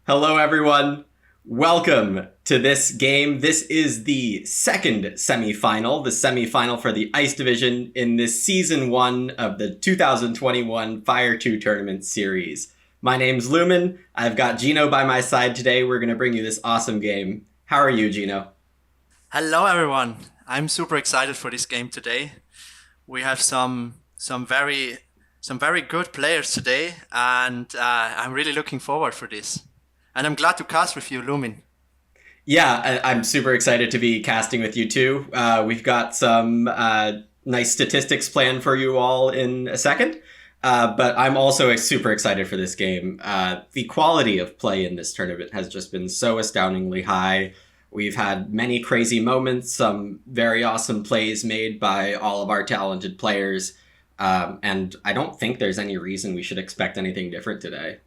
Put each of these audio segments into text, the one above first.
Hello, everyone. Welcome to this game. This is the second semifinal, the semifinal for the Ice Division in this Season 1 of the 2021 Fire 2 Tournament Series. My name's Lumin. I've got Ginooo by my side today. We're going to bring you this awesome game. How are you, Ginooo? Hello everyone. I'm super excited for this game today. We have some very good players today, and I'm really looking forward for this. And I'm glad to cast with you, Lumin. Yeah, I'm super excited to be casting with you too. We've got some nice statistics planned for you all in a second. But I'm also super excited for this game. The quality of play in this tournament has just been so astoundingly high. We've had many crazy moments, some very awesome plays made by all of our talented players. And I don't think there's any reason we should expect anything different today.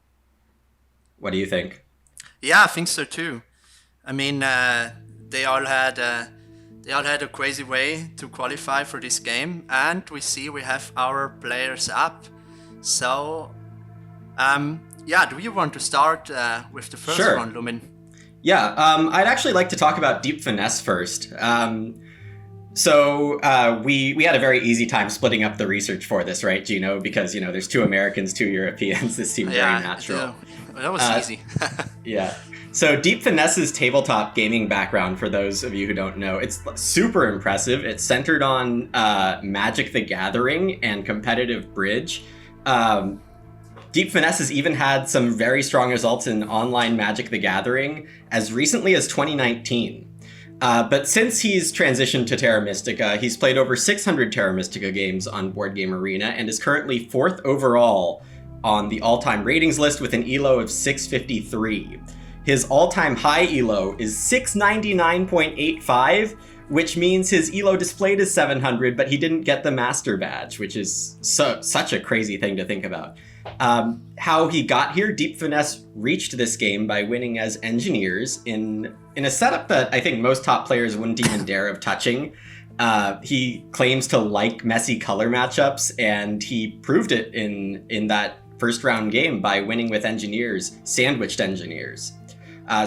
What do you think? Yeah, I think so too. I mean, they all had a crazy way to qualify for this game, and we have our players up. So, yeah, do you want to start with the first Sure. one, Lumin? Yeah, I'd actually like to talk about Deep Finesse first. We had a very easy time splitting up the research for this, right, Ginooo? Because, there's two Americans, two Europeans. This seemed very natural. That was easy. Yeah. So Deep Finesse's tabletop gaming background, for those of you who don't know, it's super impressive. It's centered on Magic the Gathering and competitive bridge. Deep Finesse has even had some very strong results in online Magic the Gathering as recently as 2019. But since he's transitioned to Terra Mystica, he's played over 600 Terra Mystica games on Board Game Arena and is currently 4th overall on the all-time ratings list with an ELO of 653. His all-time high ELO is 699.85, which means his ELO displayed is 700, but he didn't get the Master Badge, which is such a crazy thing to think about. How he got here, Deep Finesse reached this game by winning as engineers in a setup that I think most top players wouldn't even dare of touching. He claims to like messy color matchups, and he proved it in that first round game by winning with engineers, sandwiched engineers.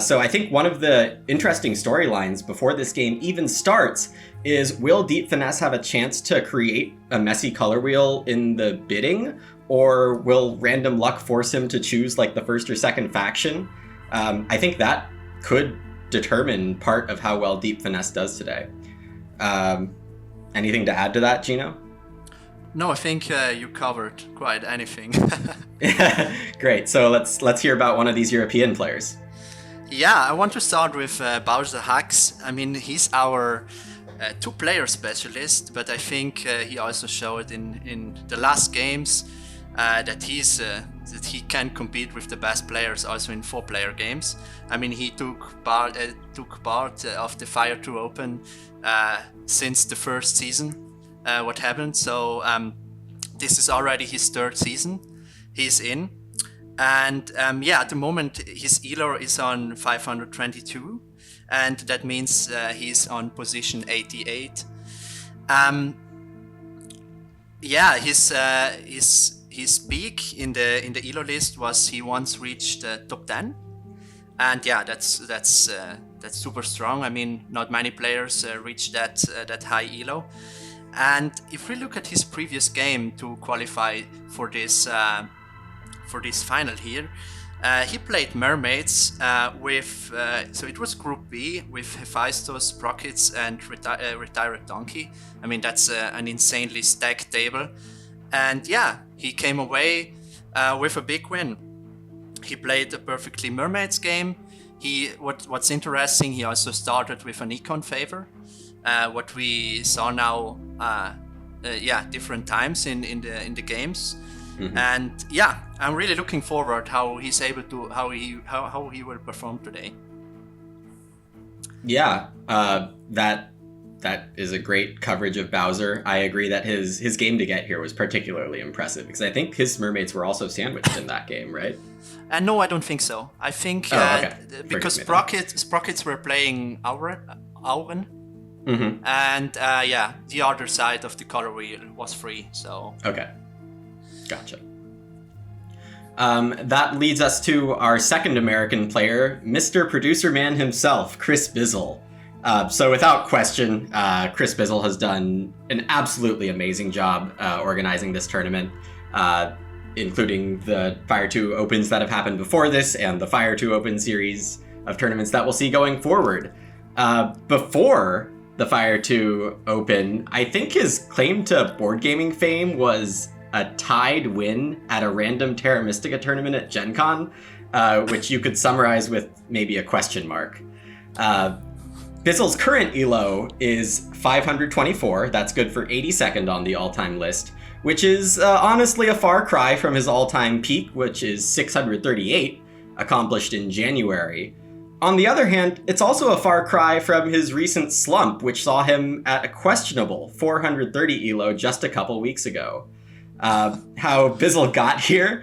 So I think one of the interesting storylines before this game even starts is, will Deep Finesse have a chance to create a messy color wheel in the bidding, or will random luck force him to choose like the first or second faction? I think that could determine part of how well Deep Finesse does today. Anything to add to that, Ginooo? No, I think you covered quite anything. Great. So let's hear about one of these European players. Yeah, I want to start with Bowser Hacks. I mean, he's our two-player specialist, but I think he also showed in the last games that he can compete with the best players also in 4-player games. I mean, he took part of the Fire 2 Open since the first season. What happened? So this is already his 3rd season he's in. And at the moment his ELO is on 522, and that means he's on position 88. His peak in the ELO list was he once reached top 10, and that's super strong. I mean, not many players reach that high ELO. And if we look at his previous game to qualify for this final here, he played Mermaids so it was Group B with Hephaestus, Sprockets, and Retired Donkey. I mean, that's an insanely stacked table. And yeah, he came away with a big win. He played a perfectly Mermaids game. What's interesting, he also started with an Econ favor. What we saw now, different times in the games. Mm-hmm. And yeah, I'm really looking forward how he will perform today. Yeah, that is a great coverage of Bowser. I agree that his game to get here was particularly impressive, because I think his Mermaids were also sandwiched in that game, right? No, I don't think so. I think because Sprockets were playing Auren. Mm-hmm. And the other side of the color wheel was free. So okay, gotcha. That leads us to our second American player, Mr. Producer Man himself, Chris Bizzle. So without question, Chris Bizzle has done an absolutely amazing job organizing this tournament, including the Fire 2 Opens that have happened before this and the Fire 2 Open series of tournaments that we'll see going forward. Before the Fire 2 Open, I think his claim to board gaming fame was a tied win at a random Terra Mystica tournament at Gen Con, which you could summarize with maybe a question mark. Bizzle's current ELO is 524. That's good for 82nd on the all-time list, which is honestly a far cry from his all-time peak, which is 638, accomplished in January. On the other hand, it's also a far cry from his recent slump, which saw him at a questionable 430 ELO just a couple weeks ago. How Bizzle got here,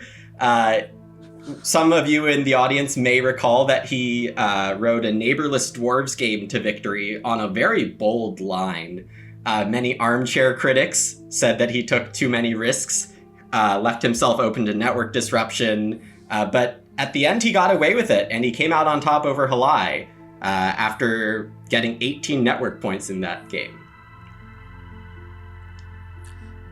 some of you in the audience may recall that he rode a neighborless dwarves game to victory on a very bold line. Many armchair critics said that he took too many risks, left himself open to network disruption, but at the end he got away with it, and he came out on top over Halai after getting 18 network points in that game.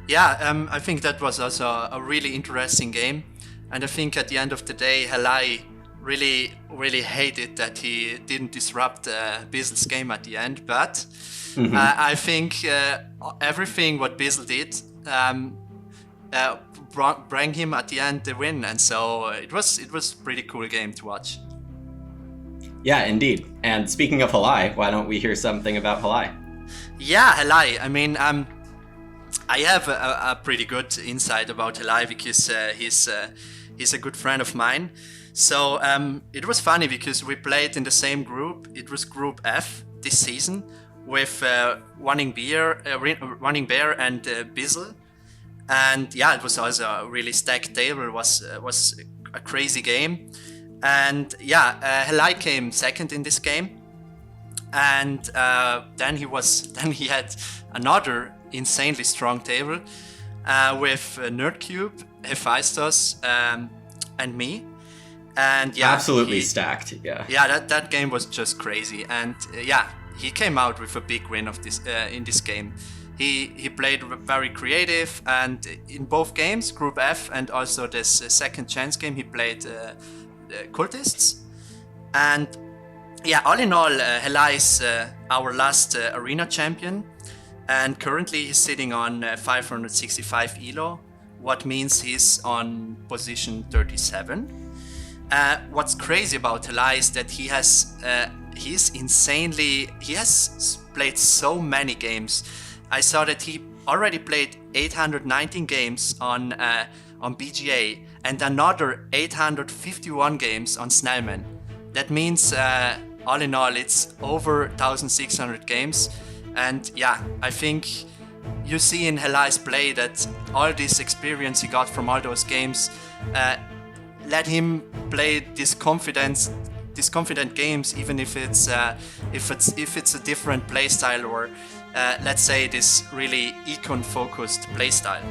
Yeah, I think that was also a really interesting game. And I think at the end of the day, Halai really hated that he didn't disrupt Bizzle's game at the end. But I think everything what Bizzle did brought him at the end the win. And so it was pretty cool game to watch. Yeah, indeed. And speaking of Halai, why don't we hear something about Halai? Yeah, Halai. I mean, I have a pretty good insight about Halai because he's a good friend of mine. So it was funny because we played in the same group. It was Group F this season with Running Bear and Bizzle. And yeah, it was also a really stacked table. It was a crazy game. And yeah, Halai came second in this game. And then he had another insanely strong table with Nerdcube, Hephaestus, and me. And yeah, absolutely stacked. Yeah, that game was just crazy. And yeah, he came out with a big win of this in this game. He played very creative, and in both games, Group F and also this second chance game, he played Cultists. And yeah, all in all, Halai is our last arena champion. And currently he's sitting on 565 ELO, what means he's on position 37. What's crazy about Halai is that he has played so many games. I saw that he already played 819 games on BGA and another 851 games on Snellman. That means all in all it's over 1,600 games. And yeah, I think you see in Halai's play that all this experience he got from all those games let him play this confident games, even if it's a different play style or let's say this really econ focused play style.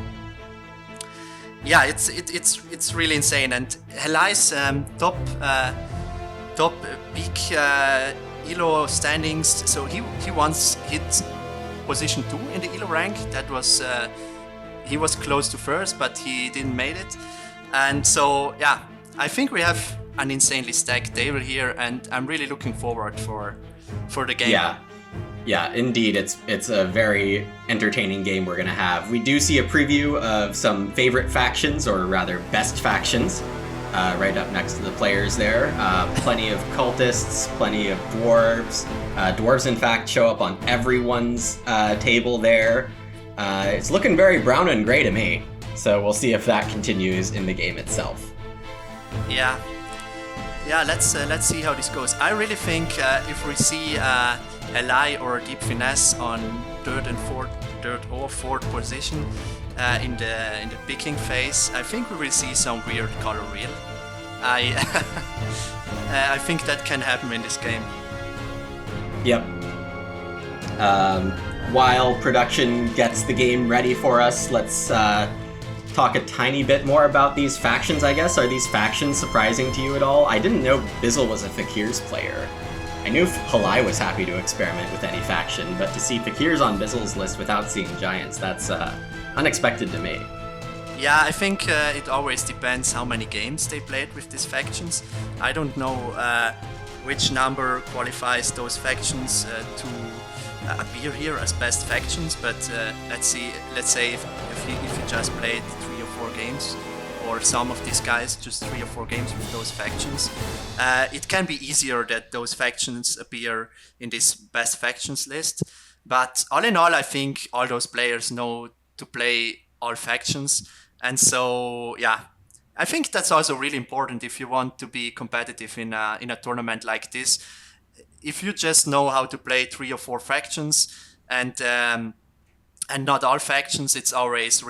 Yeah, it's really insane. And Halai's top big ELO standings, so he once hit position 2 in the ELO rank. That was he was close to first, but he didn't made it. And so yeah, I think we have an insanely stacked table here, and I'm really looking forward for the game. Yeah, indeed, it's a very entertaining game we're gonna have. We do see a preview of some favorite factions, or rather best factions, right up next to the players there. Plenty of cultists, plenty of dwarves. Dwarves, in fact, show up on everyone's table there. It's looking very brown and gray to me, so we'll see if that continues in the game itself. Yeah, let's see how this goes. I really think if we see Halai or Deep Finesse on third or fourth position in the picking phase, I think we will see some weird color wheel. I think that can happen in this game. Yep. While production gets the game ready for us, let's talk a tiny bit more about these factions, I guess. Are these factions surprising to you at all? I didn't know Bizzle was a Fakir's player. I knew Halai was happy to experiment with any faction, but to see Fakirs on Bizzle's list without seeing Giants, that's unexpected to me. Yeah, I think it always depends how many games they played with these factions. I don't know which number qualifies those factions to appear here as best factions, but let's say if you just played 3 or 4 games, or some of these guys just 3 or 4 games with those factions, it can be easier that those factions appear in this best factions list. But all in all, I think all those players know to play all factions. And so, yeah, I think that's also really important if you want to be competitive in a tournament like this. If you just know how to play 3 or 4 factions and not all factions, it's always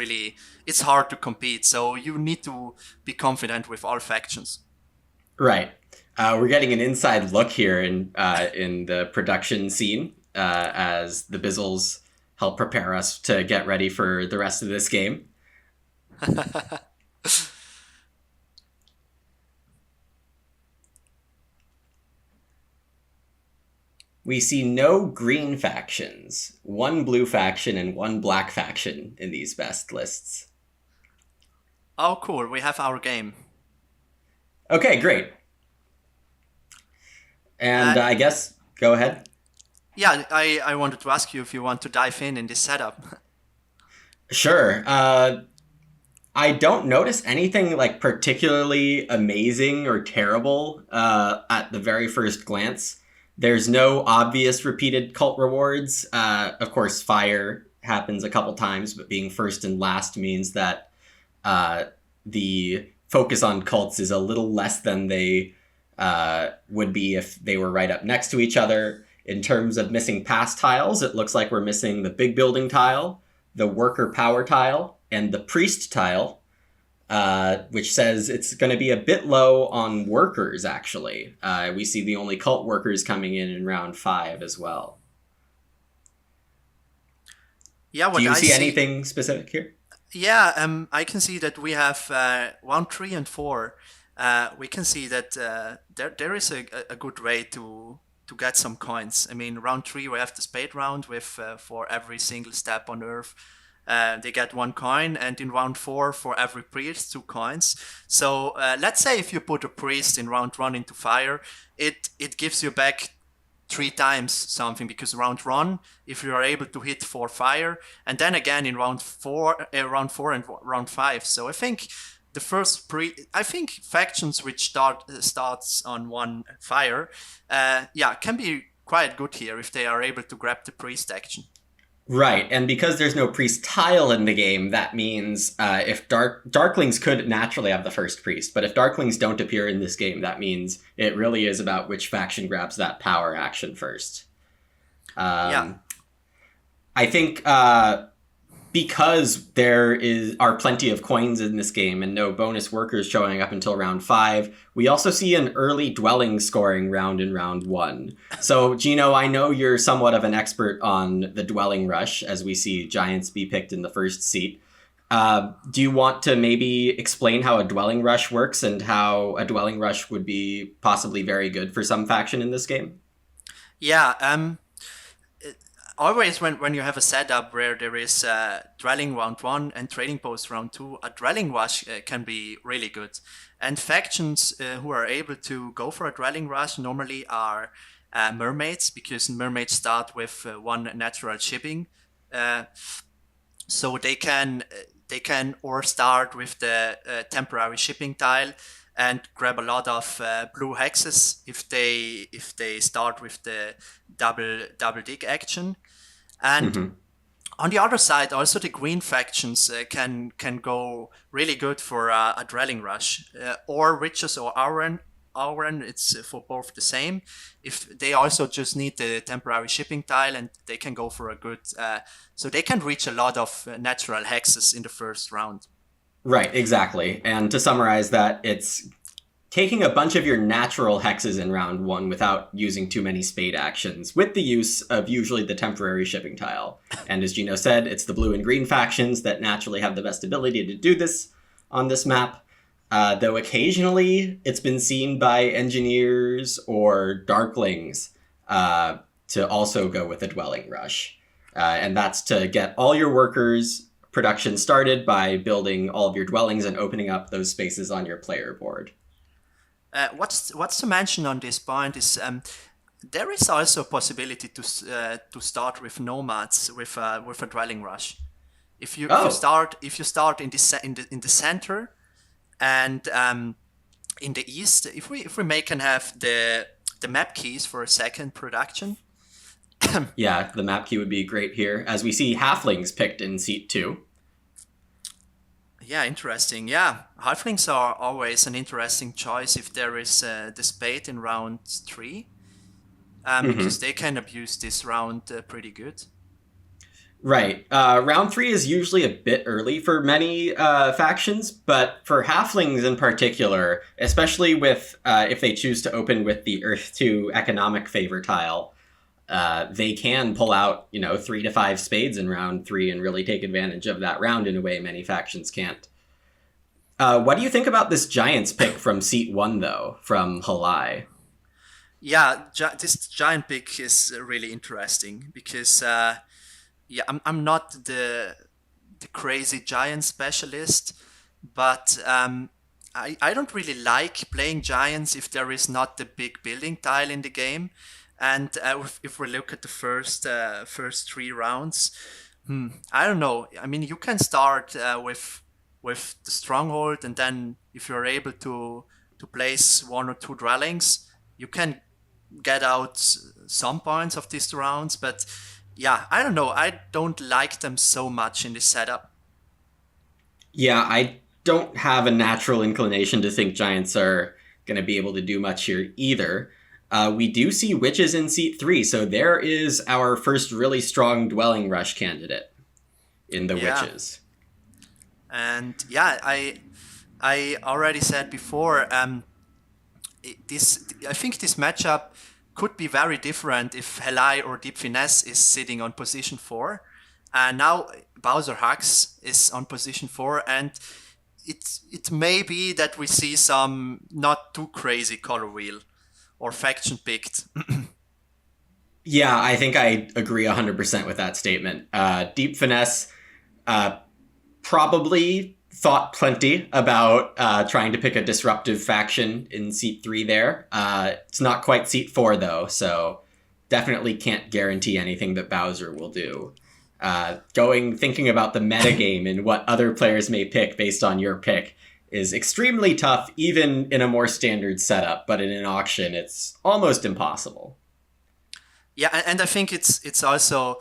it's hard to compete. So you need to be confident with all factions. Right. We're getting an inside look here in the production scene as the Bizzles help prepare us to get ready for the rest of this game. We see no green factions, 1 blue faction and 1 black faction in these best lists. Oh, cool. We have our game. Okay, great. And I guess, go ahead. Yeah, I wanted to ask you if you want to dive in this setup. Sure. I don't notice anything like particularly amazing or terrible at the very first glance. There's no obvious repeated cult rewards. Of course, fire happens a couple times, but being first and last means that the focus on cults is a little less than they would be if they were right up next to each other. In terms of missing pass tiles, it looks like we're missing the big building tile, the worker power tile, and the priest tile, which says it's going to be a bit low on workers, actually. We see the only cult workers coming in round 5 as well. Yeah, do you see anything specific here? Yeah, I can see that we have round 3 and 4. We can see that there is a good way to get some coins. I mean, round 3 we have the spade round with for every single step on Earth. They get 1 coin, and in round 4 for every priest 2 coins. So let's say if you put a priest in round 1 into fire, it gives you back 3 times something, because round 1, if you are able to hit 4 fire, and then again in round 4 and round 5. So I think the first I think factions which starts on 1 fire, can be quite good here if they are able to grab the priest action. Right, and because there's no priest tile in the game, that means if Darklings could naturally have the first priest, but if Darklings don't appear in this game, that means it really is about which faction grabs that power action first. I think because there are plenty of coins in this game and no bonus workers showing up until round 5, we also see an early dwelling scoring round in round 1. So, Ginooo, I know you're somewhat of an expert on the dwelling rush, as we see Giants be picked in the first seat. Do you want to maybe explain how a dwelling rush works and how a dwelling rush would be possibly very good for some faction in this game? Yeah, always when you have a setup where there is dwelling round 1 and trading post round 2, a dwelling rush can be really good. And factions who are able to go for a dwelling rush normally are mermaids, because mermaids start with 1 natural shipping. So they can or start with the temporary shipping tile and grab a lot of blue hexes if they start with the double dig action. And on the other side, also the green factions can go really good for a dwelling rush, or Riches or Auron. It's for both the same. If they also just need the temporary shipping tile, and they can go for a good, so they can reach a lot of natural hexes in the first round. Right, exactly. And to summarize that, it's taking a bunch of your natural hexes in round 1 without using too many spade actions, with the use of usually the temporary shipping tile. And as Ginooo said, it's the blue and green factions that naturally have the best ability to do this on this map. Though occasionally it's been seen by engineers or darklings to also go with a dwelling rush. And that's to get all your workers' production started by building all of your dwellings and opening up those spaces on your player board. What's to mention on this point is there is also a possibility to start with nomads with a dwelling rush. If you start in the center and in the east, if we can have the map keys for a second production. Yeah, the map key would be great here, as we see halflings picked in seat 2. Yeah, interesting. Yeah, halflings are always an interesting choice if there is the spade in round 3, because they can abuse this round pretty good. Right. Round 3 is usually a bit early for many factions, but for halflings in particular, especially with if they choose to open with the Earth 2 economic favor tile, they can pull out, 3 to 5 spades in round 3 and really take advantage of that round in a way many factions can't. What do you think about this Giants pick from seat 1, though, from Halai? Yeah, this Giant pick is really interesting because, I'm not the crazy Giant specialist, but I don't really like playing Giants if there is not the big building tile in the game. And if we look at the first 3 rounds, I don't know. I mean, you can start with the stronghold, and then if you're able to place 1 or 2 dwellings, you can get out some points of these rounds. But yeah, I don't know. I don't like them so much in this setup. Yeah, I don't have a natural inclination to think Giants are going to be able to do much here either. We do see witches in seat 3, so there is our first really strong dwelling rush candidate in the witches. And yeah, I already said before, I think this matchup could be very different if Halai or Deep Finesse is sitting on position 4. And now Bowser Hux is on position 4, and it may be that we see some not too crazy color wheel or faction picked. Yeah, I think I agree 100% with that statement. Deep Finesse probably thought plenty about trying to pick a disruptive faction in seat 3 there. It's not quite seat 4, though, so definitely can't guarantee anything that Bowser will do. Thinking about the metagame and what other players may pick based on your pick is extremely tough, even in a more standard setup, but in an auction, it's almost impossible. Yeah, and I think it's also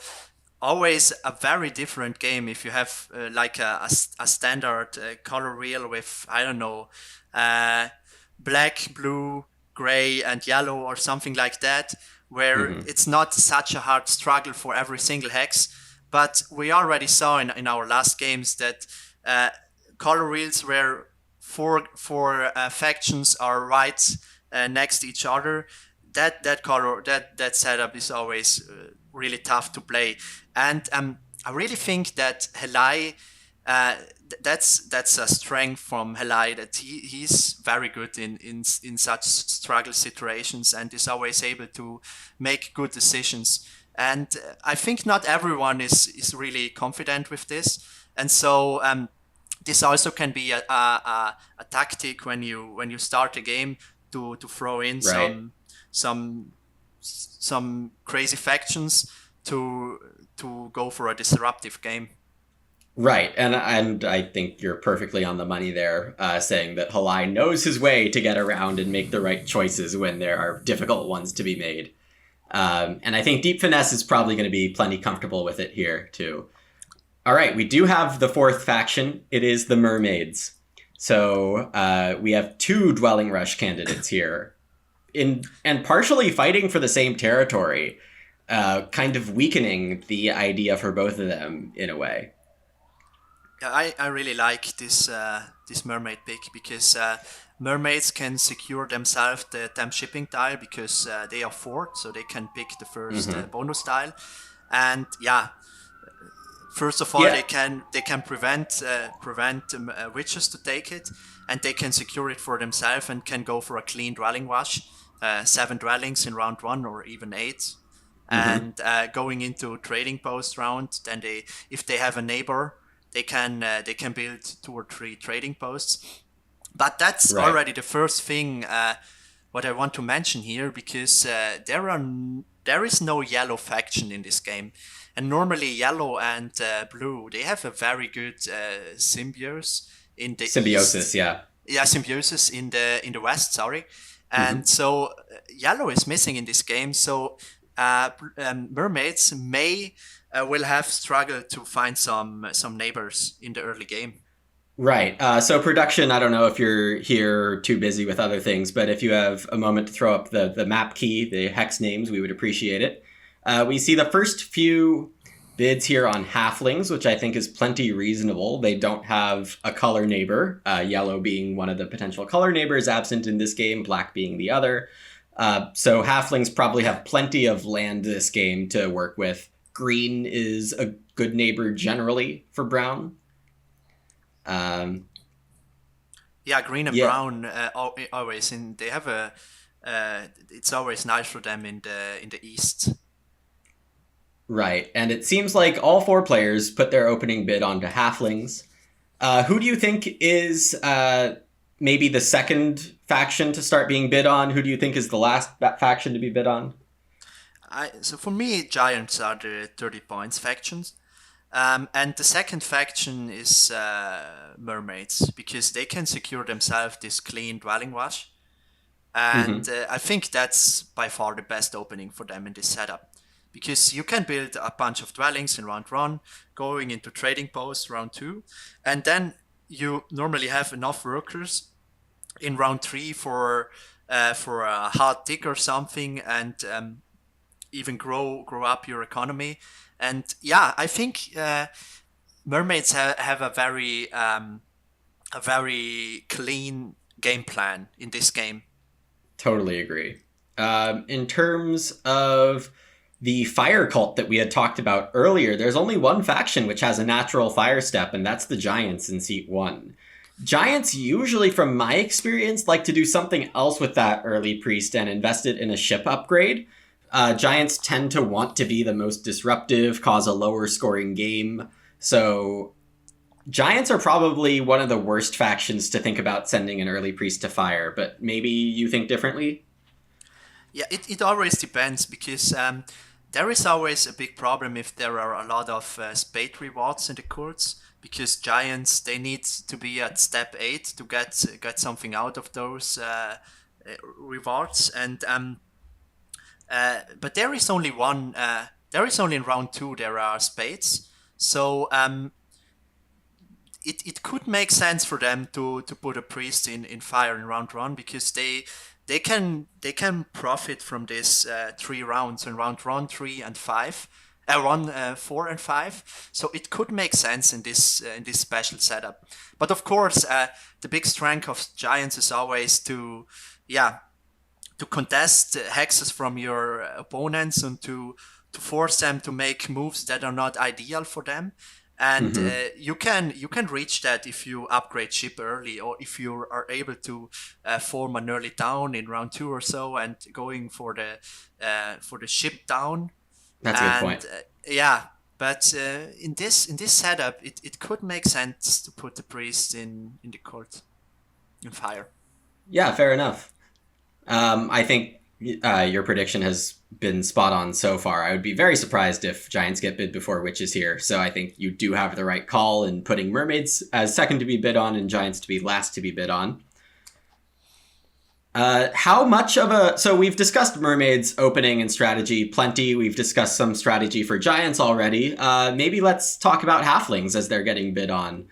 always a very different game if you have like a standard color wheel with, I don't know, black, blue, gray, and yellow or something like that, where it's not such a hard struggle for every single hex. But we already saw in our last games that color wheels where four factions are right next to each other, that setup is always really tough to play. And I really think that Halai, that's a strength from Halai, that he's very good in such struggle situations and is always able to make good decisions. And I think not everyone is really confident with this, and so this also can be a tactic when you start a game to throw in some crazy factions to go for a disruptive game. Right, and I think you're perfectly on the money there, saying that Halai knows his way to get around and make the right choices when there are difficult ones to be made. And I think Deep Finesse is probably going to be plenty comfortable with it here, too. All right, we do have the 4th faction. It is the Mermaids. So we have 2 Dwelling Rush candidates here, and partially fighting for the same territory, kind of weakening the idea for both of them in a way. I really like this mermaid pick because mermaids can secure themselves the temp shipping tile because they are fourth, so they can pick the first bonus tile, and yeah, first of all Yeah. they can prevent witches to take it, and they can secure it for themselves and can go for a clean dwelling wash, 7 dwellings in round 1 or even 8. Mm-hmm. And going into trading post round, then if they have a neighbor, they can build 2 or 3 trading posts. But that's Right. already the first thing what I want to mention here, because there is no yellow faction in this game, and normally yellow and blue, they have a very good symbiosis in the Symbiosis, east. yeah. Yeah, symbiosis in the west. Sorry, Mm-hmm. and so yellow is missing in this game. So mermaids may will have struggled to find some neighbors in the early game. Right. So production, I don't know if you're here too busy with other things, but if you have a moment to throw up the map key, the hex names, we would appreciate it. We see the first few bids here on halflings, which I think is plenty reasonable. They don't have a color neighbor, yellow being one of the potential color neighbors absent in this game, black being the other. So halflings probably have plenty of land this game to work with. Green is a good neighbor generally for brown. Yeah, green and Yeah, brown always in. They have a. It's always nice for them in the east. right. And it seems like all 4 players put their opening bid onto halflings. Who do you think is maybe the second faction to start being bid on? Who do you think is the last faction to be bid on? So for me, giants are the 30 points factions. And the second faction is mermaids, because they can secure themselves this clean dwelling wash. And Mm-hmm. I think that's by far the best opening for them in this setup. Because you can build a bunch of dwellings in round 1, going into trading posts round 2, and then you normally have enough workers in round 3 for a hard tick or something, and even grow up your economy. And yeah, I think mermaids have a very clean game plan in this game. Totally agree. In terms of the fire cult that we had talked about earlier, there's only one faction which has a natural fire step, and that's the Giants in seat 1. Giants usually, from my experience, like to do something else with that early priest and invest it in a ship upgrade. Giants tend to want to be the most disruptive, cause a lower scoring game. So Giants are probably one of the worst factions to think about sending an early priest to fire, but maybe you think differently? Yeah, it always depends, because there is always a big problem if there are a lot of spade rewards in the courts, because giants, they need to be at step 8 to get something out of those rewards. And but there is only one. There is only in round 2 there are spades. So it could make sense for them to put a priest in fire in round 1, because they can profit from this 3 rounds in round 1, 3, and 5. Run 4 and 5, so it could make sense in this special setup. But of course, the big strength of giants is always to contest hexes from your opponents, and to force them to make moves that are not ideal for them. And Mm-hmm. you can reach that if you upgrade ship early, or if you are able to form an early town in round 2 or so, and going for the ship down. That's a good And point. but in this setup, it could make sense to put the priest in the court in fire. Yeah, fair enough. I think your prediction has been spot on so far. I would be very surprised if Giants get bid before Witches here. So I think you do have the right call in putting Mermaids as second to be bid on and Giants to be last to be bid on. How much of a... So we've discussed Mermaids opening and strategy plenty. We've discussed some strategy for Giants already. Maybe let's talk about Halflings as they're getting bid on.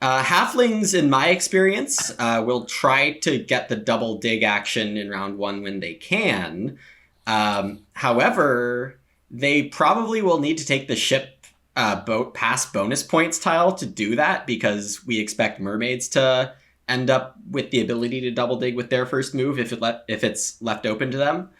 Halflings, in my experience, will try to get the double dig action in round 1 when they can. However, they probably will need to take the ship pass bonus points tile to do that because we expect mermaids to end up with the ability to double dig with their first move if it's left open to them.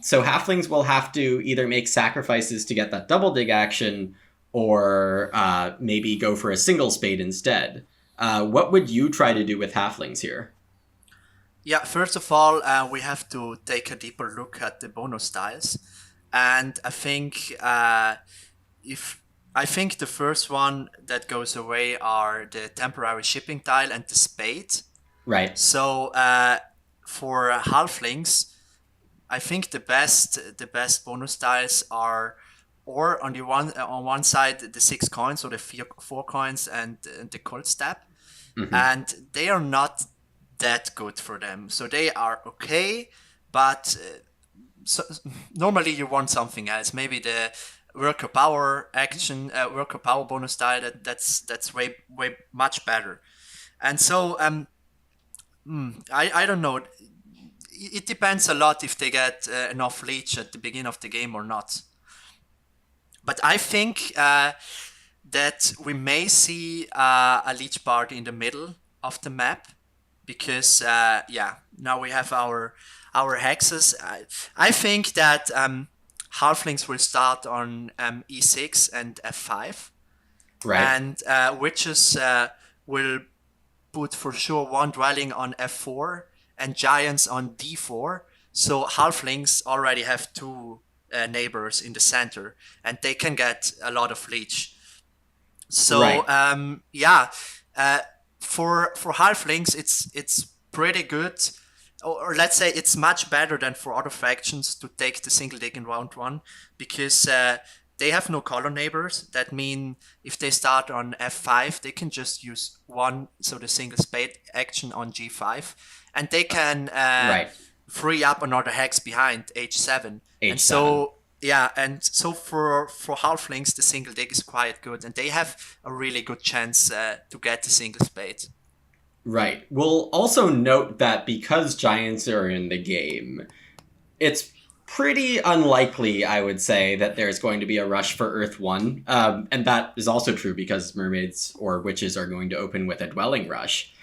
So halflings will have to either make sacrifices to get that double dig action, or maybe go for a single spade instead. What would you try to do with halflings here? Yeah, first of all, we have to take a deeper look at the bonus tiles, and I think if I think the first one that goes away are the temporary shipping tile and the spade. Right. So for halflings, I think the best bonus tiles are, or on one side the 6 coins or the four coins and the cold step, and they are not that good for them. So they are okay, but so, normally you want something else. Maybe the worker power action, worker power bonus tile. That's way much better. And so I don't know. It depends a lot if they get enough leech at the beginning of the game or not. But I think that we may see a leech party in the middle of the map because now we have our hexes. I think that halflings will start on e6 and f5, Right. and witches will put for sure one dwelling on f4 and giants on d4. So halflings already have two neighbors in the center, and they can get a lot of leech. So Right. for halflings, it's pretty good, or let's say it's much better than for other factions to take the single dig in round one, because they have no color neighbors. That mean if they start on f5, they can just use one, so the single spade action on g5, and they can Right. free up another hex behind h7. And H7. so for halflings, the single dig is quite good, and they have a really good chance to get the single spade. Right. We'll also note that because giants are in the game, it's pretty unlikely, I would say, that there's going to be a rush for Earth 1. And that is also true because mermaids or witches are going to open with a dwelling rush.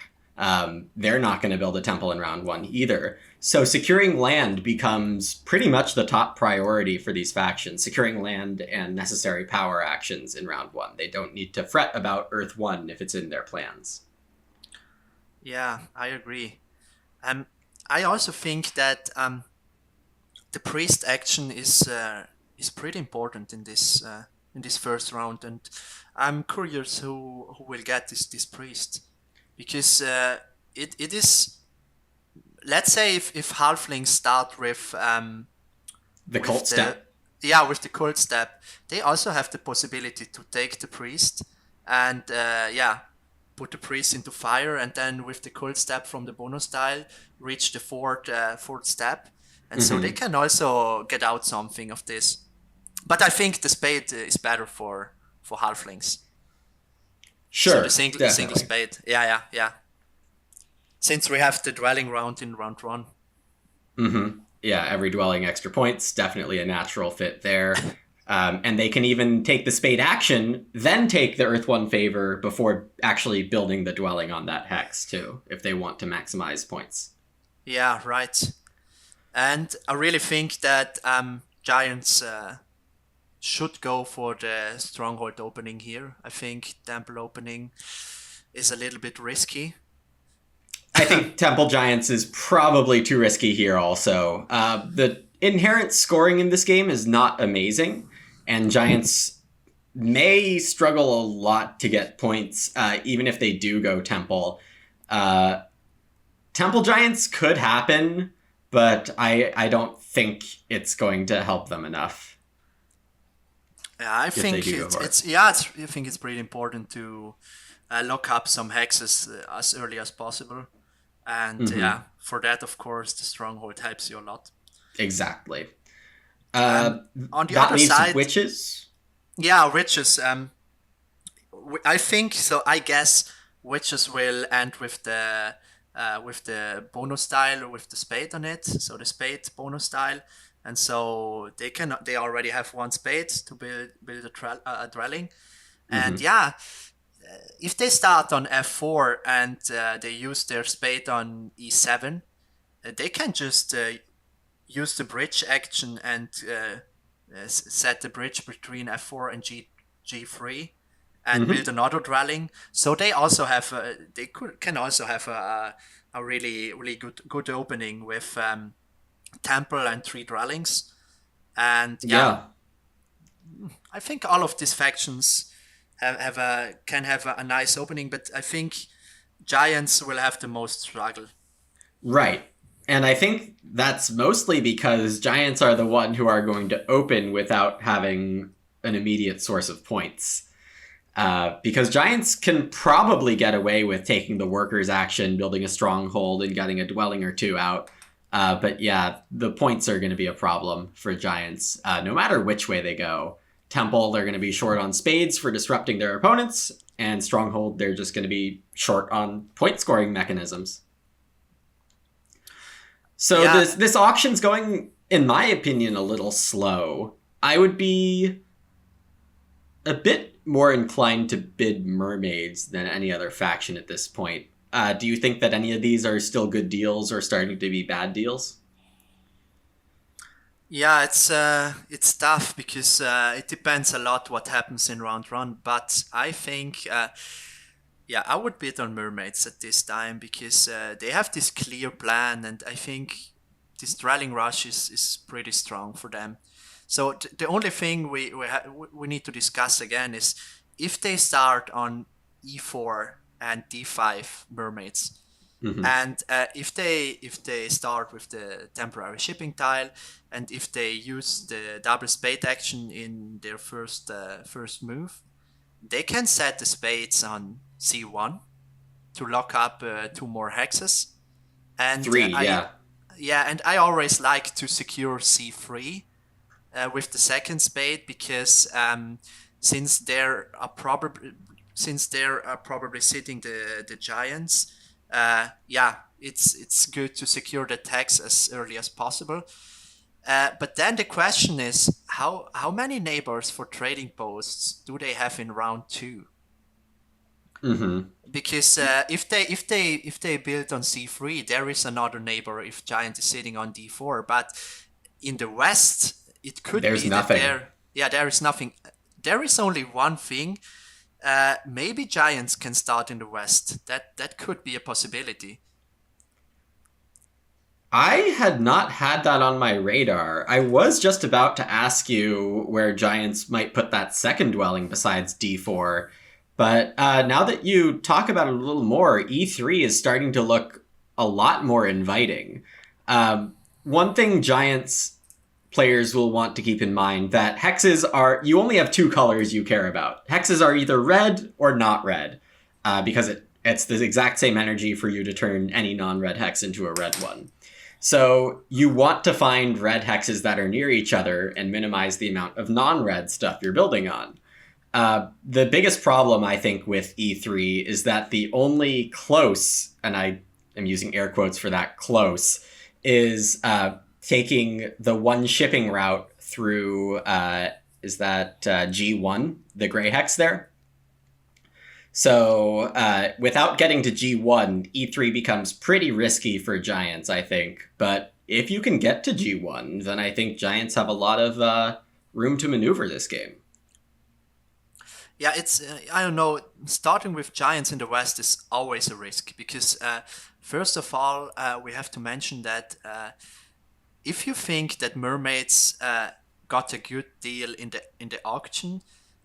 They're not going to build a temple in round 1 either. So securing land becomes pretty much the top priority for these factions. Securing land and necessary power actions in round 1. They don't need to fret about Earth 1 if it's in their plans. Yeah, I agree. I also think that the priest action is pretty important in this first round, and I'm curious who will get this priest, because it is, let's say if halflings start with The cult step. with the cold step, they also have the possibility to take the priest and put the priest into fire, and then with the cold step from the bonus tile reach the fourth step, and so they can also get out something of this. But I think the spade is better for halflings. Sure, So the single spade. Yeah. Since we have the dwelling round in round one. Yeah, every dwelling extra points, definitely a natural fit there. And they can even take the spade action, then take the Earth 1 favor before actually building the dwelling on that hex too, if they want to maximize points. Yeah, right. And I really think that giants should go for the stronghold opening here. I think temple opening is a little bit risky. I think Temple Giants is probably too risky here also. The inherent scoring in this game is not amazing, and Giants may struggle a lot to get points, even if they do go Temple. Temple Giants could happen, but I don't think it's going to help them enough. Yeah, I think I think it's pretty important to lock up some hexes as early as possible. And for that, of course, the stronghold helps you a lot. Exactly. On the other side, witches. Yeah, witches. I think so. I guess witches will end with the bonus style with the spade on it. So the spade bonus style, and so they already have one spade to build a dwelling. And Hmm. yeah, if they start on f4 and they use their spade on e7, they can just use the bridge action and set the bridge between f4 and g3 and build Hmm. another dwelling. So they also have can also have a really good opening with temple and 3 dwellings. And yeah, Yeah. I think all of these factions can have a nice opening, but I think giants will have the most struggle. Right. And I think that's mostly because giants are the one who are going to open without having an immediate source of points. Because giants can probably get away with taking the workers' action, building a stronghold, and getting a dwelling or two out. But yeah, the points are going to be a problem for giants, no matter which way they go. Temple, they're going to be short on spades for disrupting their opponents, and stronghold, they're just going to be short on point scoring mechanisms. So Yeah, this auction's going, in my opinion, a little slow. I would be a bit more inclined to bid mermaids than any other faction at this point. Do you think that any of these are still good deals or starting to be bad deals? yeah, it's tough because it depends a lot what happens in round one. But I think, yeah, I would bid on mermaids at this time because they have this clear plan, and I think this dwelling rush is pretty strong for them. So the only thing we need to discuss again is if they start on e4 and d5 mermaids. Mm-hmm. And if they start with the temporary shipping tile, and if they use the double spade action in their first move, they can set the spades on c1 to lock up 2 more hexes. And Three, yeah. I always like to secure c3 with the second spade because since they're probably sitting the giants, yeah, it's good to secure the tax as early as possible. But then the question is how many neighbors for trading posts do they have in round two? Mm-hmm. Because if they build on c3, there is another neighbor if giant is sitting on d4. But in the west, it could There's be that nothing. there is nothing. There is only one thing. Maybe giants can start in the west. That could be a possibility. I had not had that on my radar. I was just about to ask you where giants might put that second dwelling besides D4. But now that you talk about it a little more, E3 is starting to look a lot more inviting. One thing giants players will want to keep in mind that hexes are, you only have two colors you care about. Hexes are either red or not red, because it's the exact same energy for you to turn any non-red hex into a red one. So you want to find red hexes that are near each other and minimize the amount of non-red stuff you're building on. The biggest problem, I think, with E3 is that the only close, and I am using air quotes for that close, is taking the one shipping route through, is that G1, the gray hex there? So without getting to G1, E3 becomes pretty risky for giants, I think. But if you can get to G1, then I think giants have a lot of room to maneuver this game. Yeah, it's I don't know. Starting with giants in the west is always a risk because first of all, we have to mention that if you think that mermaids got a good deal in the auction,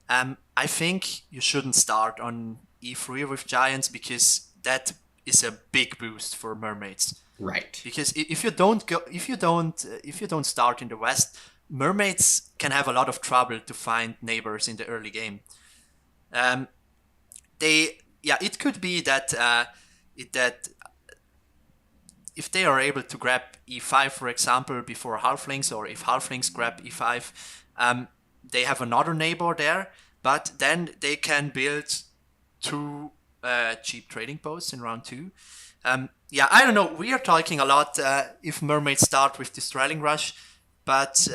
I think you shouldn't start on e3 with giants because that is a big boost for mermaids. Right. Because if you don't go, if you don't start in the west, mermaids can have a lot of trouble to find neighbors in the early game. Um, it could be that that if they are able to grab e5, for example, before halflings, or if halflings grab e5, they have another neighbor there, but then they can build 2 cheap trading posts in round 2. I don't know. We are talking a lot if mermaids start with this trailing rush. But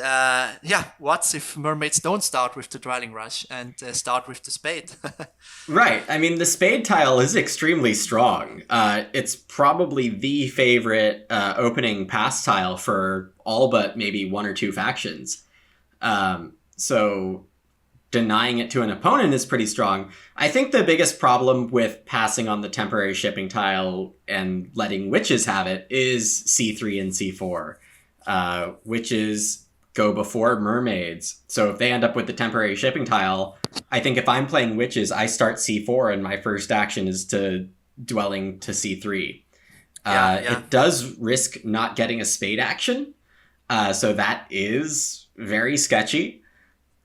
what if mermaids don't start with the Dwelling Rush and start with the Spade? Right. I mean, the spade tile is extremely strong. It's probably the favorite opening pass tile for all but maybe one or two factions. So denying it to an opponent is pretty strong. I think the biggest problem with passing on the temporary shipping tile and letting witches have it is C3 and C4. Witches go before mermaids. So if they end up with the temporary shipping tile, I think if I'm playing witches, I start C4 and my first action is to dwelling to C3. It does risk not getting a spade action. So that is very sketchy.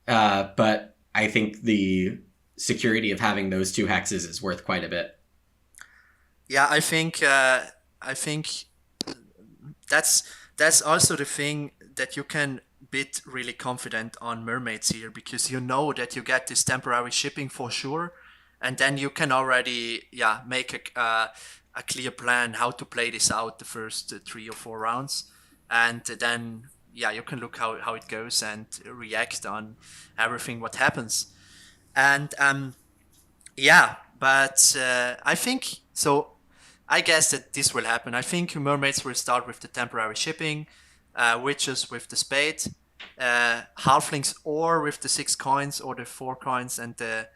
But I think the security of having those two hexes is worth quite a bit. Yeah, I think that's also the thing that you can bit really confident on mermaids here, because you know that you get this temporary shipping for sure, and then you can already make a clear plan how to play this out the first 3 or 4 rounds, and then you can look how it goes and react on everything what happens. And but I think so. I guess that this will happen. I think mermaids will start with the temporary shipping, witches with the spade, halflings or with the 6 coins or the 4 coins and the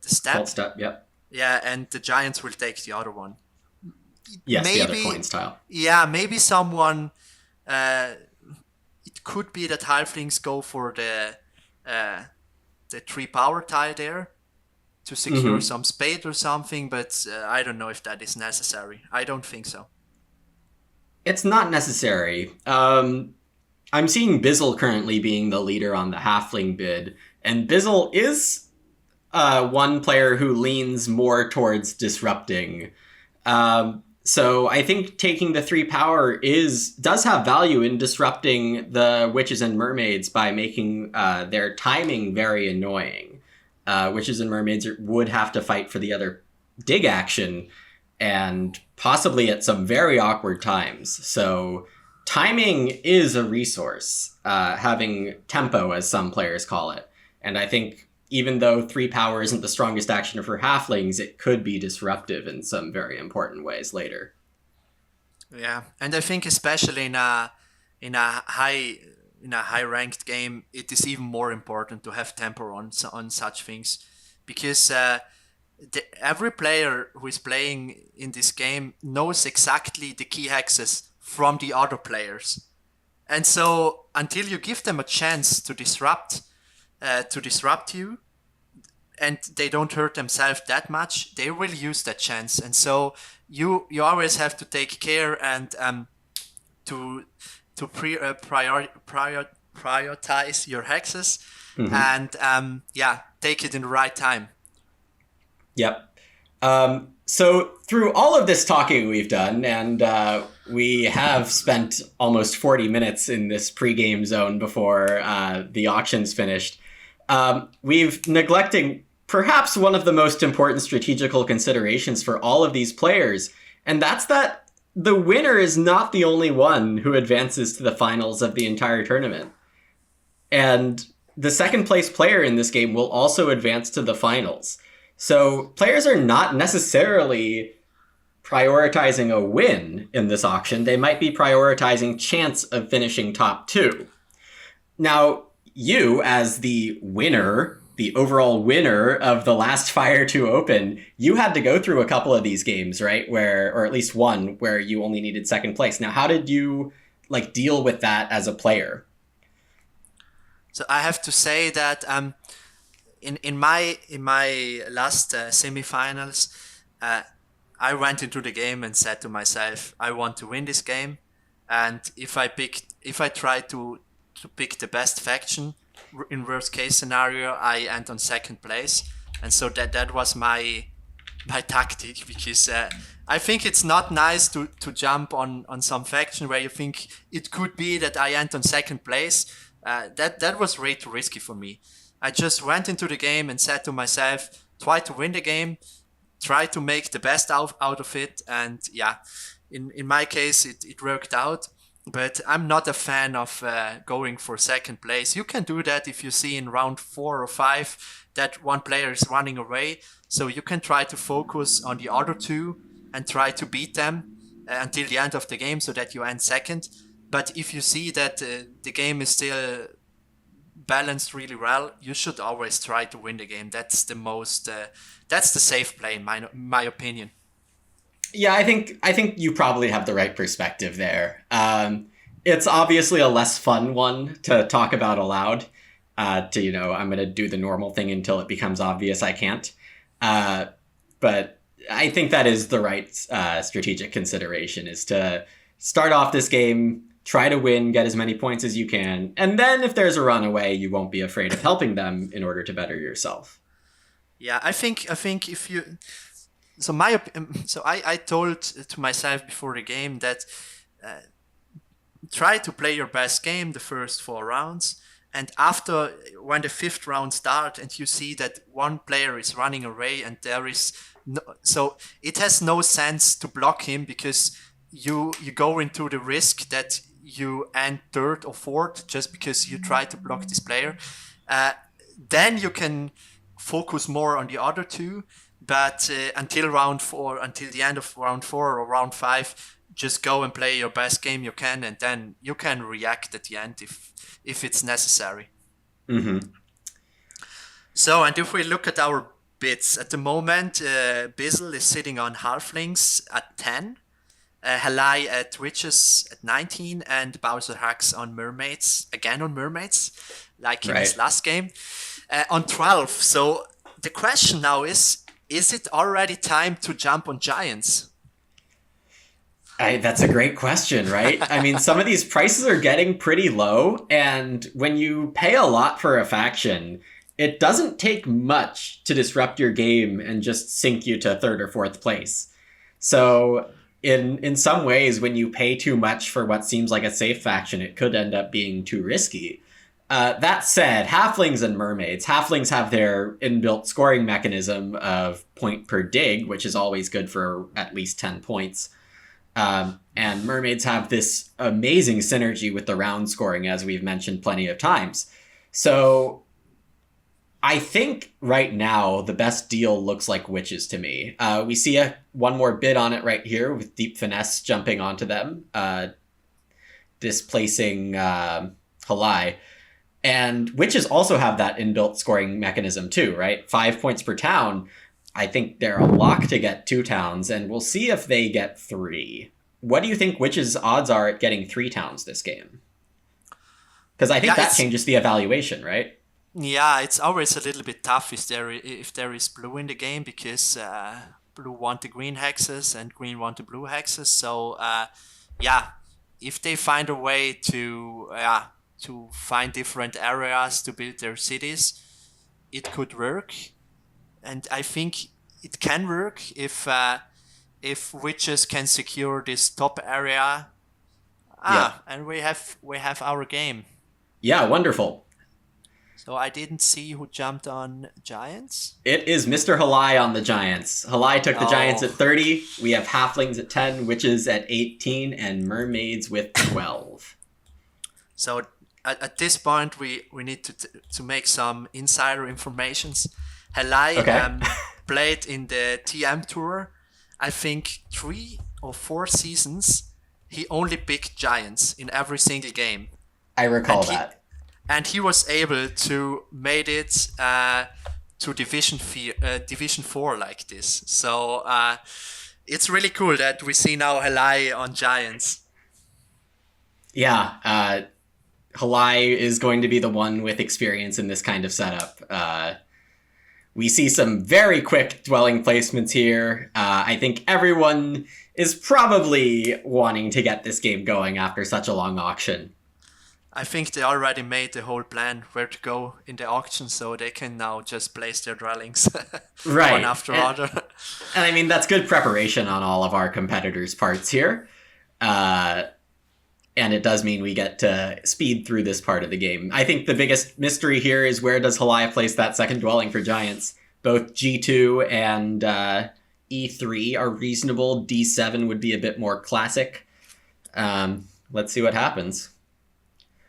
step. Cold step, yep. Yeah, and the giants will take the other one. Yes, maybe, the other coin style. Yeah, maybe someone. It could be that halflings go for the 3 power tile there to secure some spade or something, but I don't know if that is necessary. I don't think so. It's not necessary. I'm seeing Bizzle currently being the leader on the halfling bid, and Bizzle is one player who leans more towards disrupting. So I think taking the 3 power does have value in disrupting the witches and mermaids by making their timing very annoying. Witches and mermaids would have to fight for the other dig action, and possibly at some very awkward times. So timing is a resource, having tempo, as some players call it. And I think even though 3 power isn't the strongest action for halflings, it could be disruptive in some very important ways later. Yeah, and I think especially in a high ranked game, it is even more important to have tempo on such things, because every player who is playing in this game knows exactly the key hexes from the other players, and so until you give them a chance to disrupt you, and they don't hurt themselves that much, they will use that chance. And so you always have to take care and to prioritize your hexes and take it in the right time. Yep. So through all of this talking we've done, and we have spent almost 40 minutes in this pre-game zone before the auction's finished, we've neglected perhaps one of the most important strategical considerations for all of these players, and that's that the winner is not the only one who advances to the finals of the entire tournament. And the second place player in this game will also advance to the finals. So players are not necessarily prioritizing a win in this auction. They might be prioritizing chance of finishing top 2. Now, you, as the winner, the overall winner of the last Fire 2 Open, you had to go through a couple of these games, right? Or at least one, where you only needed second place. Now, how did you deal with that as a player? So I have to say that in my last semifinals, I went into the game and said to myself, I want to win this game, and if I try to pick the best faction, in worst case scenario, I end on second place. And so that was my tactic, because I think it's not nice to jump on some faction where you think it could be that I end on second place. That was way too risky for me. I just went into the game and said to myself, try to win the game, try to make the best out of it. And in my case, it worked out. but I'm not a fan of going for second place. You can do that if you see in round 4 or 5 that one player is running away. So you can try to focus on the other two and try to beat them until the end of the game so that you end second. But if you see that the game is still balanced really well, you should always try to win the game. That's the most, that's the safe play in my opinion. Yeah, I think you probably have the right perspective there. It's obviously a less fun one to talk about aloud. I'm going to do the normal thing until it becomes obvious I can't. But I think that is the right strategic consideration, is to start off this game, try to win, get as many points as you can, and then if there's a runaway, you won't be afraid of helping them in order to better yourself. Yeah, I think if you, I told to myself before the game that try to play your best game the first 4 rounds, and after, when the 5th round starts and you see that one player is running away and there is no, so it has no sense to block him, because you go into the risk that you end 3rd or 4th just because you try to block this player. Then you can focus more on the other two, but until the end of round 4 or round 5, just go and play your best game you can, and then you can react at the end if it's necessary. Mm-hmm. So, and if we look at our bids at the moment, Bizzle is sitting on Halflings at 10, Halai at Witches at 19, and Bowser Hacks on Mermaids, again on Mermaids, like in his last game, on 12. So the question now is it already time to jump on Giants? That's a great question, right? I mean, some of these prices are getting pretty low, and when you pay a lot for a faction, it doesn't take much to disrupt your game and just sink you to 3rd or 4th place. So in some ways, when you pay too much for what seems like a safe faction, it could end up being too risky. That said, Halflings and Mermaids. Halflings have their inbuilt scoring mechanism of point per dig, which is always good for at least 10 points. And Mermaids have this amazing synergy with the round scoring, as we've mentioned plenty of times. So I think right now the best deal looks like Witches to me. We see one more bid on it right here with Deep Finesse jumping onto them, displacing Halai. And Witches also have that inbuilt scoring mechanism too, right? 5 points per town. I think they're a lock to get 2 towns, and we'll see if they get 3. What do you think Witches' odds are at getting 3 towns this game? Because I think that changes the evaluation, right? Yeah, it's always a little bit tough if there is blue in the game, because blue want the green hexes and green want the blue hexes. So if they find a way to find different areas to build their cities, it could work. And I think it can work if Witches can secure this top area. And we have our game. Yeah, wonderful. So I didn't see who jumped on Giants. It is Mr. Halai on the Giants. Halai took the Giants at 30. We have Halflings at 10, Witches at 18, and Mermaids with 12. So at this point, we need to make some insider informations. Halai played in the TM Tour, I think 3 or 4 seasons. He only picked Giants in every single game. I recall that. And he was able to made it to Division 4 like this. So it's really cool that we see now Halai on Giants. Yeah, Halai is going to be the one with experience in this kind of setup. We see some very quick dwelling placements here. I think everyone is probably wanting to get this game going after such a long auction. I think they already made the whole plan where to go in the auction, so they can now just place their dwellings right. one after other. And I mean, that's good preparation on all of our competitors' parts here. And it does mean we get to speed through this part of the game. I think the biggest mystery here is, where does Halai place that second dwelling for Giants? Both G2 and E3 are reasonable. D7 would be a bit more classic. Let's see what happens.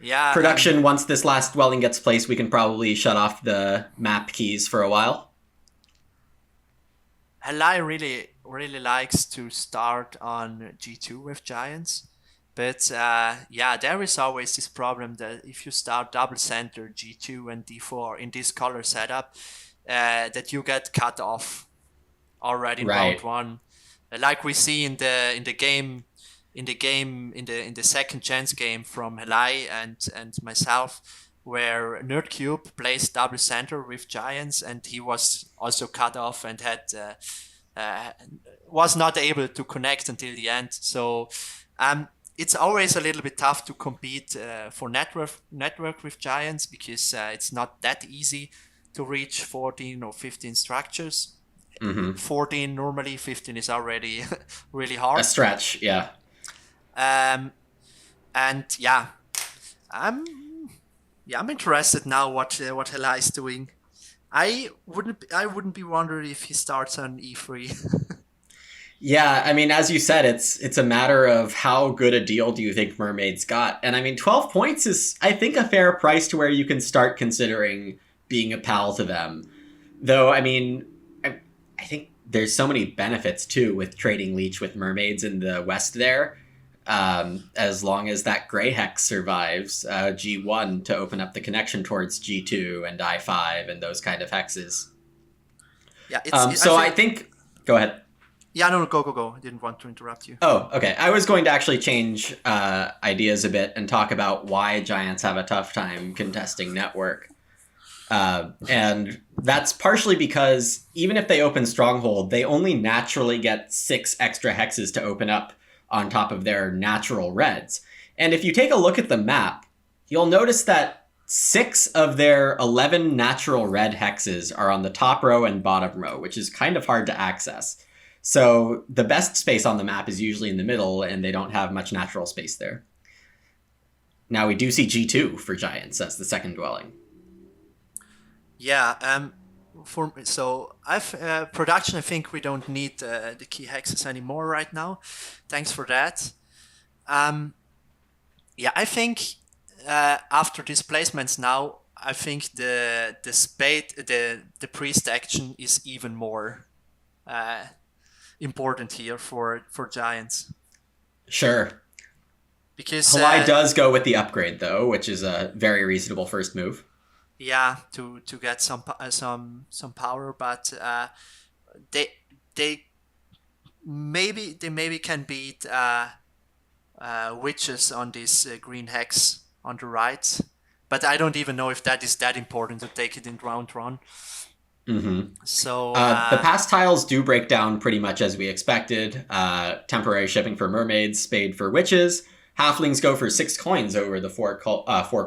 Yeah. Production, once this last dwelling gets placed, we can probably shut off the map keys for a while. Halai really likes to start on G2 with giants. But yeah, there is always this problem that if you start double center G2 and D4 in this color setup, that you get cut off already in round one, like we see in the second chance game from Halai and myself, where Nerdcube plays double center with giants, and he was also cut off and had was not able to connect until the end. So it's always a little bit tough to compete for network with giants, because it's not that easy to reach 14 or 15 structures. 14 normally, 15 is already really hard. A stretch, yeah. And yeah, I'm interested now what Hela is doing. I wouldn't be wondering if he starts on E3. Yeah, I mean, as you said, it's a matter of how good a deal do you think Mermaids got. And I mean, 12 points is, I think, a fair price to where you can start considering being a pal to them. Though, I mean, I think there's so many benefits, too, with trading Leech with Mermaids in the West there. As long as that Grey Hex survives G1 to open up the connection towards G2 and I5 and those kind of hexes. Yeah, I think... Go ahead. Yeah, no, go. I didn't want to interrupt you. Oh, okay. I was going to actually change ideas a bit and talk about why Giants have a tough time contesting Network. And that's partially because even if they open Stronghold, they only naturally get 6 extra hexes to open up on top of their natural reds. And if you take a look at the map, you'll notice that 6 of their 11 natural red hexes are on the top row and bottom row, which is kind of hard to access. So the best space on the map is usually in the middle, and they don't have much natural space there. Now we do see G2 for Giants as the second dwelling. Yeah, I've production. I think we don't need the key hexes anymore right now. Thanks for that. Yeah, I think after these placements now, I think the priest action is even more important here for Giants. Sure. Because Halai does go with the upgrade though, which is a very reasonable first move. Yeah, to get some power, but they maybe can beat witches on this green hex on the right, but I don't even know if that is that important to take it in round one. Mm-hmm. So the pass tiles do break down pretty much as we expected. Temporary shipping for Mermaids, Spade for Witches. Halflings go for 6 coins over the 4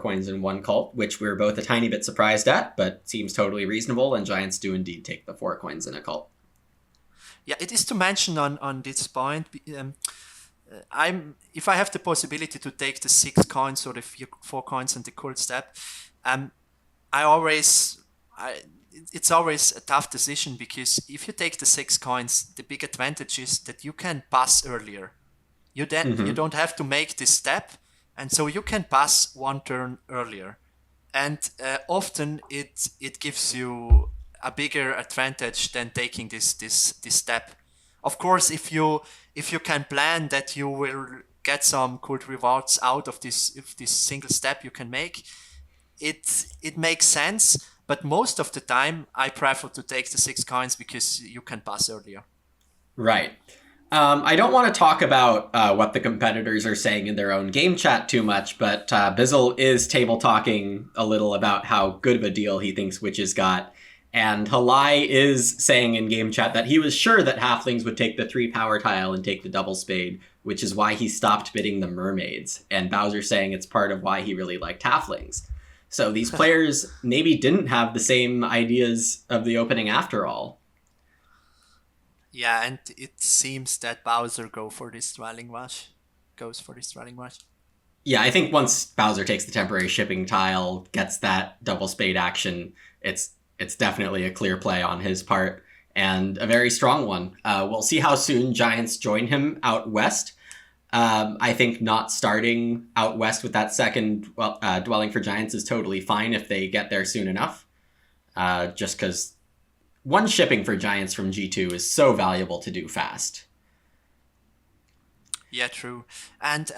coins in 1 cult, which we're both a tiny bit surprised at, but seems totally reasonable, and Giants do indeed take the 4 coins in a cult. Yeah, it is to mention on this point, if I have the possibility to take the 6 coins or the 4 coins in the cult step, it's always a tough decision, because if you take the 6 coins, the big advantage is that you can pass earlier. You don't have to make this step, and so you can pass 1 turn earlier. And often it gives you a bigger advantage than taking this step. Of course, if you can plan that you will get some cult rewards out of this single step you can make, it makes sense. But most of the time, I prefer to take the 6 coins because you can pass earlier. Right. I don't want to talk about what the competitors are saying in their own game chat too much, but Bizzle is table talking a little about how good of a deal he thinks Witches got. And Halai is saying in game chat that he was sure that Halflings would take the 3 power tile and take the double spade, which is why he stopped bidding the Mermaids. And Bowser saying it's part of why he really liked Halflings. So these players maybe didn't have the same ideas of the opening after all. Yeah, and it seems that Bowser goes for this dwelling rush. Yeah, I think once Bowser takes the temporary shipping tile, gets that double spade action, it's definitely a clear play on his part, and a very strong one. We'll see how soon Giants join him out west. I think not starting out west with that second dwelling for giants is totally fine if they get there soon enough. Just because one shipping for giants from G2 is so valuable to do fast. Yeah, true. And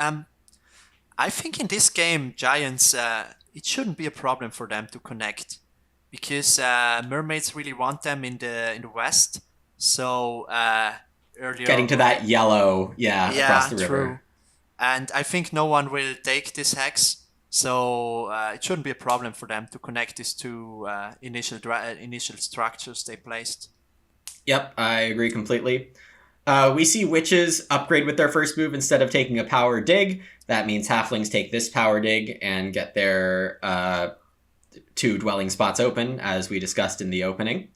I think in this game, giants, it shouldn't be a problem for them to connect because mermaids really want them in the west. So Getting to that yellow, across yeah, the true. river. And I think no one will take this hex, so it shouldn't be a problem for them to connect these two initial structures they placed. Yep, I agree completely. We see witches upgrade with their first move instead of taking a power dig. That means halflings take this power dig and get their 2 dwelling spots open, as we discussed in the opening.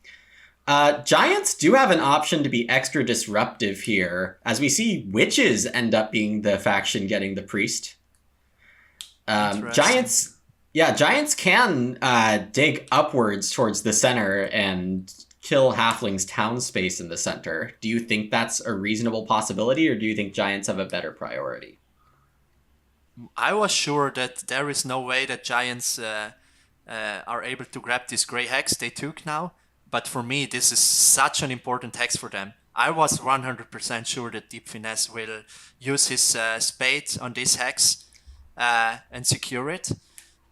Giants do have an option to be extra disruptive here, as we see witches end up being the faction getting the priest. Giants can dig upwards towards the center and kill halflings town space in the center. Do you think that's a reasonable possibility, or do you think giants have a better priority? I was sure that there is no way that giants are able to grab this gray hex they took now. But for me, this is such an important hex for them. I was 100% sure that Deep Finesse will use his spade on this hex and secure it.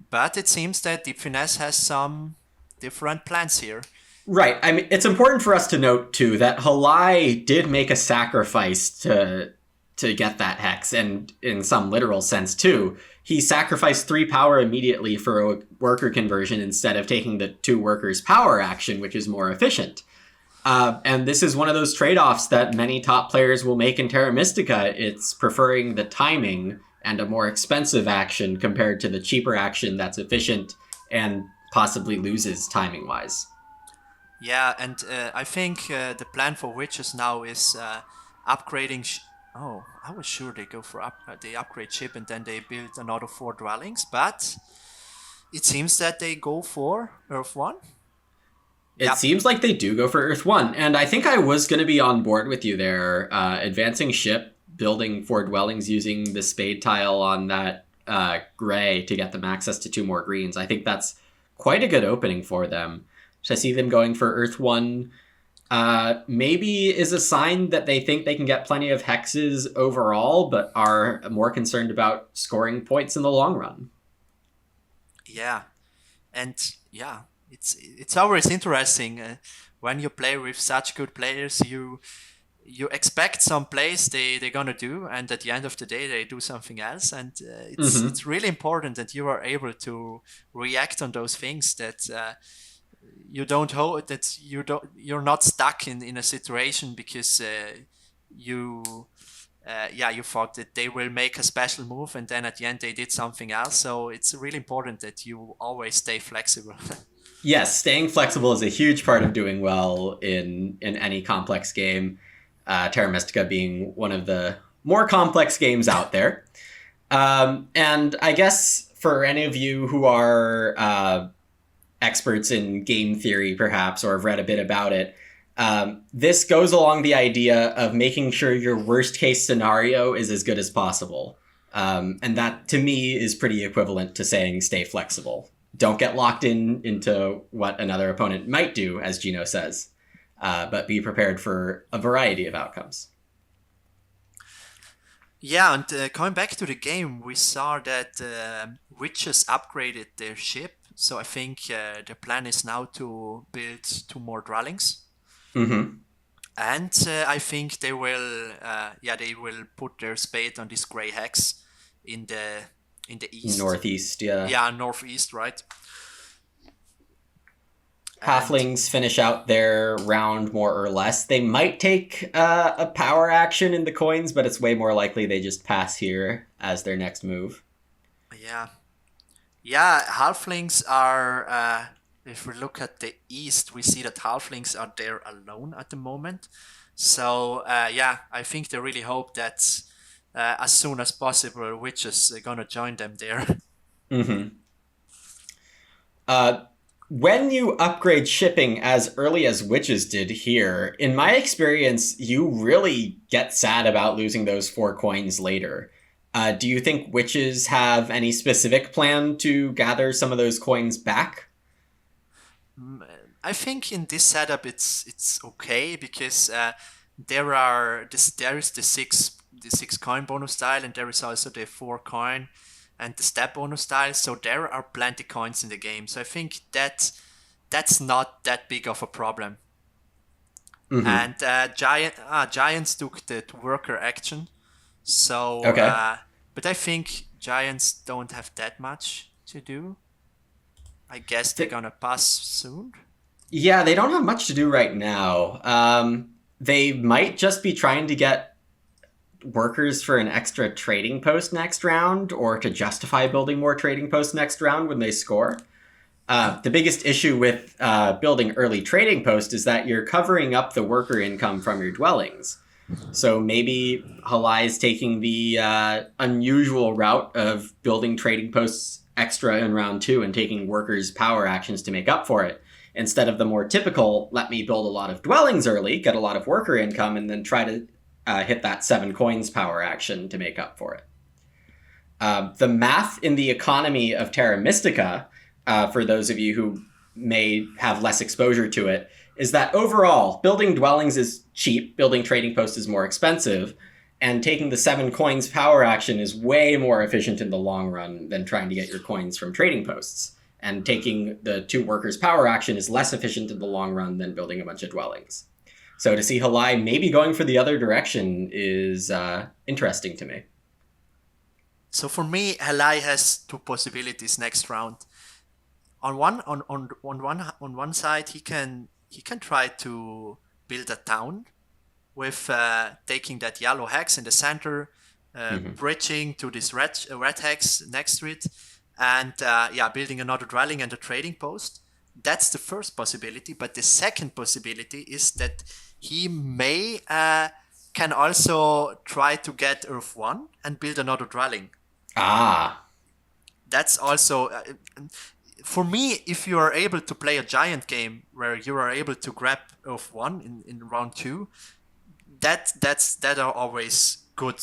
But it seems that Deep Finesse has some different plans here. Right. I mean, it's important for us to note, too, that Halai did make a sacrifice to get that hex, and in some literal sense, too. He sacrificed 3 power immediately for a worker conversion instead of taking the 2 workers power action, which is more efficient. And this is one of those trade-offs that many top players will make in Terra Mystica. It's preferring the timing and a more expensive action compared to the cheaper action that's efficient and possibly loses timing-wise. Yeah, and I think the plan for witches now is upgrading... Oh, I was sure they go for they upgrade ship and then they build another 4 dwellings, but it seems that they go for Earth 1. It seems like they do go for Earth 1, and I think I was going to be on board with you there. Advancing ship, building 4 dwellings using the spade tile on that gray to get them access to 2 more greens. I think that's quite a good opening for them. So I see them going for Earth 1. Maybe is a sign that they think they can get plenty of hexes overall, but are more concerned about scoring points in the long run. Yeah, and yeah, it's always interesting when you play with such good players. You expect some plays they're gonna do, and at the end of the day they do something else, and it's really important that you are able to react on those things that. You don't hope that you're not stuck in a situation because you thought that they will make a special move and then at the end they did something else. So it's really important that you always stay flexible. Yes, staying flexible is a huge part of doing well in any complex game. Terra Mystica being one of the more complex games out there. And I guess for any of you who are experts in game theory, perhaps, or have read a bit about it, this goes along the idea of making sure your worst case scenario is as good as possible. And that, to me, is pretty equivalent to saying stay flexible. Don't get locked into what another opponent might do, as Ginooo says, but be prepared for a variety of outcomes. Yeah, and coming back to the game, we saw that witches upgraded their ship. So I think the plan is now to build 2 more dwellings. Mm-hmm. And I think they will put their spade on this gray hex in the east. Northeast, yeah. Yeah, northeast, right? Halflings finish out their round more or less. They might take a power action in the coins, but it's way more likely they just pass here as their next move. Yeah. Yeah, halflings are, if we look at the east, we see that halflings are there alone at the moment. So, I think they really hope that as soon as possible, witches are going to join them there. Mm-hmm. When you upgrade shipping as early as Witches did here, in my experience, you really get sad about losing those 4 coins later. Do you think Witches have any specific plan to gather some of those coins back? Mm, I think in this setup it's okay because there is the six coin bonus style, and there is also the 4 coin and the step bonus style. So there are plenty coins in the game. So I think that's not that big of a problem. Mm-hmm. And Giants took the worker action. So, Okay. but I think Giants don't have that much to do. I guess they're Th- gonna pass soon. yeah, they don't have much to do right now. They might just be trying to get workers for an extra trading post next round, or to justify building more trading posts next round when they score. The biggest issue with building early trading post is that you're covering up the worker income from your dwellings. So maybe Halai is taking the unusual route of building trading posts extra in round 2 and taking workers' power actions to make up for it, instead of the more typical, let me build a lot of dwellings early, get a lot of worker income, and then try to hit that 7 coins power action to make up for it. The math in the economy of Terra Mystica, for those of you who may have less exposure to it, is that overall, building dwellings is cheap, building trading posts is more expensive, and taking the 7 coins power action is way more efficient in the long run than trying to get your coins from trading posts. And taking the 2 workers power action is less efficient in the long run than building a bunch of dwellings. So to see Halai maybe going for the other direction is interesting to me. So for me, Halai has 2 possibilities next round. On one side, he can try to build a town with taking that yellow hex in the center, Mm-hmm. bridging to this red hex next to it, and building another dwelling and a trading post. That's the first possibility. But the second possibility is that he may can also try to get Earth 1 and build another dwelling. Ah, That's also for me, if you are able to play a giant game where you are able to grab Earth 1 in round 2, that are always good,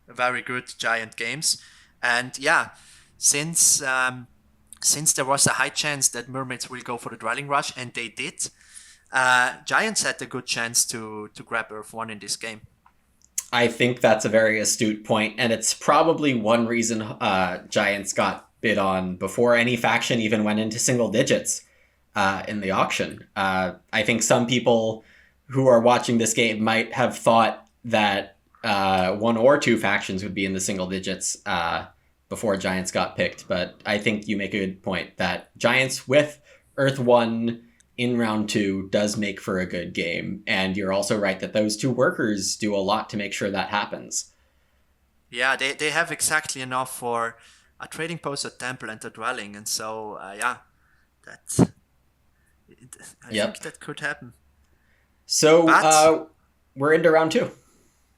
very good giant games. And yeah, since since there was a high chance that mermaids will go for the dwelling rush, and they did, giants had a good chance to grab Earth 1 in this game. I think that's a very astute point, and it's probably one reason Giants got bid on before any faction even went into single digits in the auction. I think some people who are watching this game might have thought that 1 or 2 factions would be in the single digits before Giants got picked, but I think you make a good point that Giants with Earth 1 in round 2 does make for a good game. And you're also right that those 2 workers do a lot to make sure that happens. Yeah, they have exactly enough for a trading post, a temple, and a dwelling. And so, that I Yep. think that could happen. So But we're into round 2.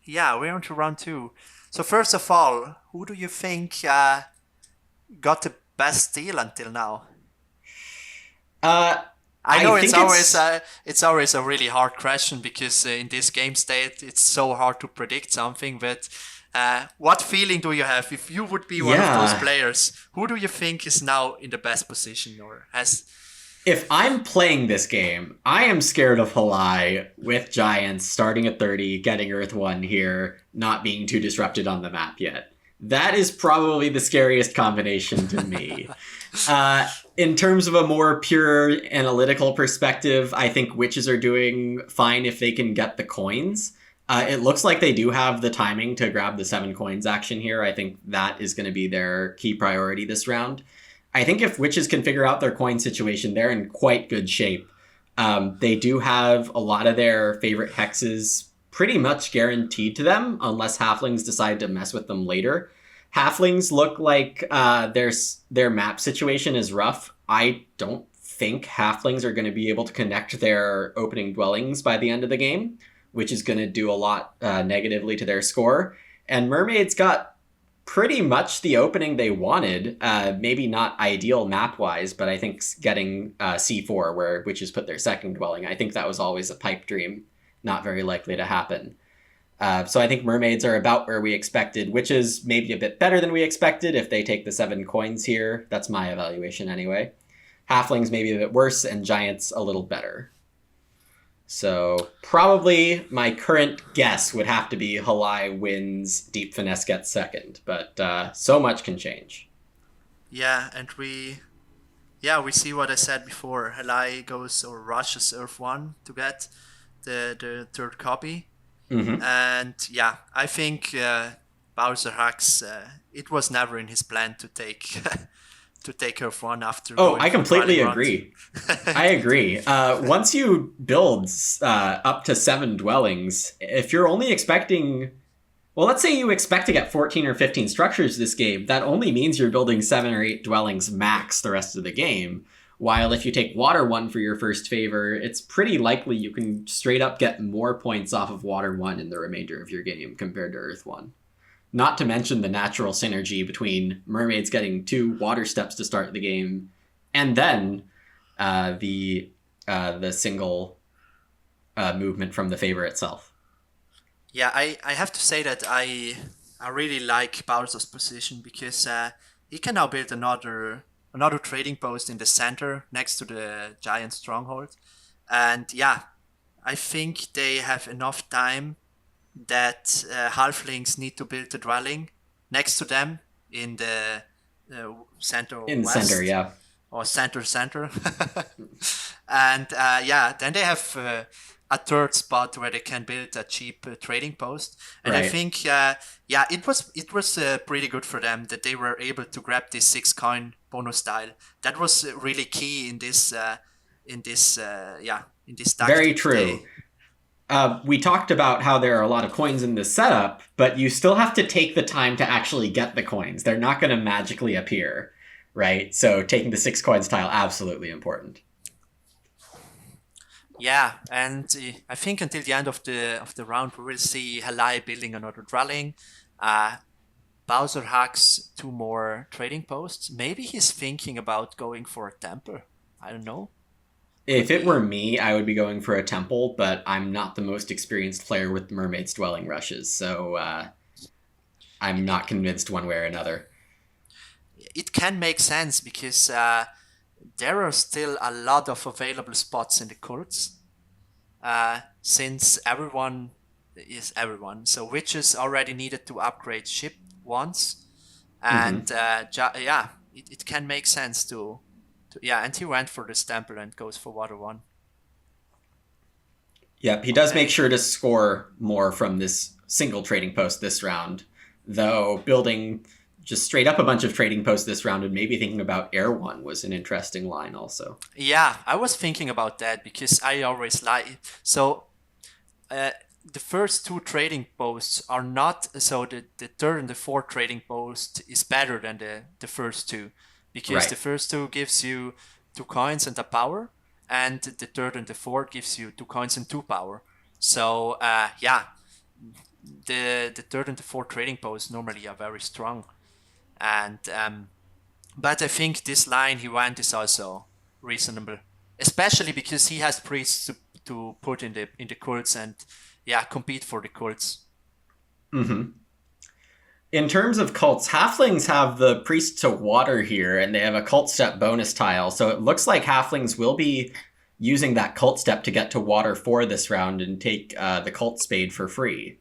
yeah, we're on to round 2. So first of all, who do you think got the best deal until now? Uh, I I know think it's always a really hard question because in this game state it's so hard to predict something. But what feeling do you have if you would be one of those yeah. players? Who do you think is now in the best position or has? If I'm playing this game, I am scared of Halai with Giants starting at 30, getting Earth 1 here, not being too disrupted on the map yet. That is probably the scariest combination to me. In terms of a more pure analytical perspective, I think witches are doing fine if they can get the coins. It looks like they do have the timing to grab the 7 coins action here. I think that is going to be their key priority this round. I think if witches can figure out their coin situation, they're in quite good shape. They do have a lot of their favorite hexes pretty much guaranteed to them, unless halflings decide to mess with them later. Halflings look like their map situation is rough. I don't think halflings are going to be able to connect their opening dwellings by the end of the game, which is going to do a lot negatively to their score. And mermaids got pretty much the opening they wanted. Maybe not ideal map-wise, but I think getting C4, which is put their second dwelling, I think that was always a pipe dream, not very likely to happen. So I think mermaids are about where we expected, which is maybe a bit better than we expected if they take the 7 coins here. That's my evaluation anyway. Halflings maybe a bit worse, and giants a little better. So probably my current guess would have to be Halai wins, Deep Finesse gets second, but so much can change. Yeah, and we see what I said before. Halai goes or rushes Earth 1 to get the third copy. Mm-hmm. And yeah, I think Bowser Hux, it was never in his plan to take to take Earth 1 after. Oh, I completely agree. I agree. Once you build up to 7 dwellings, if you're only expecting, well, let's say you expect to get 14 or 15 structures this game, that only means you're building 7 or 8 dwellings max the rest of the game. While if you take Water 1 for your first favor, it's pretty likely you can straight up get more points off of Water 1 in the remainder of your game compared to Earth 1. Not to mention the natural synergy between mermaids getting 2 water steps to start the game, and then the single movement from the favor itself. Yeah, I have to say that I really like Bowser's position because he can now build another trading post in the center next to the giant stronghold, and yeah, I think they have enough time that halflings need to build a dwelling next to them in the center or In the west, center, yeah. or center. And then they have a third spot where they can build a cheap trading post. And Right. I think it was pretty good for them that they were able to grab this 6 coin bonus tile. That was really key in this tactic. Very true. We talked about how there are a lot of coins in this setup, but you still have to take the time to actually get the coins. They're not going to magically appear, right? So taking the 6 coins tile, absolutely important. Yeah, and I think until the end of the round, we will see Halai building another dwelling. Bowser Hux 2 more trading posts. Maybe he's thinking about going for a temple. I don't know. If it were me, I would be going for a temple, but I'm not the most experienced player with mermaids dwelling rushes, so I'm not convinced one way or another. It can make sense because there are still a lot of available spots in the courts, since everyone is everyone. So witches already needed to upgrade ship once, and it can make sense to. And he went for this temple and goes for Water 1. Yep, he does make sure to score more from this single trading post this round, though building just straight up a bunch of trading posts this round and maybe thinking about Air 1 was an interesting line also. Yeah, I was thinking about that because I always like... So, the first 2 trading posts are not... So the third and the fourth trading post is better than the first 2. Because Right. the first 2 gives you 2 coins and a power, and the third and the fourth gives you 2 coins and 2 power. So the third and the fourth trading posts normally are very strong, and but I think this line he went is also reasonable, especially because he has priests to put in the cults and compete for the cults. Mm-hmm. In terms of cults, halflings have the priest to water here, and they have a cult step bonus tile. So it looks like halflings will be using that cult step to get to water 4 this round and take the cult spade for free.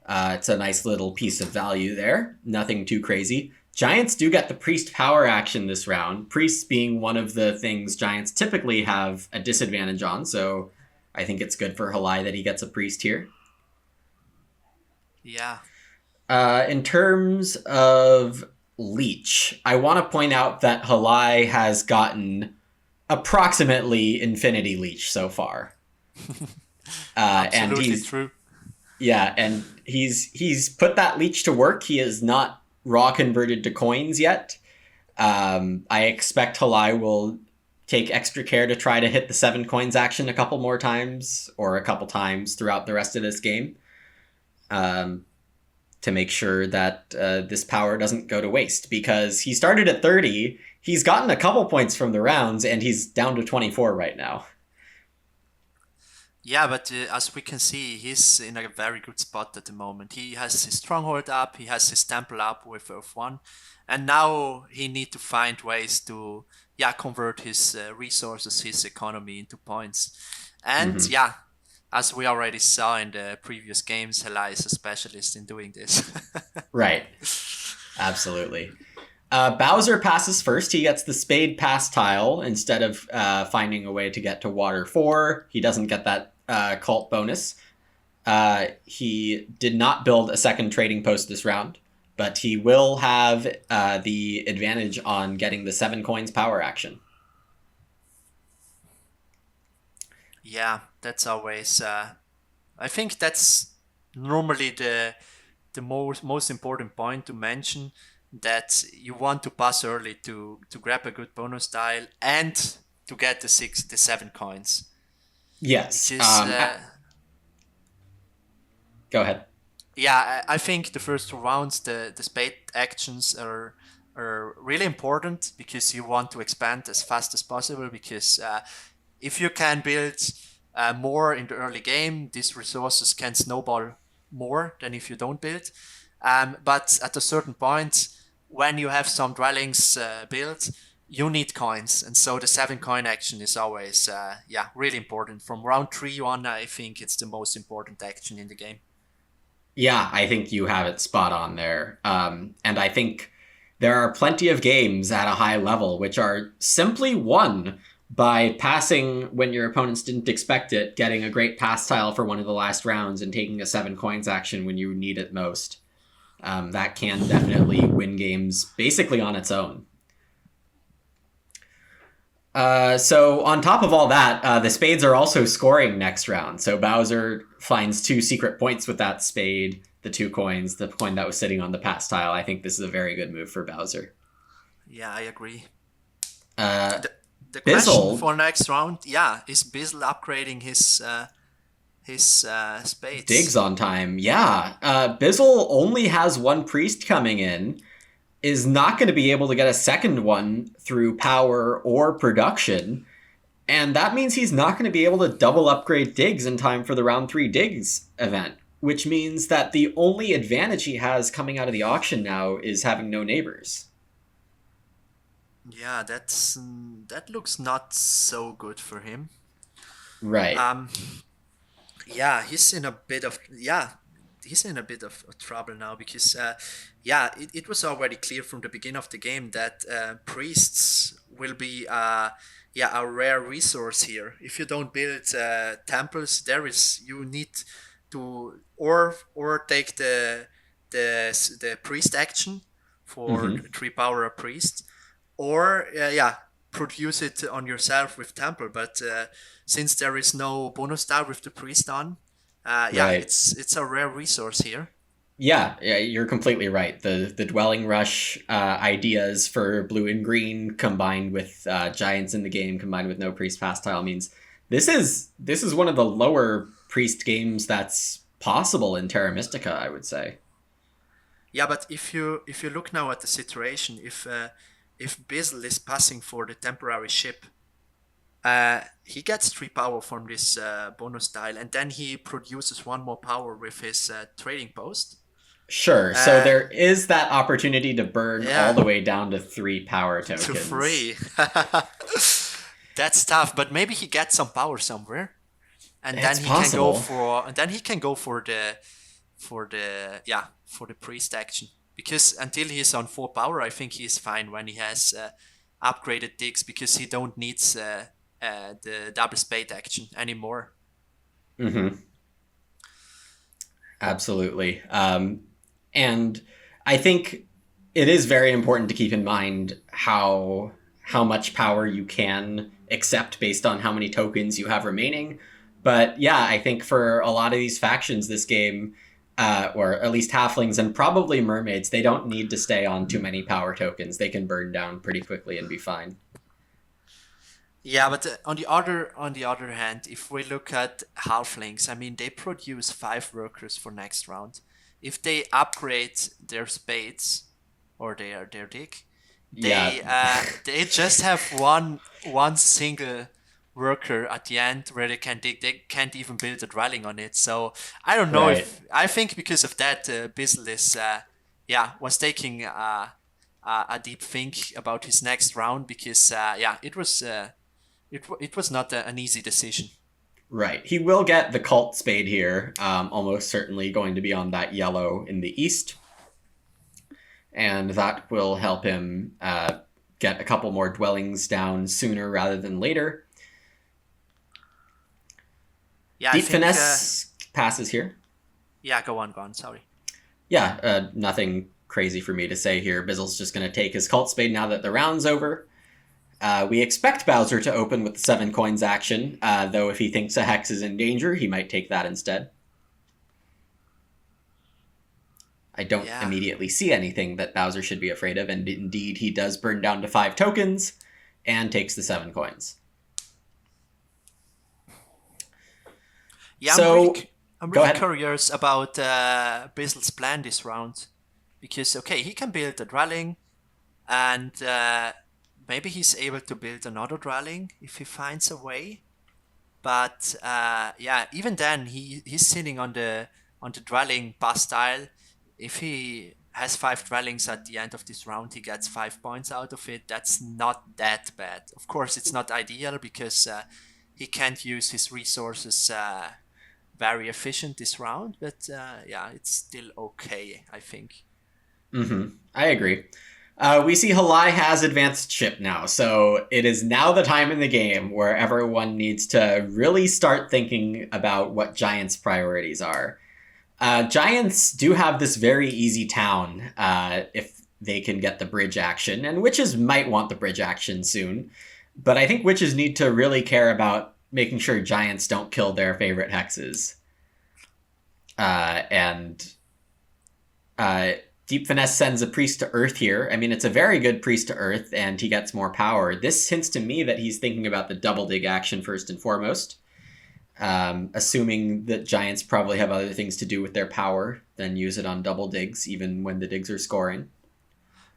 It's a nice little piece of value there. Nothing too crazy. Giants do get the priest power action this round. Priests being one of the things giants typically have a disadvantage on. So I think it's good for Halai that he gets a priest here. Yeah. In terms of Leech, I want to point out that Halai has gotten approximately Infinity Leech so far. Absolutely and he's true. Yeah, and he's put that Leech to work. He is not raw converted to coins yet. I expect Halai will take extra care to try to hit the 7 coins action a couple more times, or a couple times throughout the rest of this game. to make sure that this power doesn't go to waste, because he started at 30, he's gotten a couple points from the rounds, and he's down to 24 right now. Yeah, but as we can see, he's in a very good spot at the moment. He has his stronghold up, he has his temple up with Earth 1, and now he need to find ways to convert his resources, his economy into points. And as we already saw in the previous games, Hela is a specialist in doing this. Right. Absolutely. Bowser passes first. He gets the spade pass tile instead of finding a way to get to water 4. He doesn't get that cult bonus. He did not build a second trading post this round, but he will have the advantage on getting the 7 coins power action. Yeah, that's always... I think that's normally the most important point to mention, that you want to pass early to grab a good bonus tile and to get the 7 coins. Yes. Which is, go ahead. Yeah, I think the first 2 rounds, the spade actions are really important, because you want to expand as fast as possible, because if you can build more in the early game, these resources can snowball more than if you don't build. But at a certain point, when you have some dwellings built, you need coins, and so the 7 coin action is always really important. From round 3 on, I think it's the most important action in the game. Yeah, I think you have it spot on there. And I think there are plenty of games at a high level which are simply won by passing when your opponents didn't expect it, getting a great pass tile for one of the last rounds, and taking a 7 coins action when you need it most. That can definitely win games basically on its own. So on top of all that, the spades are also scoring next round. So Bowser finds 2 secret points with that spade, the 2 coins, the coin that was sitting on the pass tile. I think this is a very good move for Bowser. Yeah, I agree. The Bizzle, question for next round, is Bizzle upgrading his spades? Digs on time, yeah. Bizzle only has 1 priest coming in, is not going to be able to get a second one through power or production, and that means he's not going to be able to double upgrade digs in time for the round 3 digs event, which means that the only advantage he has coming out of the auction now is having no neighbors. Yeah, that looks not so good for him. Right. Yeah, he's in a bit of trouble now, because it was already clear from the beginning of the game that priests will be a rare resource here. If you don't build temples, you need to or take the priest action for 3 power a priest, or produce it on yourself with temple. But since there is no bonus tile with the priest on, Right. it's a rare resource here. Yeah, you're completely right. The Dwelling Rush ideas for blue and green, combined with giants in the game, combined with no priest pass tile, means this is one of the lower priest games that's possible in Terra Mystica, I would say. Yeah, but if you look now at the situation, if Bizzle is passing for the temporary ship, he gets 3 power from this bonus tile, and then he produces 1 more power with his trading post. Sure, so there is that opportunity to burn all the way down to 3 power tokens. To 3. That's tough, but maybe he gets some power somewhere, and It's then possible. he can go for the priest action, because until he's on 4 power, I think he's fine when he has upgraded digs, because he don't need the double spade action anymore. Mm-hmm. Absolutely. And I think it is very important to keep in mind how much power you can accept based on how many tokens you have remaining. But yeah, I think for a lot of these factions this game, or at least halflings and probably mermaids, they don't need to stay on too many power tokens. They can burn down pretty quickly and be fine. Yeah, but on the other hand, if we look at halflings, I mean, they produce 5 workers for next round. If they upgrade their spades or their dig, Yeah, they just have one single worker at the end where they can dig. They can't even build a dwelling on it. So I don't know right. if I think because of that, Bizzle is was taking a deep think about his next round because it was. It was not an easy decision. Right. He will get the cult spade here, almost certainly going to be on that yellow in the east. And that will help him get a couple more dwellings down sooner rather than later. Yeah, I Deep think. finesse passes here. Yeah, go on. Sorry. Yeah, nothing crazy for me to say here. Bizzle's just going to take his cult spade now that the round's over. We expect Bowser to open with the 7 coins action, though if he thinks a hex is in danger, he might take that instead. I don't Yeah. immediately see anything that Bowser should be afraid of, and indeed he does burn down to 5 tokens and takes the 7 coins. Yeah, So, I'm go really ahead. curious about Bizzle's plan this round because okay, he can build a dwelling, and maybe he's able to build another dwelling if he finds a way. But even then, he's sitting on the dwelling bastile. If he has 5 dwellings at the end of this round, he gets 5 points out of it. That's not that bad. Of course, it's not ideal because he can't use his resources very efficient this round. But it's still okay, I think. I agree. We see Halai has advanced ship now, so it is now the time in the game where everyone needs to really start thinking about what Giants' priorities are. Giants do have this very easy town if they can get the bridge action, and Witches might want the bridge action soon. But I think Witches need to really care about making sure Giants don't kill their favorite hexes. And Deep Finesse sends a priest to Earth here. I mean, it's a very good priest to Earth, and he gets more power. This hints to me that he's thinking about the double dig action first and foremost. Assuming that Giants probably have other things to do with their power than use it on double digs, even when the digs are scoring.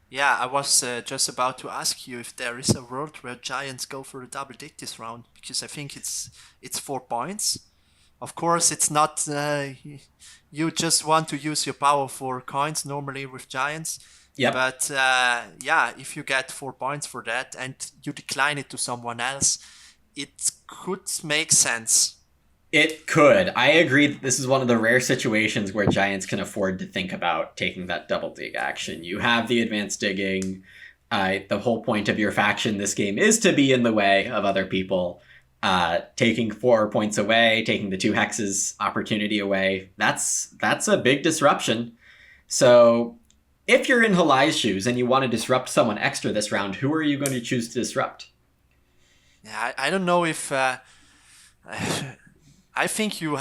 Yeah, I was just about to ask you if there is a world where Giants go for a double dig this round because I think it's 4 points. Of course, it's not. You just want to use your power for coins normally with Giants. Yep. But if you get 4 points for that and you decline it to someone else, it could make sense. It could. I agree that this is one of the rare situations where Giants can afford to think about taking that double dig action. You have the advanced digging. The whole point of your faction this game is to be in the way of other people. Taking 4 points away, taking the 2 hexes opportunity away, that's a big disruption. So if you're in Halai's shoes and you want to disrupt someone extra this round, who are you going to choose to disrupt? Yeah, I don't know if I think you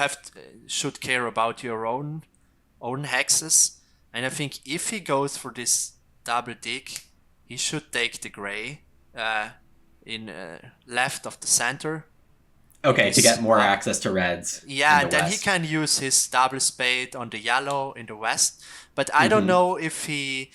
should care about your own hexes, and I think if he goes for this double dig, he should take the gray in left of the center. Okay, to get more access to reds. Yeah, in the and then west. he can use his double spade on the yellow in the west. But I don't know if he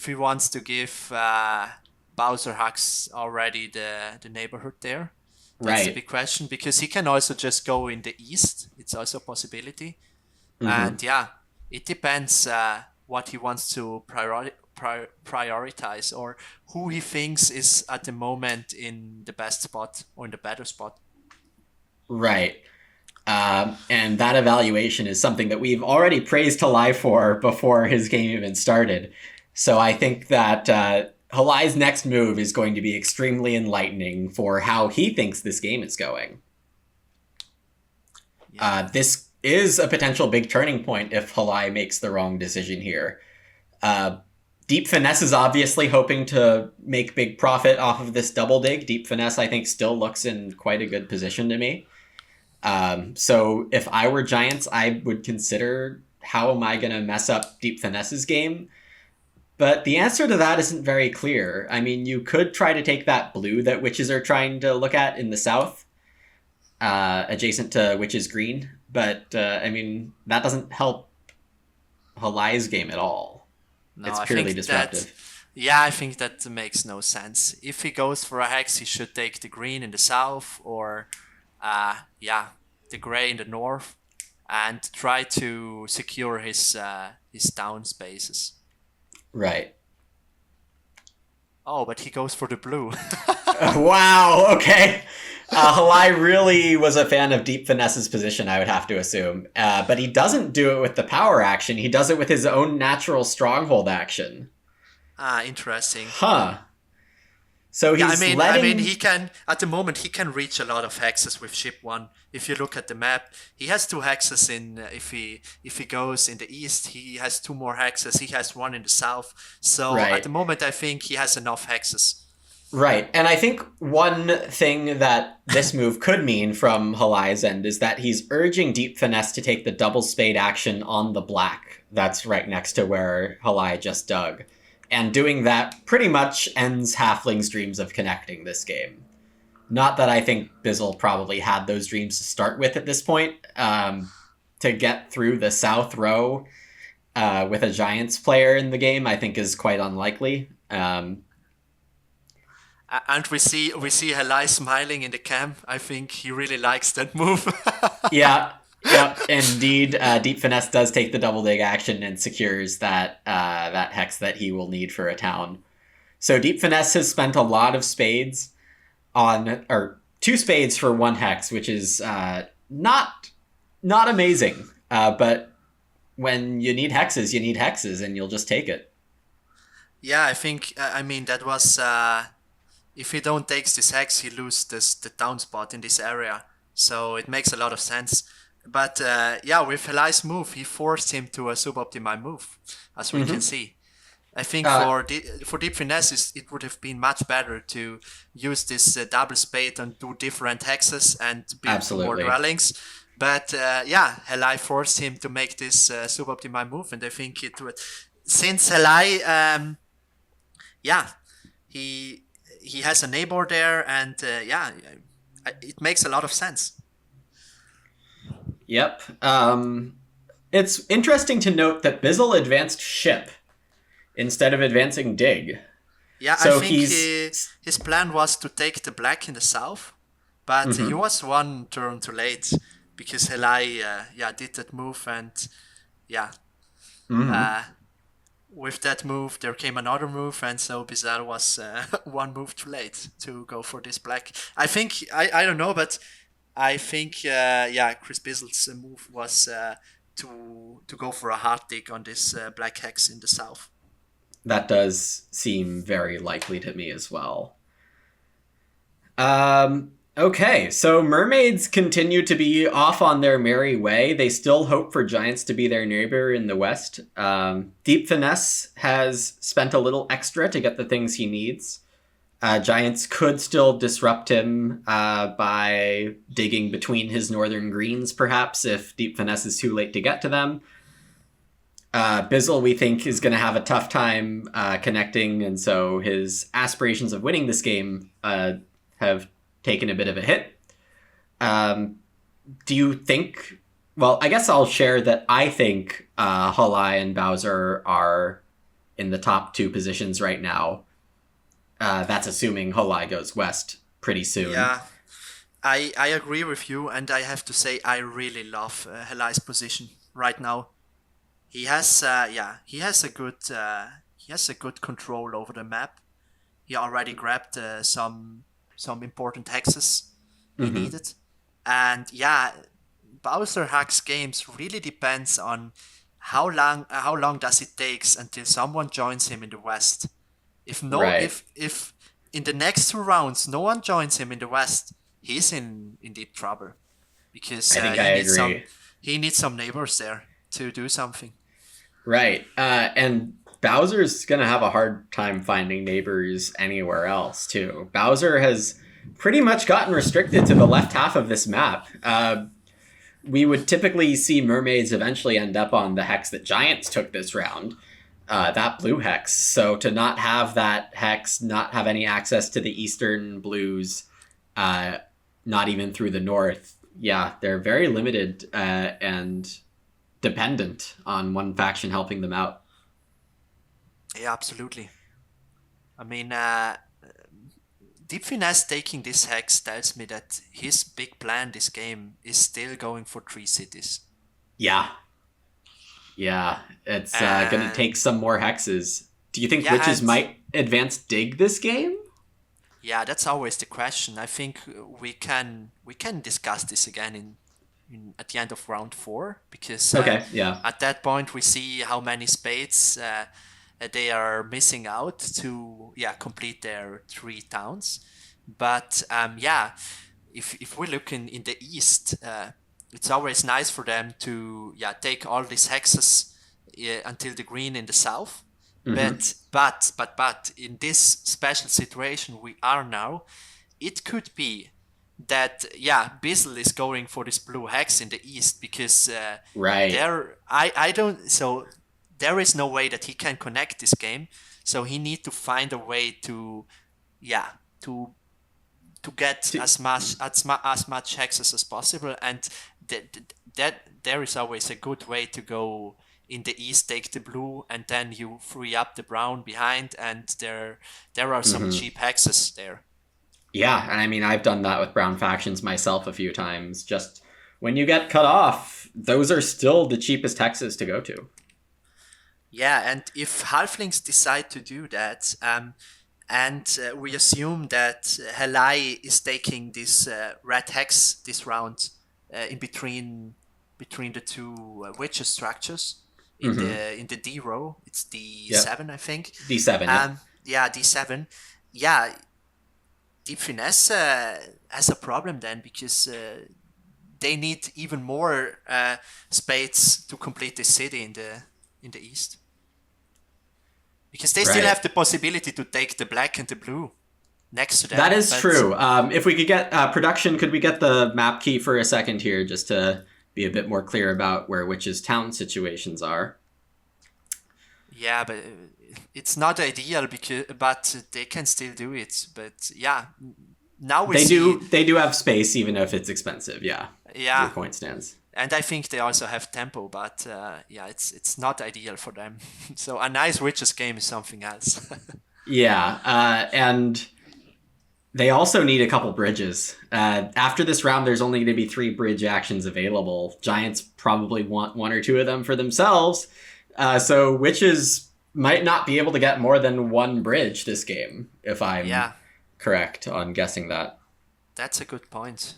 wants to give Bowser Hux already the neighborhood there. That's a big question because he can also just go in the east. It's also a possibility. And yeah, it depends what he wants to prioritize or who he thinks is at the moment in the best spot or in the better spot. Right. And that evaluation is something that we've already praised Halai for before his game even started. So I think that Halai's next move is going to be extremely enlightening for how he thinks this game is going. Yeah. This is a potential big turning point if Halai makes the wrong decision here. Deep Finesse is obviously hoping to make big profit off of this double dig. Deep Finesse, I think, still looks in quite a good position to me. So if I were Giants, I would consider how am I going to mess up Deep Finesse's game? But the answer to that isn't very clear. I mean, you could try to take that blue that witches are trying to look at in the south, adjacent to witches green. But, I mean, that doesn't help Halai's game at all. No, It's I purely think disruptive. that. Yeah, I think that makes no sense. If he goes for a hex, he should take the green in the south, or yeah, the gray in the north, and try to secure his down spaces. Right. Oh, but he goes for the blue. Wow, okay. Halai really was a fan of Deep Finesse's position, I would have to assume. But he doesn't do it with the power action. He does it with his own natural stronghold action. Interesting. Huh. So he's yeah, letting... I mean, he can, at the moment, he can reach a lot of hexes with ship 1. If you look at the map, he has 2 hexes in, if he goes in the east, he has 2 more hexes. He has 1 in the south. So Right. at the moment, I think he has enough hexes. Right. And I think one thing that this move could mean from Halai's end is that he's urging Deep Finesse to take the double spade action on the black that's right next to where Halai just dug. And doing that pretty much ends Halfling's dreams of connecting this game. Not that I think Bizzle probably had those dreams to start with at this point. To get through the south row with a Giants player in the game, I think is quite unlikely. And we see Halai smiling in the camp. I think he really likes that move. Yeah, indeed. Deep Finesse does take the double dig action and secures that hex that he will need for a town. So Deep Finesse has spent a lot of spades on, or 2 spades for 1 hex, which is not amazing. But when you need hexes, and you'll just take it. Yeah, I think, I mean, that was... if he don't takes this hex, he loses the down spot in this area. So it makes a lot of sense. But yeah, with Halai's move, he forced him to a suboptimal move, as we can see. I think for Deep Finesse, it would have been much better to use this double spade and do different hexes and build more dwellings. But yeah, Halai forced him to make this suboptimal move, and I think it would... Since Halai, yeah, he has a neighbor there, and yeah, it makes a lot of sense. Yep. It's interesting to note that Bizzle advanced ship instead of advancing dig. Yeah, so I think his plan was to take the black in the south, but he was 1 turn too late because Halai did that move, and yeah. With that move, there came another move, and so Bizzle was 1 move too late to go for this black. I think, I don't know, but I think, Chris Bizzle's move was to go for a hard dig on this black hex in the south. That does seem very likely to me as well. Okay, so mermaids continue to be off on their merry way. They still hope for Giants to be their neighbor in the west. Deep Finesse has spent a little extra to get the things he needs. Giants could still disrupt him by digging between his northern greens, perhaps, if Deep Finesse is too late to get to them. Bizzle, we think, is going to have a tough time connecting, and so his aspirations of winning this game have taken a bit of a hit. Do you think... Well, I guess I'll share that I think Halai and Bowser are in the top 2 positions right now. That's assuming Halai goes west pretty soon. Yeah, I agree with you, and I have to say I really love Halai's position right now. He has a good control over the map. He already grabbed some important hexes he needed, and yeah, Bowser hacks games really depends on how long does it takes until someone joins him in the west. If in the next 2 rounds no one joins him in the west, he's in deep trouble, because he needs some neighbors there to do something. Right. And Bowser's going to have a hard time finding neighbors anywhere else, too. Bowser has pretty much gotten restricted to the left half of this map. We would typically see mermaids eventually end up on the hex that Giants took this round. that blue hex. So to not have that hex, not have any access to the eastern blues, uh, not even through the north, yeah, they're very limited and dependent on one faction helping them out. Yeah, absolutely. I mean, Deep Finesse taking this hex tells me that his big plan this game is still going for 3 cities. Yeah, yeah, it's going to And take some more hexes. Do you think yeah, witches and might advance dig this game? yeah, that's always the question. I think we can discuss this again in at the end of round 4, because Okay, yeah. at that point we see how many spades they are missing out to complete their 3 towns. But yeah, if we look in the east, it's always nice for them to take all these hexes until the green in the south. Mm-hmm. But in this special situation we are now, it could be that Bizzle is going for this blue hex in the east, because Right. there I don't so there is no way that he can connect this game, so he need to find a way to yeah to get To, as much hexes as possible, and that there is always a good way to go in the east, take the blue, and then you free up the brown behind, and there are some mm-hmm. cheap hexes there. Yeah, and I mean, I've done that with brown factions myself a few times. Just when you get cut off, those are still the cheapest hexes to go to. Yeah, and if halflings decide to do that, and we assume that Helai is taking this red hex this round, in between the two witches structures Mm-hmm. in the D row. It's Yep. D7, I think. D7, yep. Yeah, D7. Yeah, Deep Finesse has a problem then, because they need even more spades to complete the city in the east, because they still Right. have the possibility to take the black and the blue next to That them. is But true. If we could get production, could we get the map key for a second here just to be a bit more clear about where witches' town situations are? yeah, but it's not ideal, but they can still do it. But yeah, now we see. They do have space, even if it's expensive. Yeah, your Yeah, point stands. and I think they also have tempo, but yeah, it's not ideal for them. So a nice witches game is something else. Yeah, and they also need a couple bridges. After this round, there's only going to be 3 bridge actions available. Giants probably want 1 or 2 of them for themselves. So witches might not be able to get more than 1 bridge this game, if I'm Yeah, correct on guessing that. that's a good point.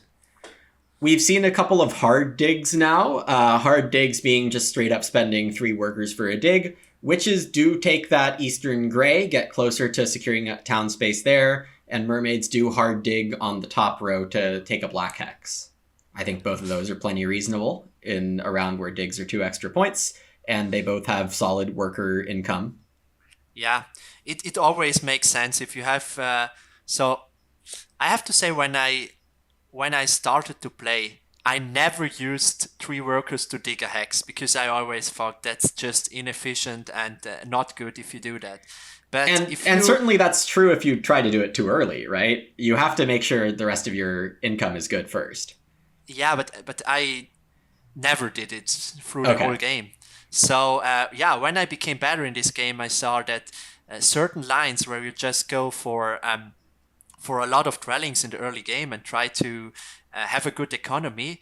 We've seen a couple of hard digs now. Hard digs being just straight up spending 3 workers for a dig. Witches do take that eastern gray, get closer to securing a town space there, and mermaids do hard dig on the top row to take a black hex. I think both of those are plenty reasonable in a round where digs are 2 extra points, and they both have solid worker income. Yeah, it always makes sense if you have. So I have to say, when I started to play, I never used 3 workers to dig a hex, because I always thought that's just inefficient and not good if you do that. But if And you, certainly that's true if you try to do it too early, right? You have to make sure the rest of your income is good first. yeah, but I never did it through the whole Okay. game. So yeah, when I became better in this game, I saw that certain lines where you just go for a lot of dwellings in the early game and try to have a good economy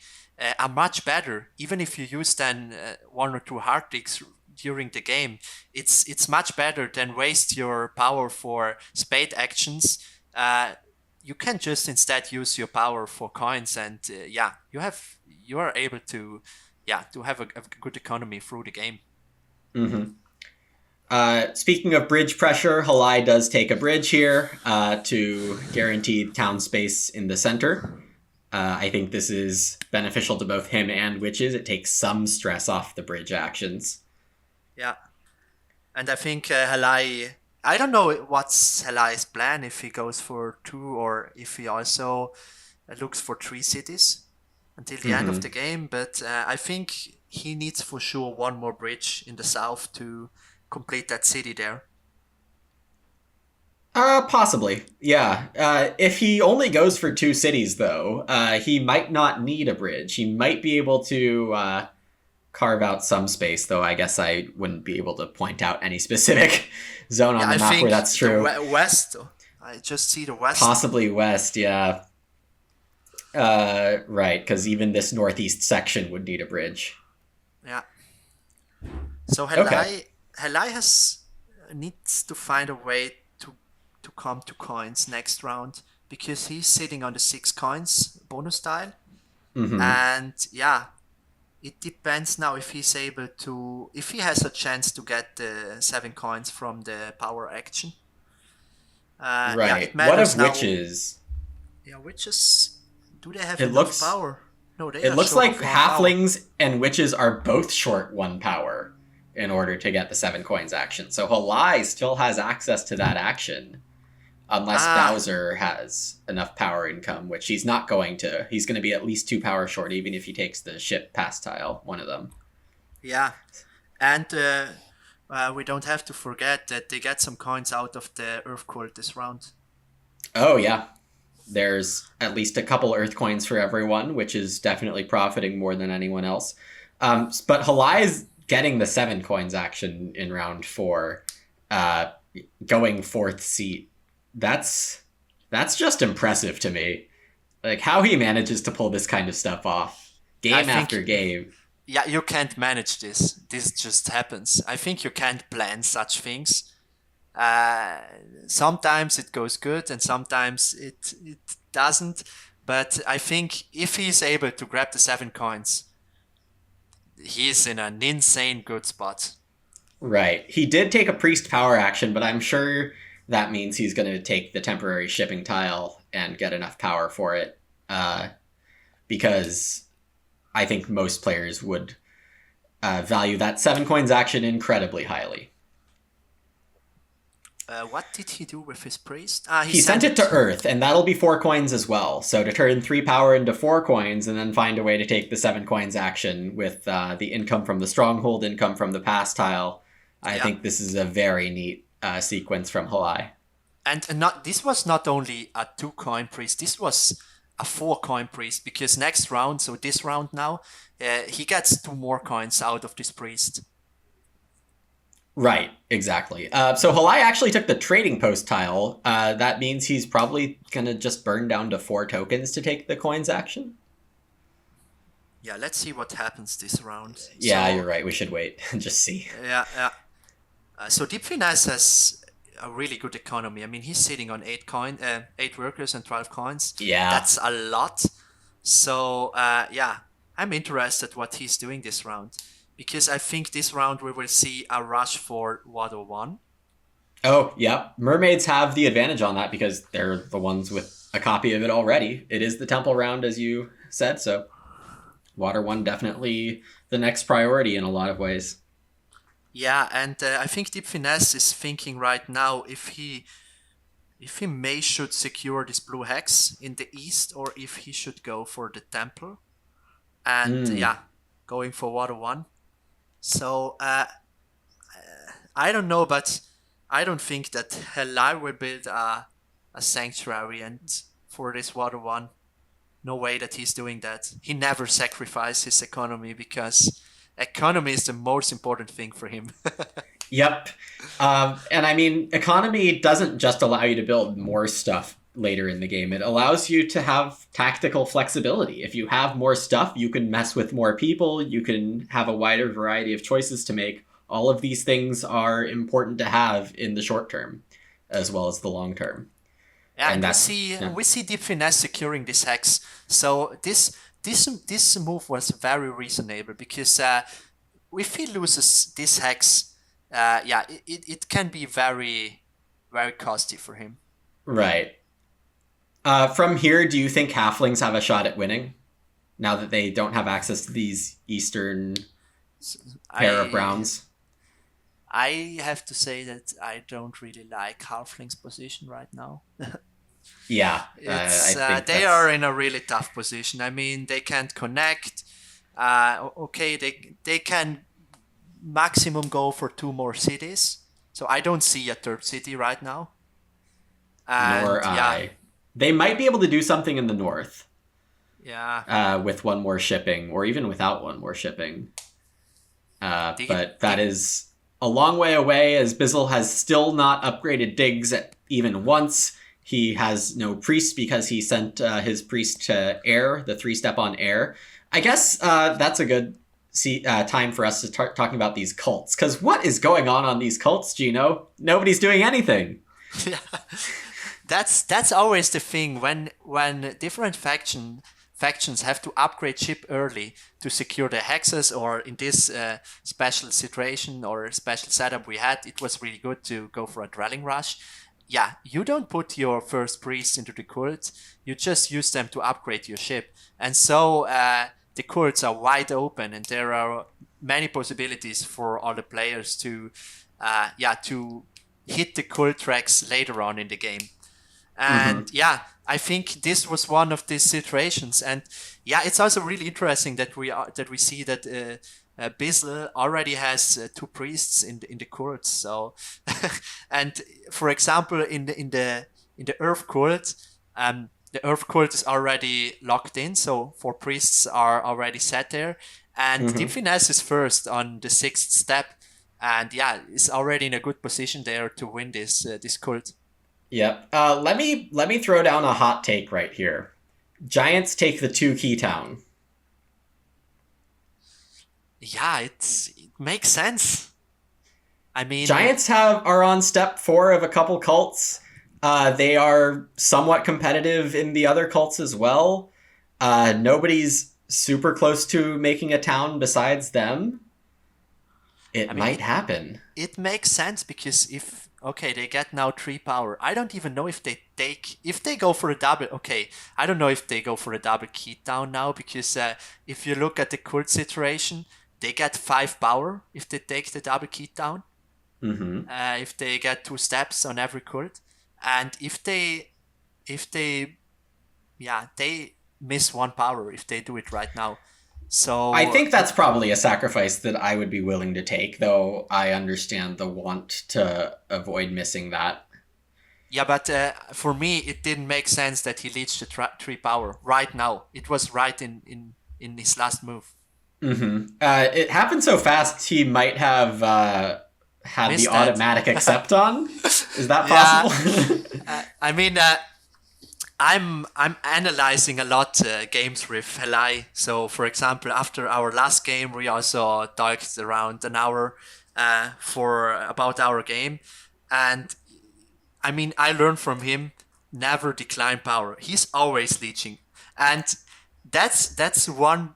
are much better. Even if you use then 1 or 2 hard digs during the game, it's much better than waste your power for spade actions. You can just instead use your power for coins, and you are able to have a good economy through the game. Mm-hmm. Speaking of bridge pressure, Halai does take a bridge here to guarantee town space in the center. I think this is beneficial to both him and witches. It takes some stress off the bridge actions. Yeah, and I think Halai. I don't know what's Halai's plan, if he goes for 2 or if he also looks for 3 cities until the end of Mm-hmm. the game. But I think he needs for sure 1 more bridge in the south to complete that city there. Possibly. Yeah. If he only goes for 2 cities, though, he might not need a bridge. He might be able to carve out some space, though I guess I wouldn't be able to point out any specific zone on Yeah, the I map think where that's true. the west. I just see the west. Possibly west, yeah. Right, because even this northeast section would need a bridge. Yeah. So Okay. Helai needs to find a way to come to coins next round because he's sitting on the 6 coins bonus tile. Mm-hmm. And yeah, it depends now if he's able to, if he has a chance to get the 7 coins from the power action. Yeah, it Right. What matters of now. witches? Yeah, witches, do they have It enough looks power? No, they it are looks short like of 1 power. halflings and witches are both short 1 power in order to get the 7 coins action. So Halai still has access to that action. Unless Bowser has enough power income, which he's not going to. He's going to be at least 2 power short, even if he takes the ship past tile, one of them. Yeah, and we don't have to forget that they get some coins out of the Earth Cult this round. Oh, yeah. There's at least a couple Earth coins for everyone, which is definitely profiting more than anyone else. But Halai is getting the 7 coins action in round 4, going 4th seat. That's just impressive to me. Like, how he manages to pull this kind of stuff off game after game. Yeah, you can't manage this. This just happens. I think you can't plan such things. Sometimes it goes good and sometimes it doesn't. But I think if he's able to grab the 7 coins, he's in an insane good spot. Right. He did take a priest power action, but I'm sure that means he's going to take the temporary shipping tile and get enough power for it. Because I think most players would value that 7 coins action incredibly highly. What did he do with his priest? He sent it to Earth, and that'll be 4 coins as well. So to turn 3 power into 4 coins, and then find a way to take the 7 coins action with the income from the stronghold, income from the pass tile. I think this is a very neat sequence from Halai. And this was not only a 2 coin priest, this was a 4 coin priest, because next round, so this round now, he gets 2 more coins out of this priest. Right, exactly. So Halai actually took the trading post tile. That means he's probably going to just burn down to 4 tokens to take the coins action. Yeah, let's see what happens this round. Yeah, you're right. We should wait and just see. Yeah. So Deep Finesse has a really good economy. I mean, he's sitting on 8 workers and 12 coins. Yeah. That's a lot. So, yeah, I'm interested what he's doing this round. Because I think this round we will see a rush for Water 1. Oh, yeah. Mermaids have the advantage on that because they're the ones with a copy of it already. It is the temple round, as you said, so Water 1 definitely the next priority in a lot of ways. Yeah, and I think Deep Finesse is thinking right now if he should secure this blue hex in the east or if he should go for the temple. And yeah, going for Water 1. So I don't know, but I don't think that Helai will build a sanctuary and for this Water 1. No way that he's doing that. He never sacrificed his economy because economy is the most important thing for him. Yep. And I mean, economy doesn't just allow you to build more stuff later in the game. It allows you to have tactical flexibility. If you have more stuff, you can mess with more people. You can have a wider variety of choices to make. All of these things are important to have in the short term as well as the long term. Yeah, and we see Deep Finesse securing this hex. So this move was very reasonable because if he loses this hex, yeah, it can be very, very costly for him. Right. From here, do you think halflings have a shot at winning now that they don't have access to these eastern pair of browns? I have to say that I don't really like halflings' position right now. Yeah, they are in a really tough position. I mean, they can't connect. Okay, they can maximum go for 2 more cities. So I don't see a third city right now. And Nor I. They might be able to do something in the north. Yeah. With one more shipping, or even without one more shipping. But that is a long way away, as Bizzle has still not upgraded digs even once. He has no priest because he sent his priest to air, the 3-step on air. I guess that's a good time for us to start talking about these cults. Because what is going on these cults, Ginooo? Nobody's doing anything. Yeah. That's always the thing when different factions have to upgrade ship early to secure the hexes, or in this special situation or special setup we had, it was really good to go for a dwelling rush. Yeah, you don't put your first priests into the cult, you just use them to upgrade your ship. And so the cults are wide open, and there are many possibilities for all the players to hit the cult tracks later on in the game. And I think this was one of these situations. And it's also really interesting that we see that Bizzle already has 2 priests in the courts. So, and for example, in the Earth cult, the Earth cult is already locked in. So 4 priests are already set there, and Deep Finesse is first on the 6th step, and is already in a good position there to win this cult. Yep. Let me throw down a hot take right here. Giants take the 2 key town. Yeah, it makes sense. I mean, Giants are on step 4 of a couple cults. They are somewhat competitive in the other cults as well. Nobody's super close to making a town besides them. It might happen. It makes sense because they get now 3 power. I don't even know if they go for a double. Okay, I don't know if they go for a double key down now, because if you look at the cult situation, they get 5 power if they take the double key down. If they get 2 steps on every cult, and if they miss 1 power if they do it right now. So I think that's probably a sacrifice that I would be willing to take, though I understand the want to avoid missing that. Yeah, but for me, it didn't make sense that he reached the 3 power right now. It was right in his last move. It happened so fast, he might have had missed the automatic accept on. Is that possible? I mean, I'm analyzing a lot games with Helai. So, for example, after our last game, we also talked around an hour about our game, and I mean, I learned from him never decline power. He's always leeching, and that's one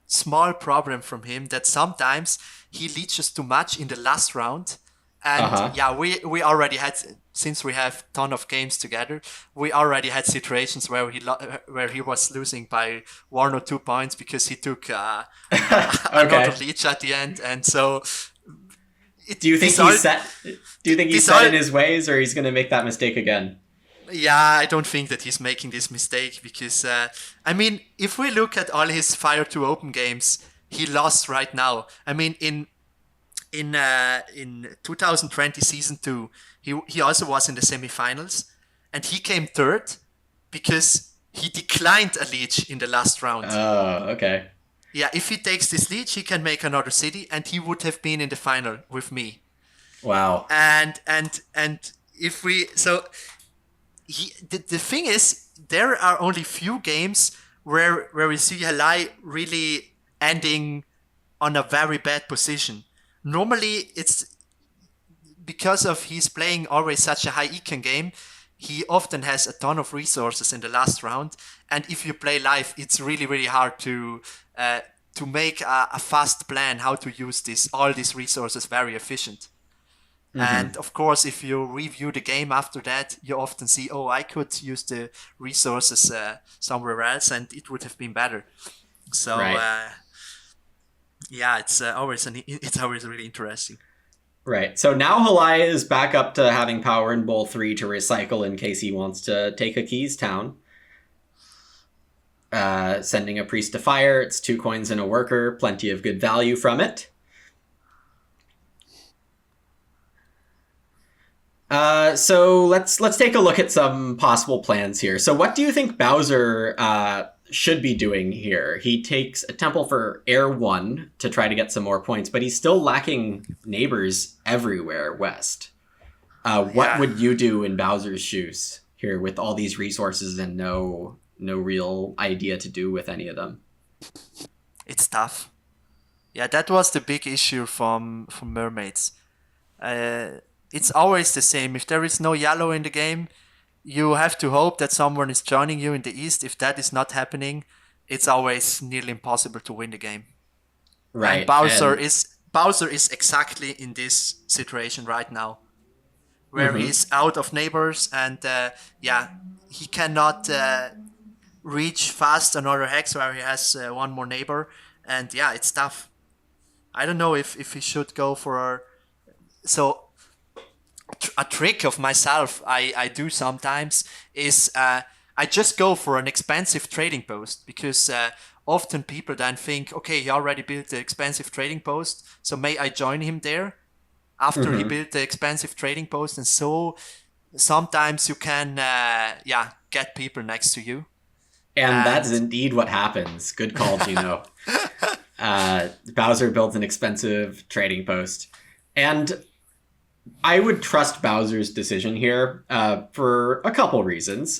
small problem from him, that sometimes he leeches too much in the last round. And we already had, since we have a ton of games together, we already had situations where he was losing by 1 or 2 points because he took another leech at the end. And so do you think he's set in his ways, or he's going to make that mistake again? Yeah, I don't think that he's making this mistake, because I mean, if we look at all his Fire to Open games, he lost right now. I mean, in 2020 season 2, he also was in the semifinals, and he came 3rd because he declined a leech in the last round. Oh, okay. Yeah, if he takes this leech, he can make another city, and he would have been in the final with me. Wow. And if we the thing is, there are only few games where we see Helai really ending on a very bad position. Normally, it's because of he's playing always such a high econ game. He often has a ton of resources in the last round, and if you play live, it's really, really hard to make a fast plan how to use all these resources very efficient. And of course, if you review the game after that, you often see, I could use the resources somewhere else, and it would have been better. So. Right. It's always really interesting. Right. So now Helai is back up to having power in Bowl 3 to recycle in case he wants to take a Keys town. Sending a priest to fire. It's 2 coins and a worker. Plenty of good value from it. So let's take a look at some possible plans here. So what do you think Bowser should be doing here? He takes a temple for Air 1 to try to get some more points, but he's still lacking neighbors everywhere west. What would you do in Bowser's shoes here with all these resources and no real idea to do with any of them? It's tough. Yeah, that was the big issue from mermaids. It's always the same. If there is no yellow in the game, you have to hope that someone is joining you in the east. If that is not happening, it's always nearly impossible to win the game. Right. And Bowser is exactly in this situation right now, where he's out of neighbors, and he cannot reach fast another hex where he has one more neighbor, and it's tough. I don't know if he should go for a trick of myself I do sometimes is I just go for an expensive trading post, because often people then think, okay, he already built the expensive trading post, so may I join him there after he built the expensive trading post. And so sometimes you can get people next to you. And that's indeed what happens. Good call, Ginooo. Bowser builds an expensive trading post. And I would trust Bowser's decision here for a couple reasons.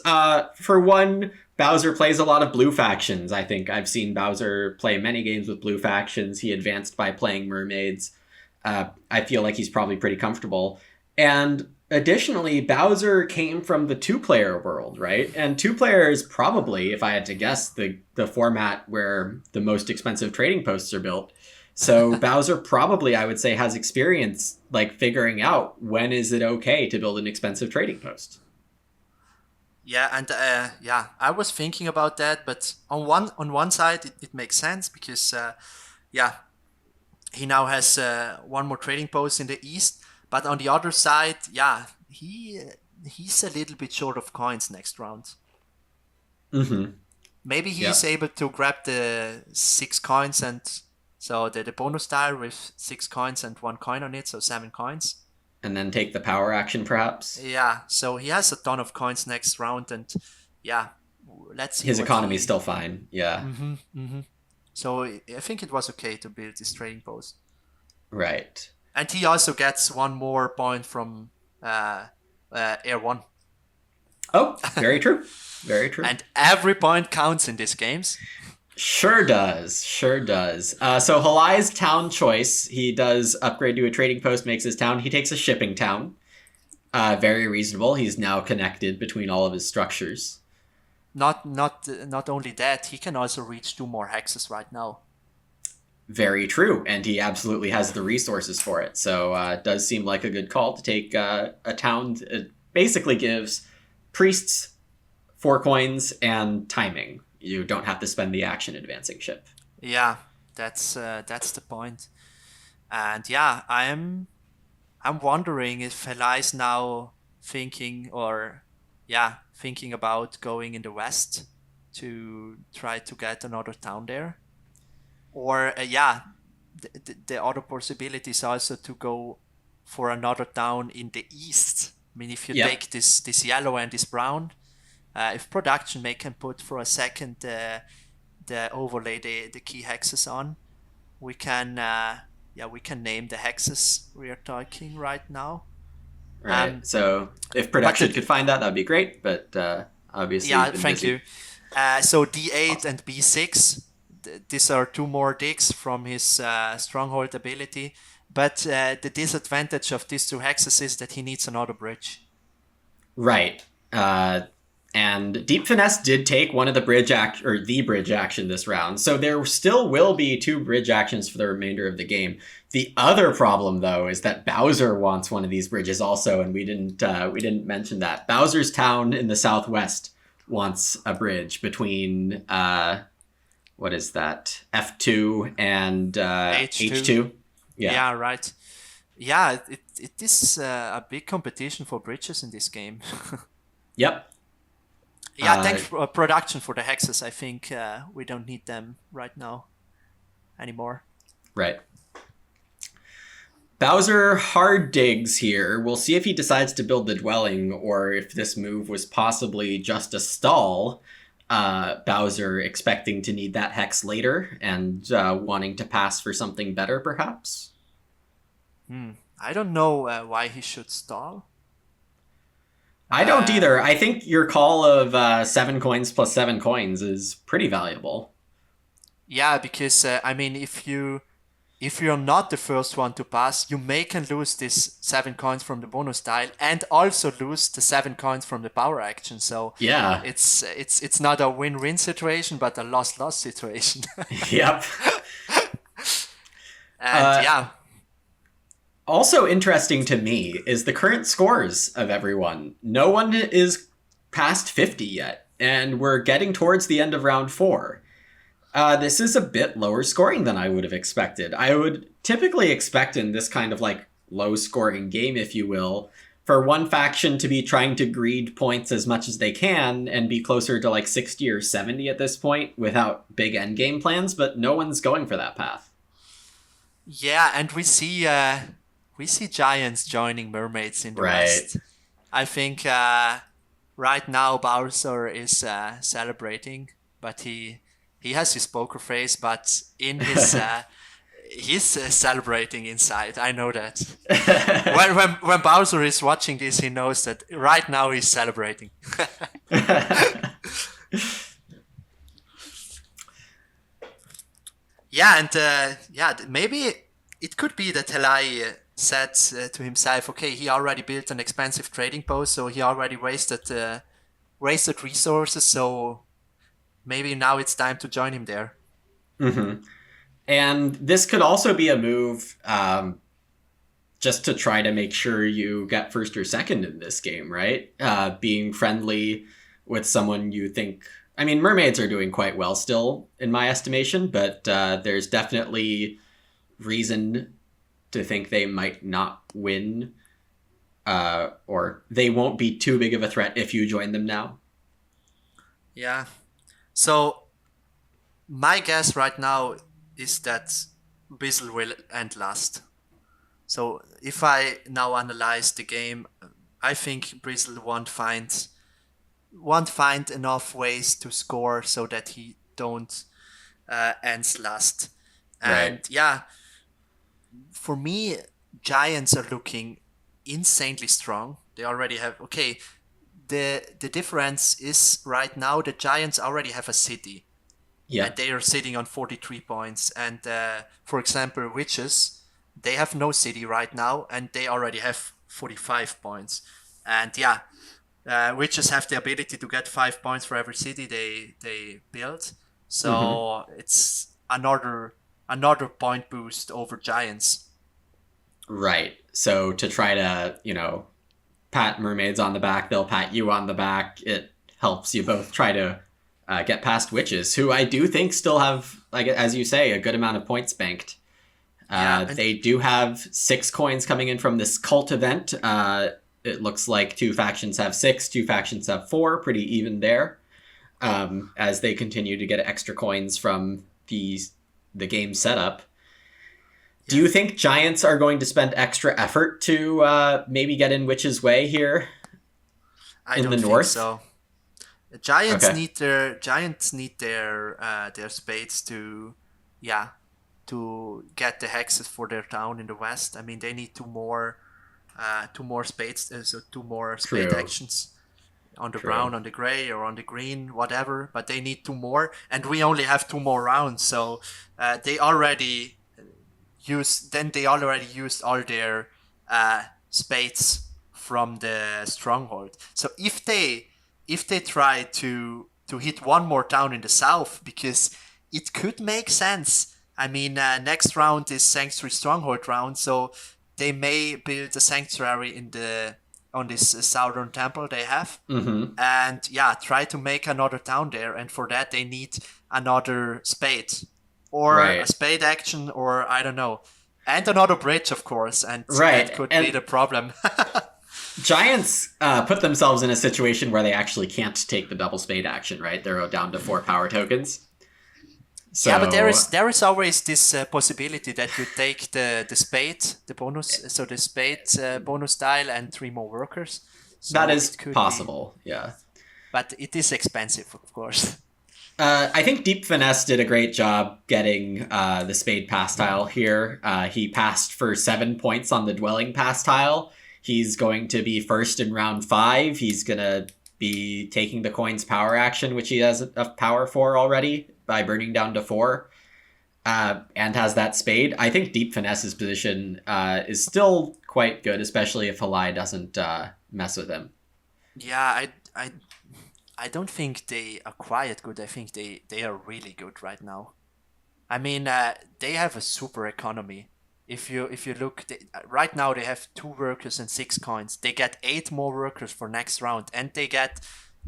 For one, Bowser plays a lot of blue factions. I think I've seen Bowser play many games with blue factions. He advanced by playing mermaids. I feel like he's probably pretty comfortable. And additionally, Bowser came from the two-player world, right? And two-player is probably, if I had to guess, the format where the most expensive trading posts are built. So Bowser probably, I would say, has experience like figuring out when is it okay to build an expensive trading post. Yeah, and I was thinking about that, but on one side it makes sense, because he now has one more trading post in the east. But on the other side, he's a little bit short of coins next round. Maybe he's able to grab the 6 coins, and so the bonus tile with 6 coins and 1 coin on it, so 7 coins. And then take the power action, perhaps? Yeah, so he has a ton of coins next round, and let's see. His economy's still fine, yeah. So I think it was okay to build this trading post. Right. And he also gets 1 more point from Air 1. Oh, very true. Very true. And every point counts in these games. Sure does. So Halai's town choice, he does upgrade to a trading post, makes his town. He takes a shipping town. Very reasonable. He's now connected between all of his structures. Not only that, he can also reach 2 more hexes right now. Very true, and he absolutely has the resources for it. So it does seem like a good call to take a town. It basically gives priests 4 coins and timing. You don't have to spend the action advancing ship. Yeah, that's the point. And I'm wondering if Helai's now thinking about going in the west to try to get another town there. Or the other possibility is also to go for another town in the east. I mean, if you take this yellow and this brown, if production can put for a second the overlay the key hexes on, we can name the hexes we are talking right now. Right. So if production could find that, that'd be great. But obviously, thank you. So D8 and B6. These are 2 more digs from his stronghold ability, but the disadvantage of these 2 hexes is that he needs another bridge. Right. And Deep Finesse did take one of the bridge action this round, so there still will be 2 bridge actions for the remainder of the game. The other problem, though, is that Bowser wants one of these bridges also, and we didn't mention that. Bowser's town in the southwest wants a bridge between what is that? F2 and H2. Yeah, right. Yeah, it is a big competition for bridges in this game. Yep. Yeah, thanks for production for the hexes. I think we don't need them right now anymore. Right. Bowser hard digs here. We'll see if he decides to build the dwelling or if this move was possibly just a stall. Bowser expecting to need that hex later and wanting to pass for something better, perhaps? I don't know why he should stall. I don't either. I think your call of 7 coins plus 7 coins is pretty valuable. Yeah, because I mean, if you're not the first one to pass, you can lose this 7 coins from the bonus tile and also lose the 7 coins from the power action. So yeah, it's not a win-win situation, but a loss-loss situation. Yep. And yeah. Also interesting to me is the current scores of everyone. No one is past 50 yet, and we're getting towards the end of round 4. This is a bit lower scoring than I would have expected. I would typically expect in this kind of like low scoring game, if you will, for one faction to be trying to greed points as much as they can and be closer to like 60 or 70 at this point without big endgame plans, but no one's going for that path. Yeah, and we see giants joining mermaids in the West. I think right now Bowser is celebrating, but he has his poker face, but in his he's celebrating inside. I know that. when Bowser is watching this, he knows that right now he's celebrating. Yeah, and maybe it could be that Helai said to himself, okay, he already built an expensive trading post, so he already wasted resources, so maybe now it's time to join him there. Mm-hmm. And this could also be a move just to try to make sure you get first or second in this game, right? Being friendly with someone you think... I mean, mermaids are doing quite well still, in my estimation, but there's definitely reason to think they might not win, or they won't be too big of a threat if you join them now. Yeah. So, my guess right now is that Bizzle will end last. So, if I now analyze the game, I think Bizzle won't find enough ways to score so that he don't ends last. And yeah, for me, Giants are looking insanely strong. They already have the difference is right now the Giants already have a city. Yeah. And they are sitting on 43 points. And for example, Witches, they have no city right now and they already have 45 points. And yeah, Witches have the ability to get 5 points for every city they build. So it's another point boost over Giants. Right. So to try to, pat mermaids on the back, they'll pat you on the back. It helps you both try to get past Witches, who I do think still have, like as you say, a good amount of points banked. They do have 6 coins coming in from this cult event. It looks like 2 factions have 6, 2 factions have 4, pretty even there. As they continue to get extra coins from the game setup. Do you think Giants are going to spend extra effort to maybe get in Witch's way here in the north? So. Giants need their spades to get the hexes for their town in the west. I mean, they need 2 more spades, so 2 more spade actions on the brown, on the gray, or on the green, whatever. But they need 2 more, and we only have 2 more rounds. So they already used all their spades from the stronghold. So if they try to hit 1 more town in the south, because it could make sense. I mean, next round is Sanctuary Stronghold round, so they may build a sanctuary on this southern temple they have, and try to make another town there. And for that, they need another spade, or a spade action, or I don't know, and another bridge, of course. And that could be the problem. Giants put themselves in a situation where they actually can't take the double spade action, right? They're down to 4 power tokens. So Yeah, but there is always this possibility that you take the spade, the bonus, so the spade bonus tile and 3 more workers. that So is it could be, possible, yeah. but it is expensive, of course. I think Deep Finesse did a great job getting the Spade pass tile here. He passed for 7 points on the Dwelling pass tile. He's going to be first in round 5. He's going to be taking the coin's power action, which he has enough power for already by burning down to 4, and has that Spade. I think Deep Finesse's position is still quite good, especially if Halai doesn't mess with him. Yeah, I don't think they are quiet good. I think they are really good right now. I mean, they have a super economy. If you look right now, they have 2 workers and 6 coins. They get 8 more workers for next round, and they get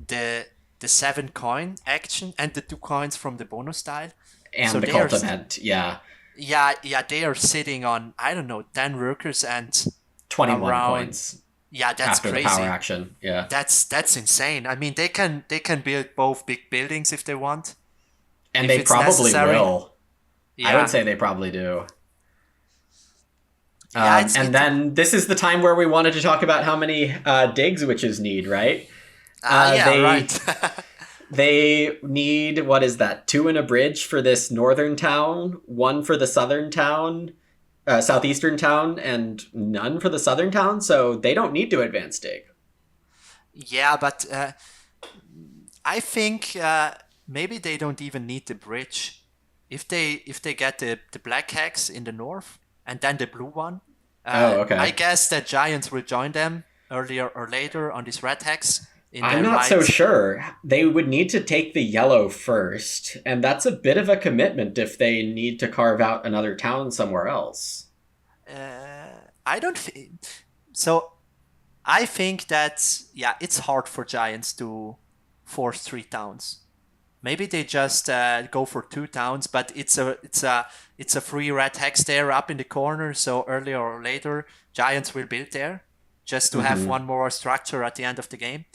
the 7 coin action and the 2 coins from the bonus tile. And So the they cult are, event, yeah. yeah, they are sitting on, I don't know, 10 workers and 21 around. coins Yeah, that's after crazy. the power action, yeah. That's insane. I mean, they can build both big buildings if they want. And If they it's probably necessary. will. Yeah. I would say they probably do. Yeah, And then this is the time where we wanted to talk about how many digs witches need, right? right. They need, what is that, 2 in a bridge for this northern town, 1 for the southern town, southeastern town, and none for the southern town, so they don't need to advance dig. Yeah, but I think maybe they don't even need the bridge. If they get the black hex in the north and then the blue one, okay. I guess that giants will join them earlier or later on this red hex. I'm not so sure. They would need to take the yellow first, and that's a bit of a commitment if they need to carve out another town somewhere else. I don't think so. I think that it's hard for giants to force 3 towns. Maybe they just go for 2 towns, but it's a free red hex there up in the corner. So earlier or later, giants will build there just to have 1 more structure at the end of the game.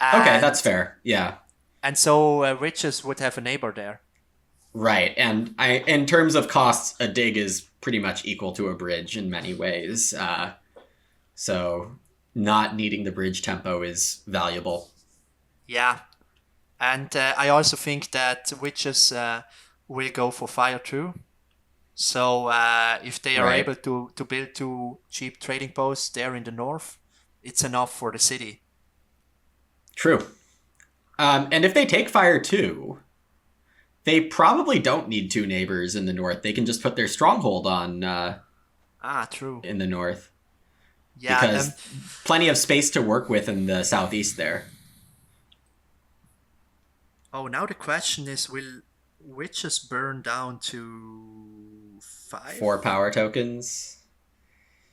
Okay, that's fair. Yeah. And so witches would have a neighbor there. Right, and in terms of costs, a dig is pretty much equal to a bridge in many ways. So not needing the bridge tempo is valuable. Yeah. And I also think that witches will go for fire too. So if they are able to build 2 cheap trading posts there in the north, it's enough for the city. True. And if they take fire too, they probably don't need 2 neighbors in the north. They can just put their stronghold on True. in the north. Yeah, because plenty of space to work with in the southeast there. Oh, now the question is, will witches burn down to 5? 4 power tokens.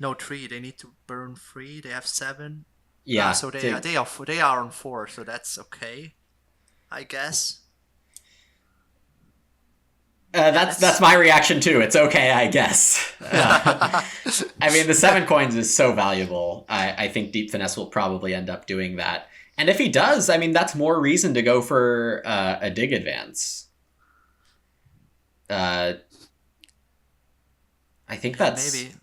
No, 3. They need to burn 3. They have 7. Yeah. So they are on 4. So that's okay, I guess. That's my reaction too. It's okay, I guess. I mean, the 7 coins is so valuable. I think Deep Finesse will probably end up doing that. And if he does, I mean, that's more reason to go for a dig advance. I think that's maybe.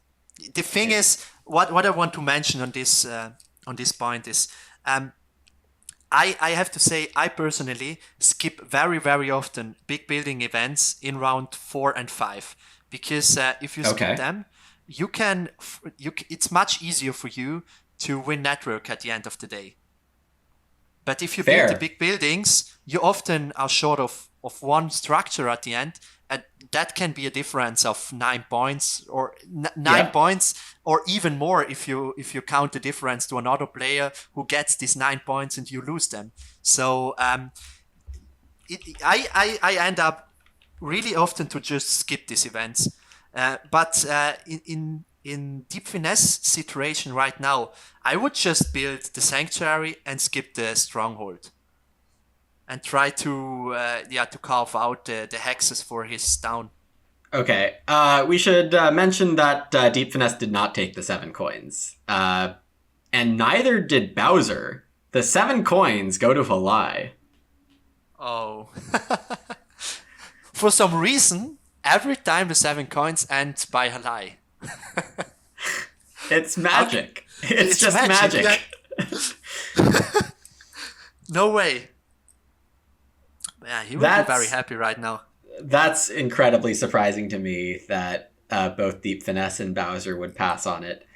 The thing is, what I want to mention on this point is, I have to say, I personally skip very, very often big building events in round 4 and 5, because if you skip them, it's much easier for you to win network at the end of the day. But if you build the big buildings, you often are short of 1 structure at the end, and that can be a difference of 9 points or 9 points, or even more if you count the difference to another player who gets these 9 points and you lose them. So I end up really often to just skip these events. But in Deep Finesse situation right now, I would just build the Sanctuary and skip the Stronghold. And try to carve out the hexes for his town. Okay. We should mention that Deep Finesse did not take the 7 coins. And neither did Bowser. The 7 coins go to Halai. Oh. for some reason, every time the 7 coins end by Halai. It's magic. It's just magic. magic. Yeah. No way. Yeah, he would be very happy right now. That's incredibly surprising to me that both Deep Finesse and Bowser would pass on it.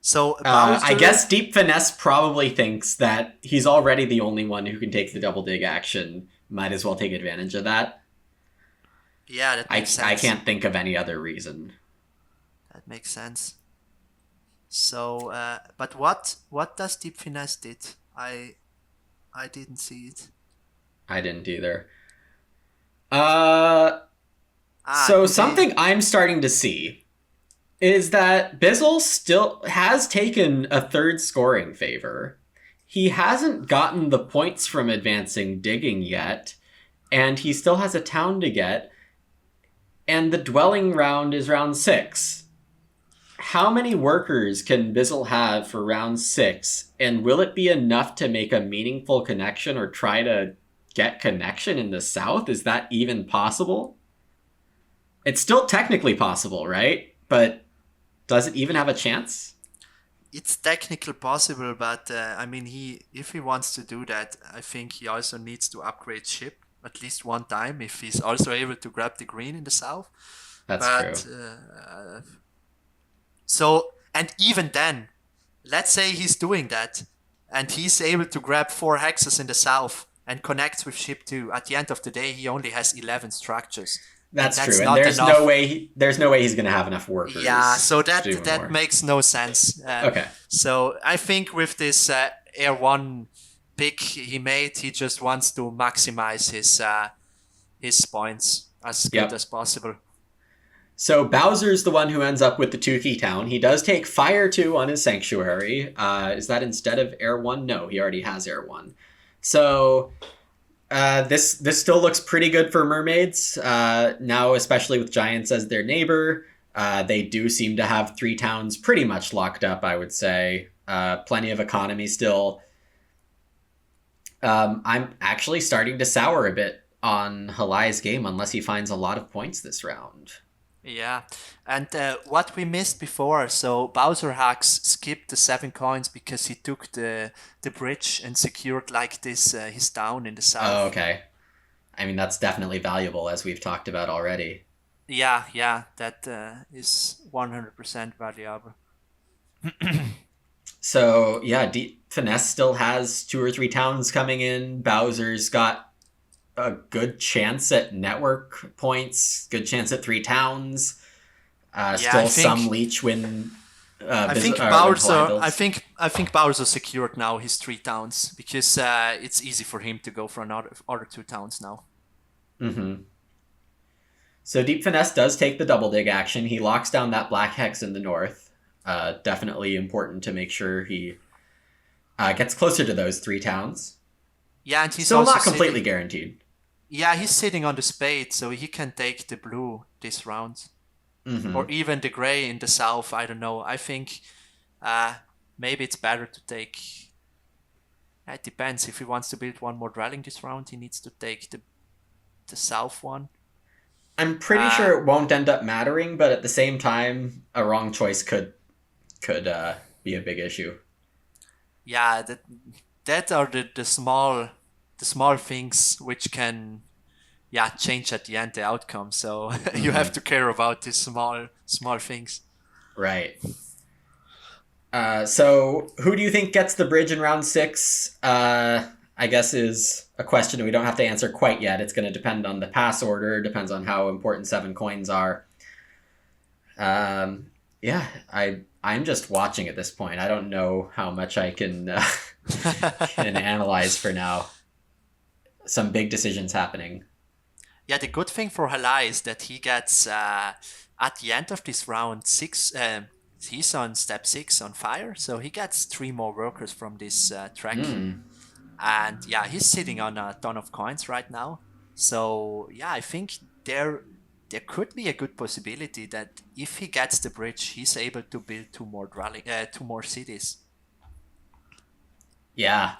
So I guess Deep Finesse probably thinks that he's already the only one who can take the double dig action. Might as well take advantage of that. Yeah, that makes sense. I can't think of any other reason. That makes sense. So, but what does Deep Finesse did? I didn't see it. I didn't either. So something I'm starting to see is that Bizzle still has taken a third scoring favor. He hasn't gotten the points from advancing digging yet, and he still has a town to get, and the dwelling round is round 6. How many workers can Bizzle have for round 6, and will it be enough to make a meaningful connection or try to get connection in the south? Is that even possible? It's still technically possible, right? But does it even have a chance? It's technically possible, but I mean, if he wants to do that, I think he also needs to upgrade ship at least one time if he's also able to grab the green in the south. That's true. So, and even then, let's say he's doing that, and he's able to grab 4 hexes in the south and connects with ship 2. At the end of the day, he only has 11 structures. That's true, and there's no way he's going to have enough workers. Yeah, so that makes no sense. Okay. So I think with this Air 1 pick he made, he just wants to maximize his points as good as possible. So Bowser's the one who ends up with the 2 key town. He does take Fire 2 on his Sanctuary. Is that instead of Air 1? No, he already has Air 1. So this still looks pretty good for mermaids. Now, especially with giants as their neighbor, they do seem to have 3 towns pretty much locked up, I would say. Plenty of economy still. I'm actually starting to sour a bit on Halai's game unless he finds a lot of points this round. Yeah, and what we missed before, so Bowser Hacks skipped the 7 coins because he took the bridge and secured like this his town in the south. Oh, okay. I mean, that's definitely valuable, as we've talked about already. Yeah, that is 100% valuable. So, yeah, Deep Finesse still has 2 or 3 towns coming in. Bowser's got a good chance at network points, good chance at 3 towns. Still some leech when I think Bowser secured now his 3 towns because it's easy for him to go for other 2 towns now. Mm-hmm. So Deep Finesse does take the double dig action. He locks down that black hex in the north. Definitely important to make sure he gets closer to those 3 towns. Yeah, and he's still also not completely guaranteed. Yeah, he's sitting on the spade, so he can take the blue this round. Mm-hmm. Or even the gray in the south, I don't know. I think maybe it's better to take... It depends. If he wants to build 1 more dwelling this round, he needs to take the south one. I'm pretty sure it won't end up mattering, but at the same time, a wrong choice could be a big issue. Yeah, that are the small things which can change at the end the outcome. So you have to care about these small things. Right. So who do you think gets the bridge in round 6? I guess is a question we don't have to answer quite yet. It's going to depend on the pass order, depends on how important 7 coins are. Yeah, I'm just watching at this point. I don't know how much I can analyze for now. Some big decisions happening. Yeah, the good thing for Halai is that he gets at the end of this round 6. He's on step 6 on fire, so he gets 3 more workers from this track. And yeah, he's sitting on a ton of coins right now. So yeah, I think there could be a good possibility that if he gets the bridge, he's able to build 2 more cities. Yeah.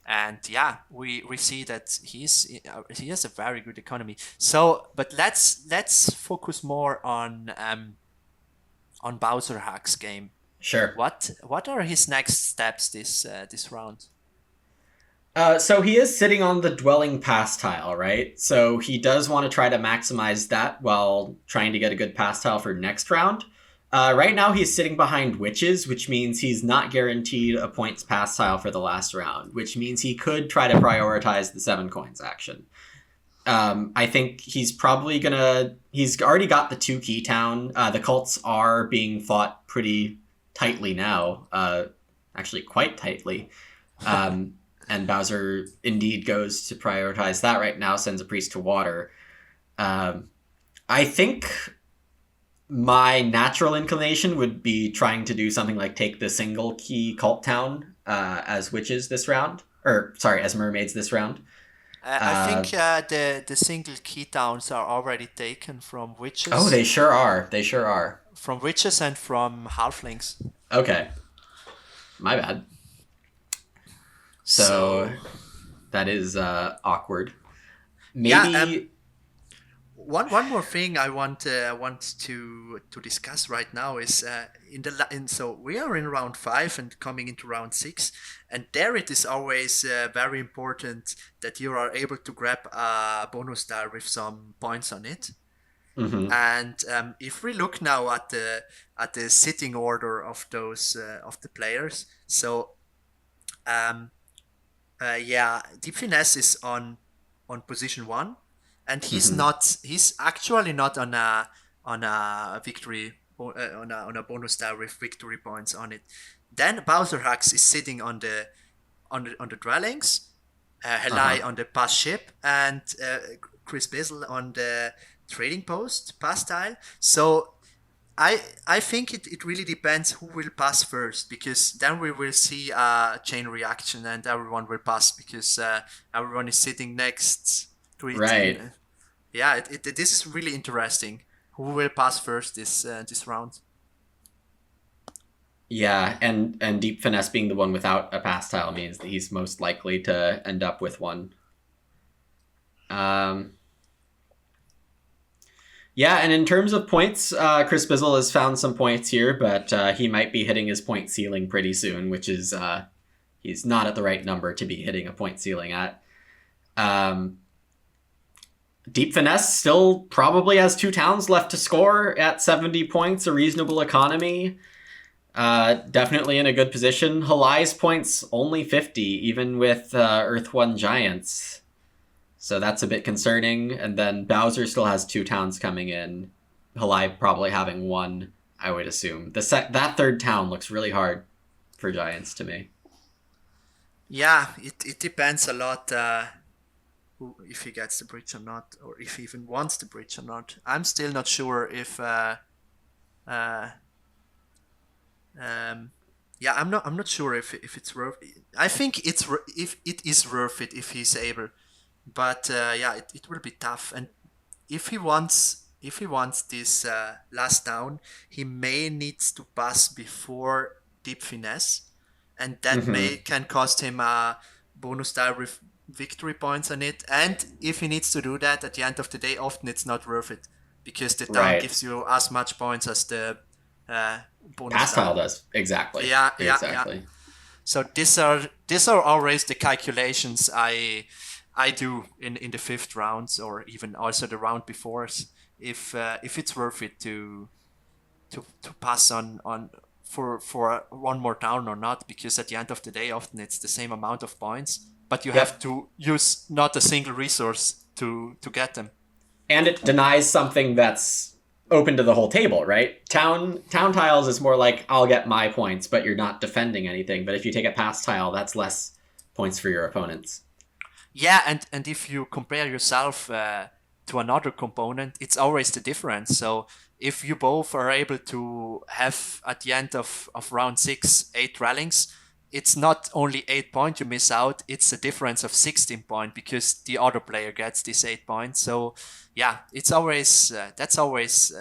And yeah, we see that he has a very good economy. So, but let's focus more on Bowser Hack's game. Sure. What are his next steps this round? So he is sitting on the dwelling pass tile, right? So he does want to try to maximize that while trying to get a good pass tile for next round. Right now he's sitting behind witches, which means he's not guaranteed a points pass tile for the last round, which means he could try to prioritize the 7 coins action. I think he's already got the 2 key town. The cults are being fought pretty tightly now, actually quite tightly. And Bowser indeed goes to prioritize that right now, sends a priest to water. I think my natural inclination would be trying to do something like take the single key cult town as witches this round. Or, sorry, as mermaids this round. I think the single key towns are already taken from witches. Oh, they sure are. They sure are. From witches and from halflings. Okay. My bad. So that is awkward. Maybe. Yeah, one more thing I want to discuss right now is so we are in round 5 and coming into round 6, and there it is always very important that you are able to grab a bonus tile with some points on it. Mm-hmm. And if we look now at the sitting order of those of the players, so Deep Finesse is on position 1, and he's actually not on a victory on a bonus tile with victory points on it. Then Bowser Hux is sitting on the dwellings, Helai on the pass ship, and Chris Bizzle on the trading post pass tile. So I think it really depends who will pass first, because then we will see a chain reaction and everyone will pass because everyone is sitting next to it. Right. Yeah, this is really interesting. Who will pass first this round? Yeah, and Deep Finesse being the one without a pass tile means that he's most likely to end up with one. Yeah, and in terms of points, Chris Bizzle has found some points here, but he might be hitting his point ceiling pretty soon, which is he's not at the right number to be hitting a point ceiling at. Deep Finesse still probably has 2 towns left to score at 70 points, a reasonable economy. Definitely in a good position. Halai's points only 50, even with Earth 1 Giants. So that's a bit concerning. And then Bowser still has 2 towns coming in. Halai probably having 1, I would assume. That 3rd town looks really hard for Giants to me. Yeah, it depends a lot if he gets the bridge or not, or if he even wants the bridge or not. I'm still not sure if I'm not sure if it's worth it. I think if it is worth it if he's able, but it will be tough. And if he wants this last down, he may needs to pass before Deep Finesse, and that can cost him a bonus tile with victory points on it. And if he needs to do that at the end of the day, often it's not worth it, because the town gives you as much points as the bonus pass tile does. Exactly. Yeah. So these are always the calculations I do in the 5th rounds, or even also the round before, if it's worth it to pass on for one more down or not, because at the end of the day often it's the same amount of points, but you have to use not a single resource to get them. And it denies something that's open to the whole table, right? Town tiles is more like, I'll get my points, but you're not defending anything. But if you take a pass tile, that's less points for your opponents. Yeah, and if you compare yourself to another component, it's always the difference. So if you both are able to have at the end of round 6 8 rallings, it's not only 8 points you miss out, it's a difference of 16 points, because the other player gets these 8 points. So yeah, it's always that's always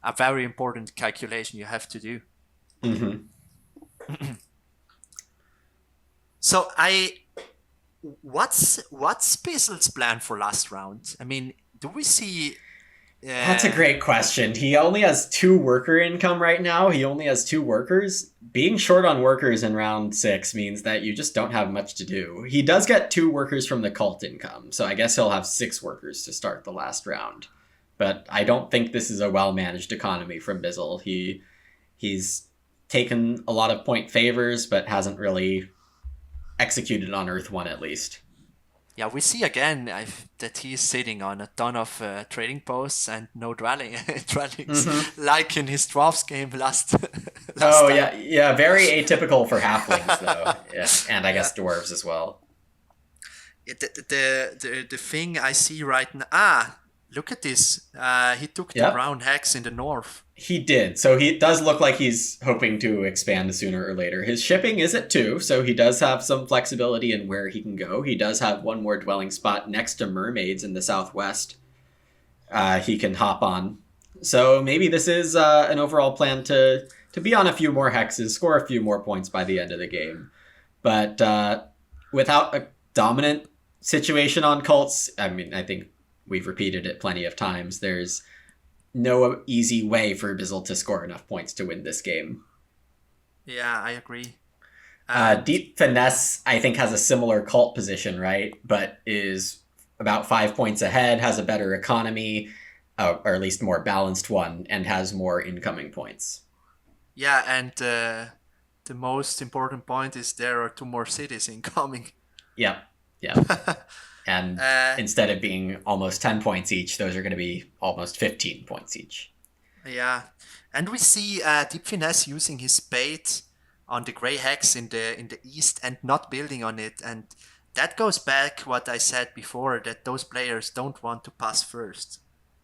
a very important calculation you have to do. Mm-hmm. So what's Bizzle's plan for last round? I mean, do we see? That's a great question. He only has 2 worker income right now. He only has 2 workers. Being short on workers in round 6 means that you just don't have much to do. He does get 2 workers from the cult income, so I guess he'll have 6 workers to start the last round. But I don't think this is a well-managed economy from Bizzle. He's taken a lot of point favors, but hasn't really executed on Earth 1 at least. Yeah, we see again that he's sitting on a ton of trading posts and no dwellings, like in his drafts game last. Oh time. yeah, very atypical for halflings though, yeah, and I guess dwarves as well. The thing I see right now. Look at this. He took the brown hex in the north. He did. So he does look like he's hoping to expand sooner or later. His shipping is at 2, so he does have some flexibility in where he can go. He does have 1 more dwelling spot next to mermaids in the southwest. He can hop on. So maybe this is an overall plan to be on a few more hexes, score a few more points by the end of the game. But without a dominant situation on cults, I mean, I think we've repeated it plenty of times. There's no easy way for Bizzle to score enough points to win this game. Yeah, I agree. Deep Finesse, I think, has a similar cult position, right? But is about 5 points ahead, has a better economy, or at least more balanced one, and has more incoming points. Yeah, and the most important point is there are 2 more cities incoming. Yep. And instead of being almost 10 points each, those are going to be almost 15 points each. Yeah. And we see Deep Finesse using his bait on the Grey Hex in the east and not building on it. And that goes back what I said before, that those players don't want to pass first.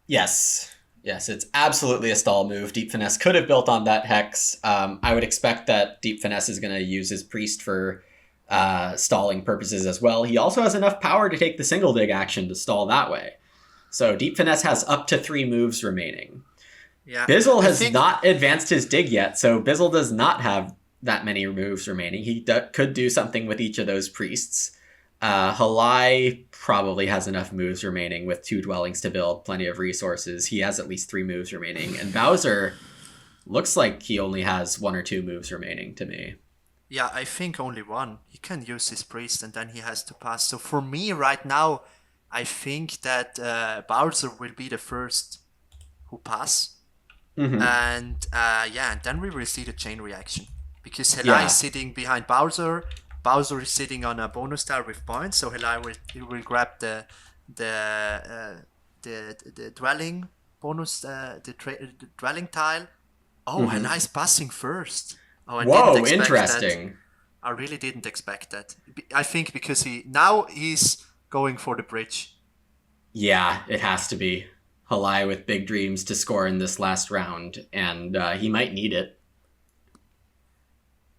Yes, it's absolutely a stall move. Deep Finesse could have built on that Hex. I would expect that Deep Finesse is going to use his Priest for stalling purposes as well. He also has enough power to take the single dig action to stall that way. So Deep Finesse has up to 3 moves remaining. Yeah, Bizzle has not advanced his dig yet, so Bizzle does not have that many moves remaining. He could do something with each of those priests. Halai probably has enough moves remaining with 2 dwellings to build, plenty of resources. He has at least 3 moves remaining. And Bowser looks like he only has 1 or 2 moves remaining to me. Yeah, I think only 1. He can use his priest and then he has to pass. So for me right now, I think that Bowser will be the first who pass. Mm-hmm. And and then we will see the chain reaction. Because Helai is sitting behind Bowser. Bowser is sitting on a bonus tile with points, so Helai will grab the dwelling bonus, the dwelling tile. Oh, Helai's passing first. Oh, whoa, interesting. That. I really didn't expect that. I think because he's going for the bridge. Yeah, it has to be. Halai with big dreams to score in this last round, and he might need it.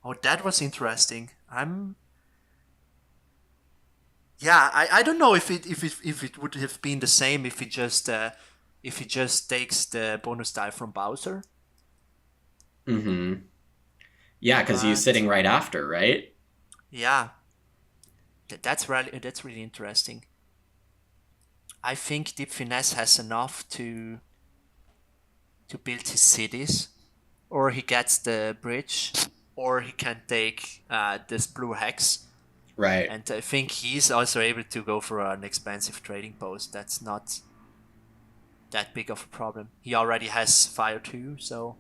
Oh, that was interesting. I don't know if it would have been the same if he just takes the bonus die from Bowser. Mm-hmm. Yeah, because he's sitting right after, right? Yeah. That's really interesting. I think Deep Finesse has enough to build his cities, or he gets the bridge, or he can take this blue hex. Right. And I think he's also able to go for an expensive trading post. That's not that big of a problem. He already has fire too, so...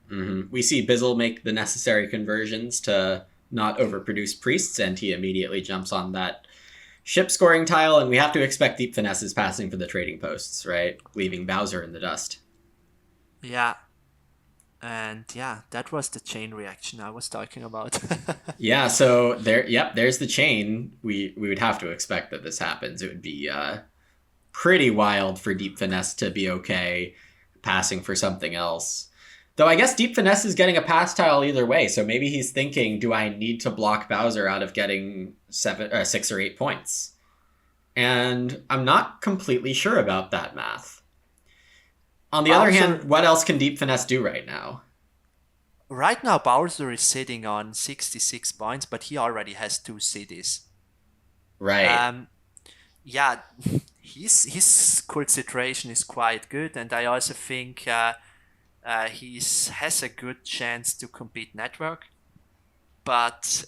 Mm-hmm. We see Bizzle make the necessary conversions to not overproduce priests, and he immediately jumps on that ship scoring tile, and we have to expect Deep Finesse's passing for the trading posts, right? Leaving Bowser in the dust. Yeah. And yeah, that was the chain reaction I was talking about. Yeah, so there's the chain. We would have to expect that this happens. It would be pretty wild for Deep Finesse to be okay passing for something else. Though I guess Deep Finesse is getting a pass tile either way, so maybe he's thinking, do I need to block Bowser out of getting 6 or 8 points? And I'm not completely sure about that math. On the other hand, what else can Deep Finesse do right now? Right now, Bowser is sitting on 66 points, but he already has 2 cities. Right. Um, yeah, his court situation is quite good, and I also think he has a good chance to compete network. But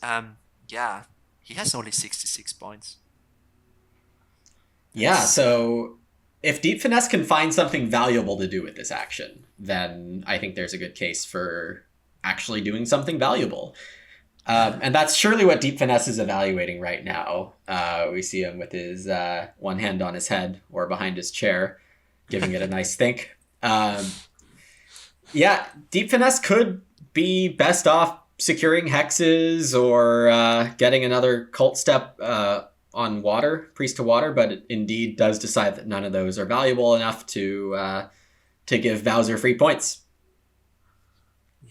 yeah, he has only 66 points. Yeah, That's so if Deep Finesse can find something valuable to do with this action, then I think there's a good case for actually doing something valuable. And that's surely what Deep Finesse is evaluating right now. We see him with his one hand on his head or behind his chair, giving it a nice think. Yeah, Deep Finesse could be best off securing hexes or getting another cult step on water, priest to water, but it indeed does decide that none of those are valuable enough to give Bowser free points.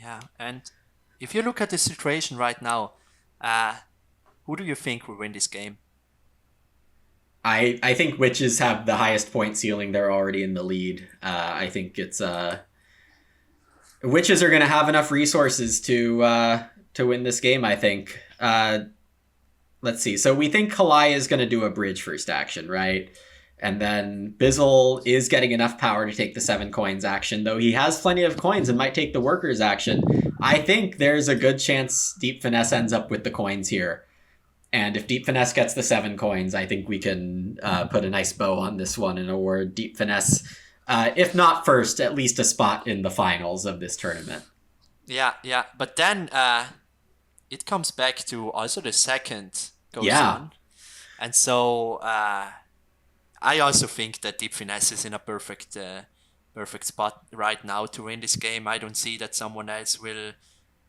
yeah, and if you look at the situation right now, uh, who do you think will win this game? I think witches have the highest point ceiling. They're already in the lead. I think it's witches are going to have enough resources to win this game. I think. Let's see. So we think Kalai is going to do a bridge first action, right? And then Bizzle is getting enough power to take the 7 coins action, though he has plenty of coins and might take the workers action. I think there's a good chance Deep Finesse ends up with the coins here. And if Deep Finesse gets the 7 coins, I think we can put a nice bow on this one and award Deep Finesse, if not first, at least a spot in the finals of this tournament. Yeah, yeah, but then it comes back to also the second goes on. And so I also think that Deep Finesse is in a perfect spot right now to win this game. I don't see that someone else will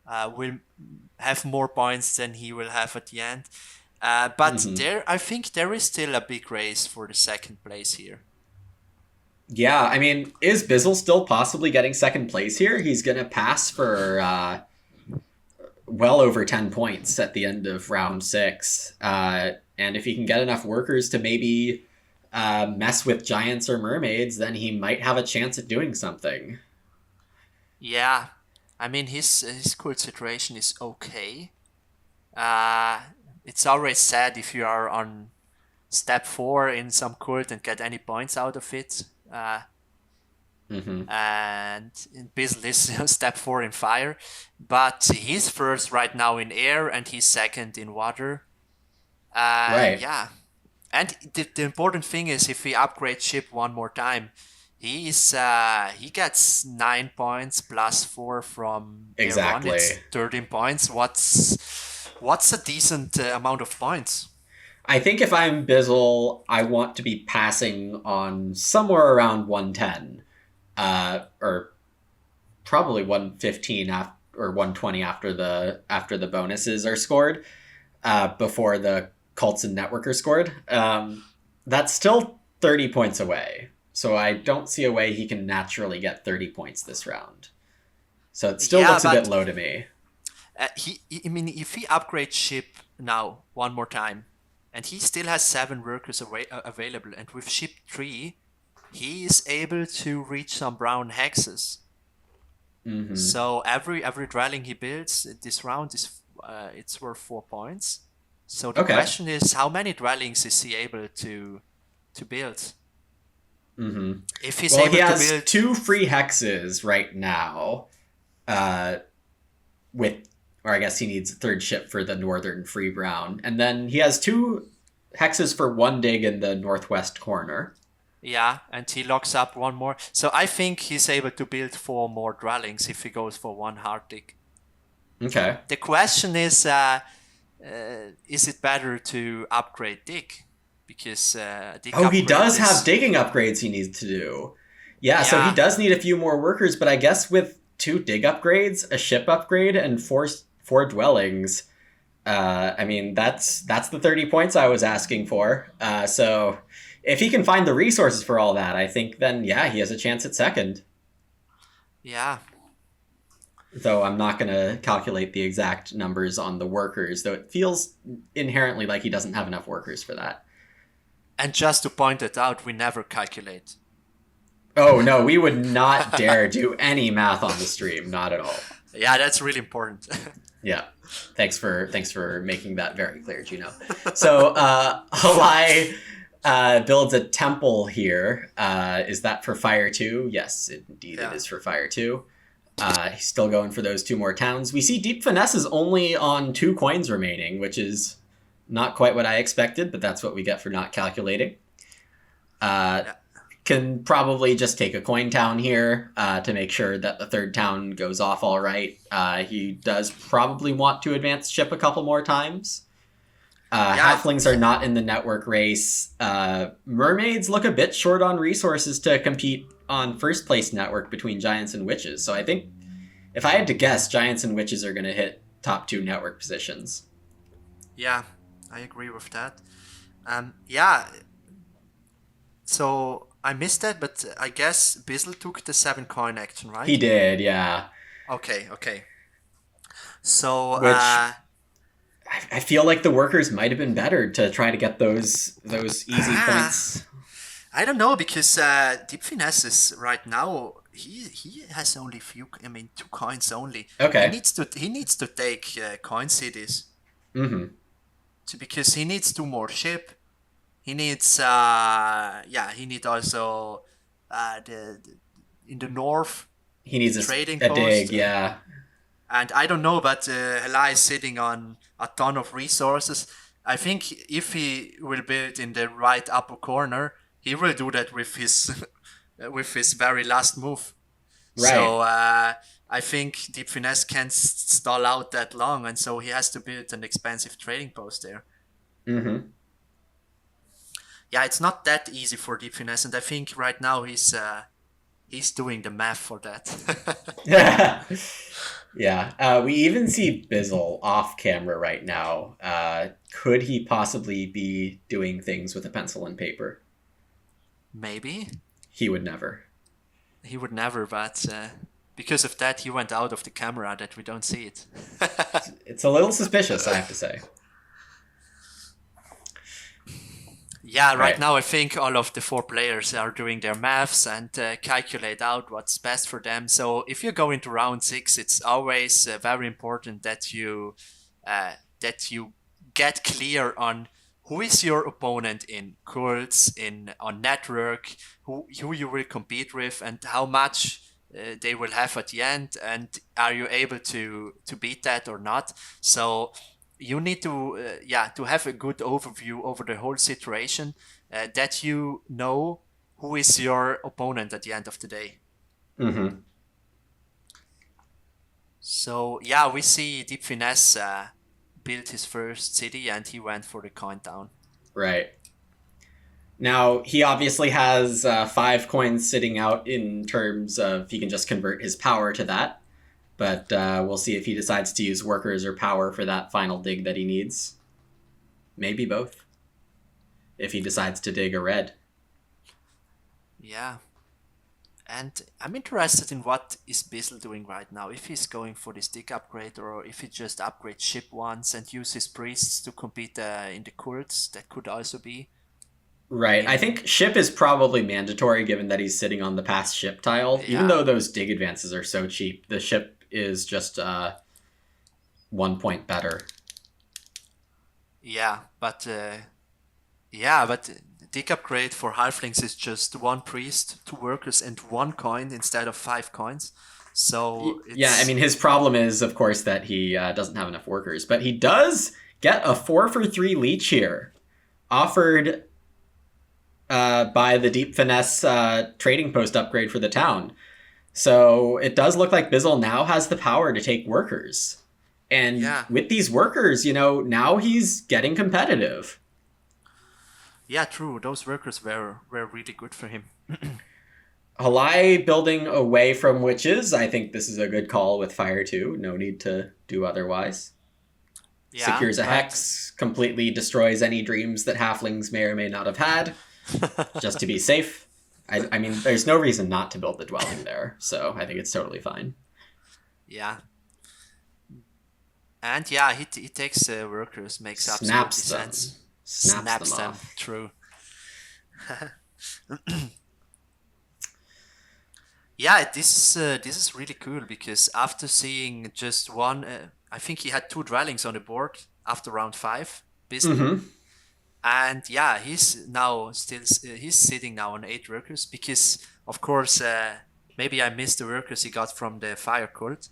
have more points than he will have at the end. But I think there is still a big race for the second place here. Yeah, I mean, is Bizzle still possibly getting second place here? He's going to pass for well over 10 points at the end of round 6. And if he can get enough workers to maybe mess with giants or mermaids, then he might have a chance at doing something. Yeah, I mean, his court situation is okay. It's always sad if you are on step 4 in some court and get any points out of it. And in business, step 4 in fire. But he's first right now in air and he's second in water. Right. Yeah. And the important thing is if we upgrade ship one more time, he gets 9 points plus 4 from exactly. It's 13 points. What's a decent amount of points? I think if I'm Bizzle, I want to be passing on somewhere around 110, or probably 115 or 120 after the bonuses are scored, before the cults and network are scored. That's still 30 points away. So I don't see a way he can naturally get 30 points this round. So it still looks a bit low to me. I mean, if he upgrades ship now one more time, and he still has 7 workers available, and with ship 3, he is able to reach some brown hexes. So every dwelling he builds this round is it's worth 4 points. So the question is, how many dwellings is he able to build? If he's able he has to build 2 free hexes right now, or I guess he needs a 3rd ship for the northern free brown, and then he has 2 hexes for 1 dig in the northwest corner. Yeah, and he locks up 1 more. So I think he's able to build 4 more dwellings if he goes for 1 hard dig. Okay. The question is it better to upgrade dig? Because he does have digging upgrades he needs to do. Yeah, so he does need a few more workers, but I guess with 2 dig upgrades, a ship upgrade, and 4 dwellings, I mean, that's the 30 points I was asking for. So if he can find the resources for all that, I think then, he has a chance at second. Yeah. Though I'm not going to calculate the exact numbers on the workers, though it feels inherently like he doesn't have enough workers for that. And just to point it out, we never calculate. Oh, no, we would not dare do any math on the stream. Not at all. Yeah, that's really important. Yeah. Thanks for making that very clear, Ginooo. So Halai builds a temple here. Is that for Fire 2? Yes, indeed it Yeah. is for Fire 2. He's still going for those 2 more towns. We see Deep Finesse is only on 2 coins remaining, which is not quite what I expected, but that's what we get for not calculating. Yeah. Can probably just take a coin town here to make sure that the 3rd town goes off all right. He does probably want to advance ship a couple more times. Halflings are not in the network race. Mermaids look a bit short on resources to compete on first place network between Giants and Witches. So I think if I had to guess, Giants and Witches are going to hit top 2 network positions. Yeah, I agree with that. Yeah. So I missed that, but I guess Bizzle took the 7 coin action, right? He did, yeah. Okay. So Which I feel like the workers might have been better to try to get those easy points. I don't know, because Deep Finesse is right now, he has only 2 coins only. Okay. He needs to take coin cities. Mm-hmm. Because he needs 2 more ship. He needs he needs also in the north. He needs trading a post. dig, yeah. And I don't know, but Halai is sitting on a ton of resources. I think if he will build in the right upper corner, he will do that with his with his very last move. Right. So I think Deep Finesse can't stall out that long, and so he has to build an expensive trading post there. Mm-hmm. Yeah, it's not that easy for Deep Finesse, and I think right now he's doing the math for that. Yeah. We even see Bizzle off camera right now. Could he possibly be doing things with a pencil and paper? Maybe. He would never. He would never, but because of that, he went out of the camera that we don't see it. It's a little suspicious, I have to say. Yeah, right now I think all of the 4 players are doing their maths and calculate out what's best for them. So if you go into round 6, it's always very important that you get clear on who is your opponent in cults, on network, who you will compete with, and how much they will have at the end, and are you able to beat that or not. So you need to have a good overview over the whole situation, that you know who is your opponent at the end of the day. Mm-hmm. So yeah, we see Deep Finesse built his first city, and he went for the coin town. Right. Now, he obviously has 5 coins sitting out in terms of he can just convert his power to that. But we'll see if he decides to use workers or power for that final dig that he needs. Maybe both. If he decides to dig a red. Yeah. And I'm interested in what is Bizzle doing right now. If he's going for this dig upgrade, or if he just upgrades ship once and uses priests to compete in the cults, that could also be. Right. I think ship is probably mandatory given that he's sitting on the past ship tile. Yeah. Even though those dig advances are so cheap, the ship is just 1 point better. Yeah, but dig upgrade for halflings is just 1 priest, 2 workers, and 1 coin instead of 5 coins. So yeah, I mean, his problem is, of course, that he doesn't have enough workers, but he does get a 4-for-3 leech here, offered by the Deep Finesse trading post upgrade for the town. So it does look like Bizzle now has the power to take workers. And with these workers, now he's getting competitive. Yeah, true. Those workers were really good for him. Halai building away from witches. I think this is a good call with Fire 2. No need to do otherwise. Yeah, secures a hex, completely destroys any dreams that halflings may or may not have had, just to be safe. I mean, there's no reason not to build the dwelling there, so I think it's totally fine. Yeah. And yeah, he takes workers, makes absolutely sense. Snaps them. True. Yeah, this is really cool because after seeing just one, I think he had two dwellings on the board after round five, Bizzle. Mm-hmm. And yeah, he's now still he's sitting now on 8 workers because of course maybe I missed the workers he got from the fire cult,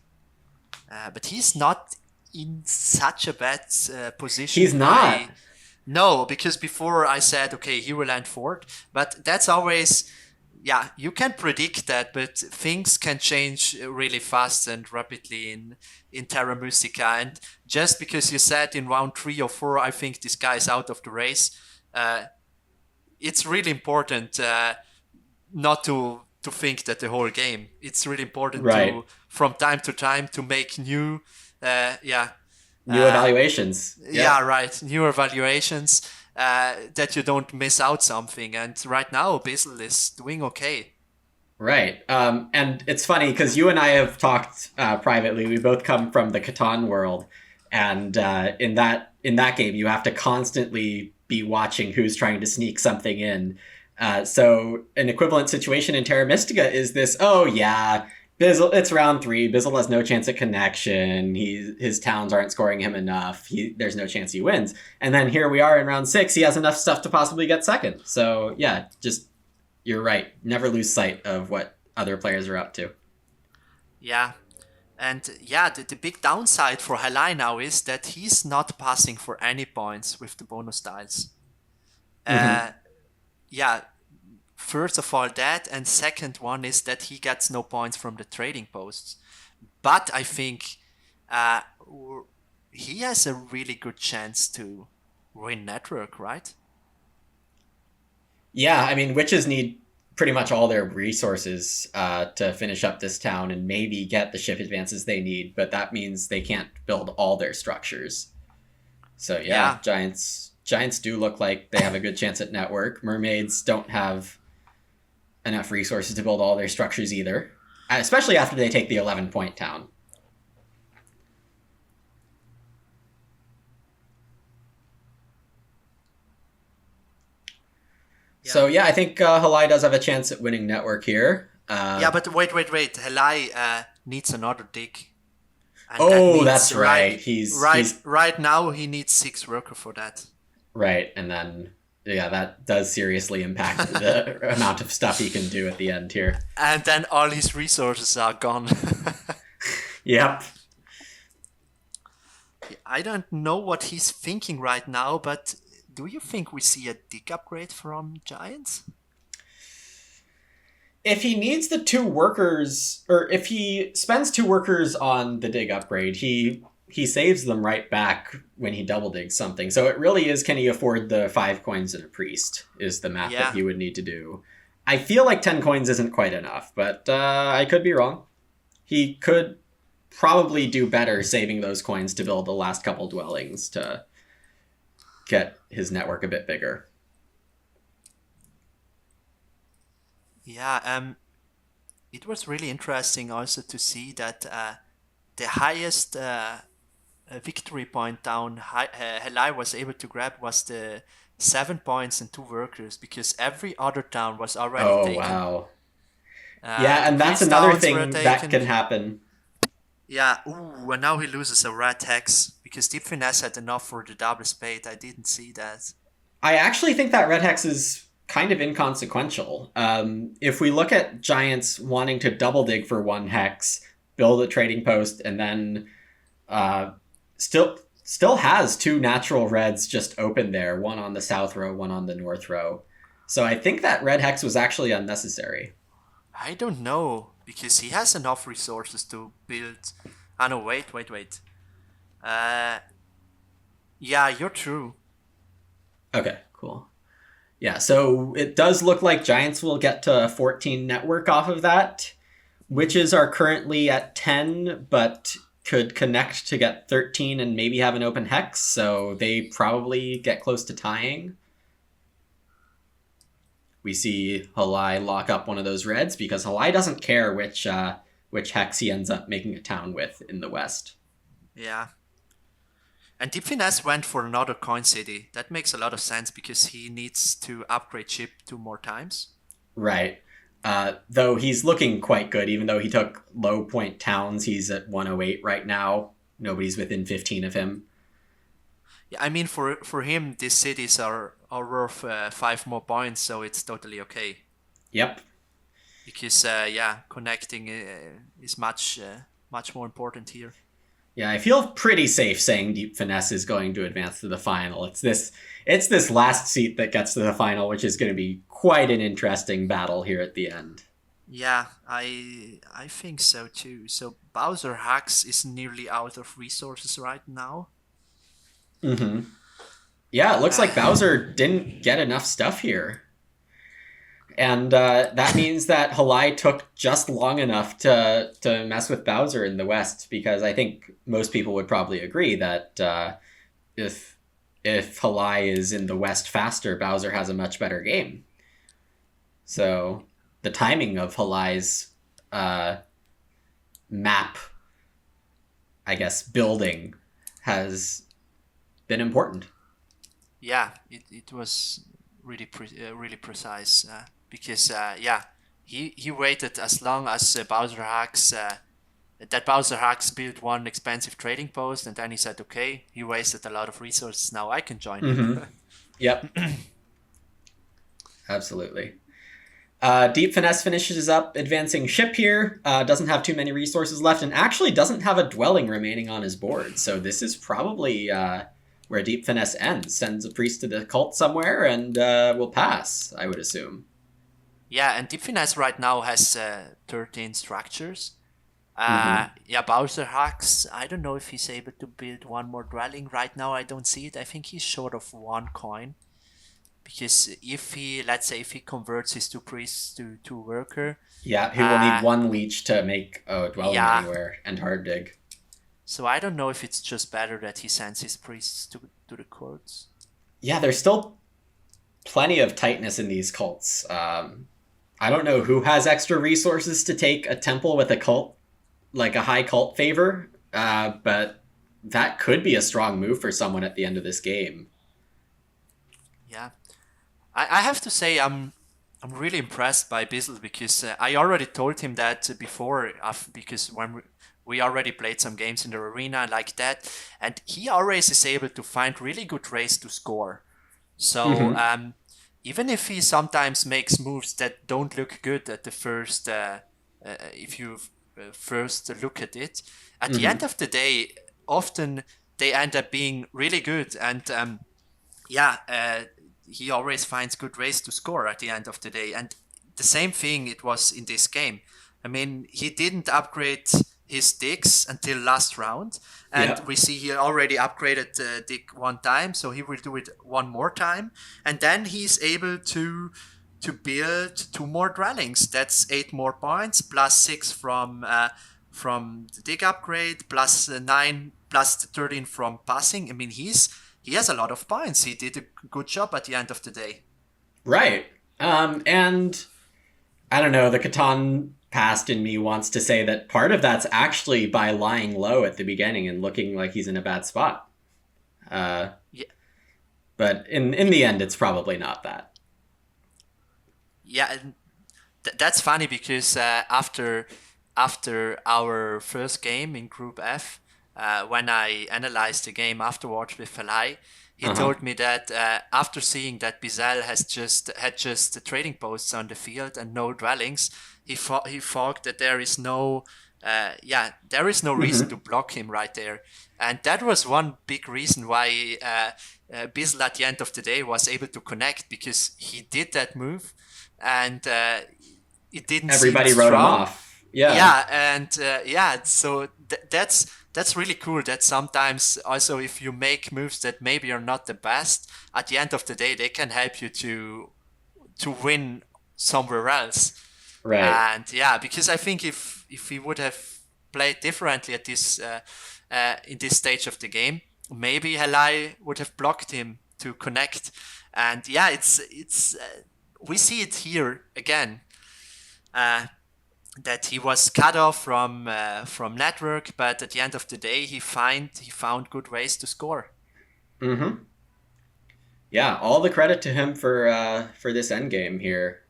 but he's not in such a bad He's position. not. I No, because before I said okay he will land fourth, but that's always, yeah, you can predict that, but things can change really fast and rapidly in Terra Mystica. And just because you said in round 3 or 4, I think this guy is out of the race, uh, it's really important not to think that the whole game. It's really important Right. to from time to time to make new, yeah, New uh, evaluations. yeah, Yep. right, new evaluations. That you don't miss out something, and right now Basil is doing okay. Right. And it's funny because you and I have talked privately. We both come from the Catan world, and in that game, you have to constantly be watching who's trying to sneak something in. So an equivalent situation in Terra Mystica is this. Oh yeah, Bizzle. It's round three. Bizzle has no chance at connection. His towns aren't scoring him enough. There's no chance he wins. And then here we are in round six. He has enough stuff to possibly get second. So yeah, just you're right. Never lose sight of what other players are up to. Yeah. And yeah, the big downside for Halai now is that he's not passing for any points with the bonus tiles. Mm-hmm. Uh, yeah, first of all that, and second one is that he gets no points from the trading posts. But I think uh, he has a really good chance to win network, right? Yeah, I mean, witches need pretty much all their resources to finish up this town and maybe get the ship advances they need, but that means they can't build all their structures. So yeah, Yeah, giants do look like they have a good chance at network. Mermaids don't have enough resources to build all their structures either, especially after they take the 11-point town. yeah. So yeah, I think Halai does have a chance at winning network here. Yeah, but wait. Halai needs another dig, and that Oh, means that's right. He's right now he needs 6 worker for that. right, and then yeah, that does seriously impact the amount of stuff he can do at the end here. And then all his resources are gone. Yep. I don't know what he's thinking right now, but do you think we see a dig upgrade from Giants? If he needs the two workers, or if he spends two workers on the dig upgrade, he saves them right back when he double digs something. So it really is, can he afford the 5 coins and a priest? Is the math that Yeah, he would need to do. I feel like 10 coins isn't quite enough, but I could be wrong. He could probably do better saving those coins to build the last couple dwellings to get his network a bit bigger. yeah. It was really interesting also to see that the highest victory point down Helai was able to grab was the 7 points and 2 workers because every other town was already Oh, taken. wow. Yeah, and that's Priest another towns were thing that taken. can happen. Yeah, ooh, and now he loses a red hex because Deep Finesse had enough for the double spade. I didn't see that. I actually think that red hex is kind of inconsequential. If we look at giants wanting to double dig for one hex, build a trading post, and then uh, still has two natural reds just open there, one on the south row, one on the north row. So I think that red hex was actually unnecessary. I don't know because he has enough resources to build. Ah no, wait. Uh, yeah, you're true. Okay, cool. Yeah, so it does look like giants will get to 14 network off of that. Witches are currently at 10, but could connect to get 13 and maybe have an open hex, so they probably get close to tying. We see Halai lock up one of those reds because Halai doesn't care which hex he ends up making a town with in the west. Yeah. And Deep Finesse went for another coin city. That makes a lot of sense because he needs to upgrade ship 2 more times. Right. Though he's looking quite good, even though he took low point towns. He's at 108 right now. Nobody's within 15 of him. Yeah, I mean, for him, these cities are worth 5 more points, so it's totally okay. Yep. Because connecting is much more important here. Yeah, I feel pretty safe saying Deep Finesse is going to advance to the final. It's this last seat that gets to the final, which is going to be quite an interesting battle here at the end. Yeah, I think so too. So Bowser Hacks is nearly out of resources right now. Mm-hmm. Yeah, it looks like Bowser didn't get enough stuff here. And that means that Halai took just long enough to mess with Bowser in the West, because I think most people would probably agree that if Halai is in the West faster, Bowser has a much better game. So the timing of Halai's map, I guess, building has been important. Yeah, it was really really precise. Because he waited as long as Bowser Hacks that Bowser Hacks built one expensive trading post, and then he said, okay, he wasted a lot of resources, now I can join him. Yep. Absolutely. Deep Finesse finishes up advancing ship here, doesn't have too many resources left, and actually doesn't have a dwelling remaining on his board, so this is probably where Deep Finesse ends. Sends a priest to the cult somewhere and will pass, I would assume. Yeah, and Deep Finesse right now has 13 structures. Yeah, Bowser Hacks, I don't know if he's able to build one more dwelling. Right now I don't see it. I think he's short of one coin. Because if he, let's say, if he converts his 2 priests to worker... Yeah, he will need 1 leech to make a dwelling anywhere, and hard dig. So I don't know if it's just better that he sends his priests to the courts. Yeah, there's still plenty of tightness in these cults. I don't know who has extra resources to take a temple with a cult, like a high cult favor, but that could be a strong move for someone at the end of this game. Yeah. I have to say I'm really impressed by Bizzle, because I already told him that before, because when we already played some games in the arena like that, and he always is able to find really good ways to score. So even if he sometimes makes moves that don't look good at the first, if you first look at it, at the end of the day, often they end up being really good. And he always finds good ways to score at the end of the day. And the same thing it was in this game. I mean, he didn't upgrade his digs until last round, and we see he already upgraded the dig 1 time, so he will do it 1 more time, and then he's able to build 2 more dwellings. That's 8 more points, plus 6 from the dig upgrade, plus 9, plus 13 from passing. I mean, he has a lot of points. He did a good job at the end of the day. Right. And I don't know, the Catan past in me wants to say that part of that's actually by lying low at the beginning and looking like he's in a bad spot. Yeah. But in the end, it's probably not that. Yeah, that's funny, because after our first game in Group F, when I analyzed the game afterwards with Falai, he told me that after seeing that Bizel had just trading posts on the field and no dwellings, he thought that there is no reason to block him right there. And that was one big reason why Bizel at the end of the day was able to connect, because he did that move and it didn't Everybody seem wrote him strong. off. Yeah. Yeah, and so that's really cool, that sometimes also if you make moves that maybe are not the best, at the end of the day they can help you to win somewhere else. Right. And yeah, because I think if he would have played differently at this in this stage of the game, maybe Halai would have blocked him to connect. And yeah, it's we see it here again. That he was cut off from network, but at the end of the day, he found good ways to score. Yeah, all the credit to him for this endgame here.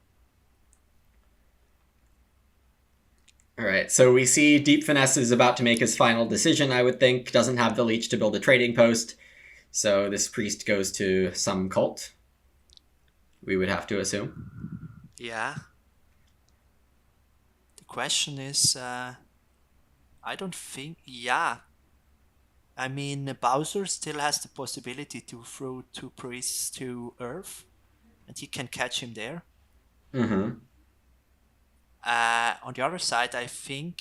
All right, so we see Deep Finesse is about to make his final decision, I would think. Doesn't have the leech to build a trading post. So this priest goes to some cult, we would have to assume. Yeah. The question is, I don't think... Yeah. I mean, Bowser still has the possibility to throw 2 priests to Earth, and he can catch him there. Mm-hmm. On the other side, I think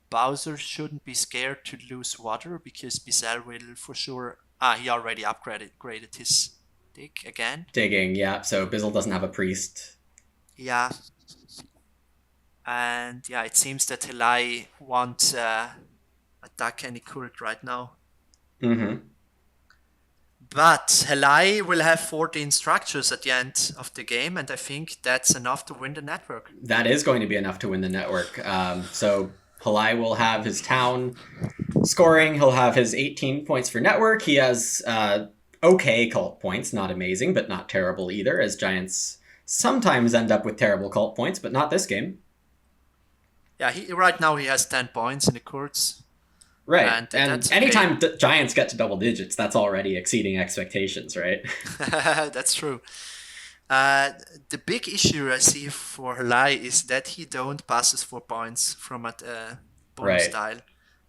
Bowser shouldn't be scared to lose water, because Bizel will for sure... he already upgraded his dig again. Digging, yeah. So Bizzle doesn't have a priest. Yeah. And yeah, it seems that Helai won't attack any cult right now. Mm-hmm. But Helai will have 14 structures at the end of the game, and I think that's enough to win the network. That is going to be enough to win the network. So Halai will have his town scoring. He'll have his 18 points for network. He has okay cult points, not amazing, but not terrible either, as Giants sometimes end up with terrible cult points, but not this game. Yeah, right now he has 10 points in the courts. Right, and anytime Giants get to double digits, that's already exceeding expectations, right? That's true. The big issue I see for Halai is that he don't passes 4 points from a bonus style.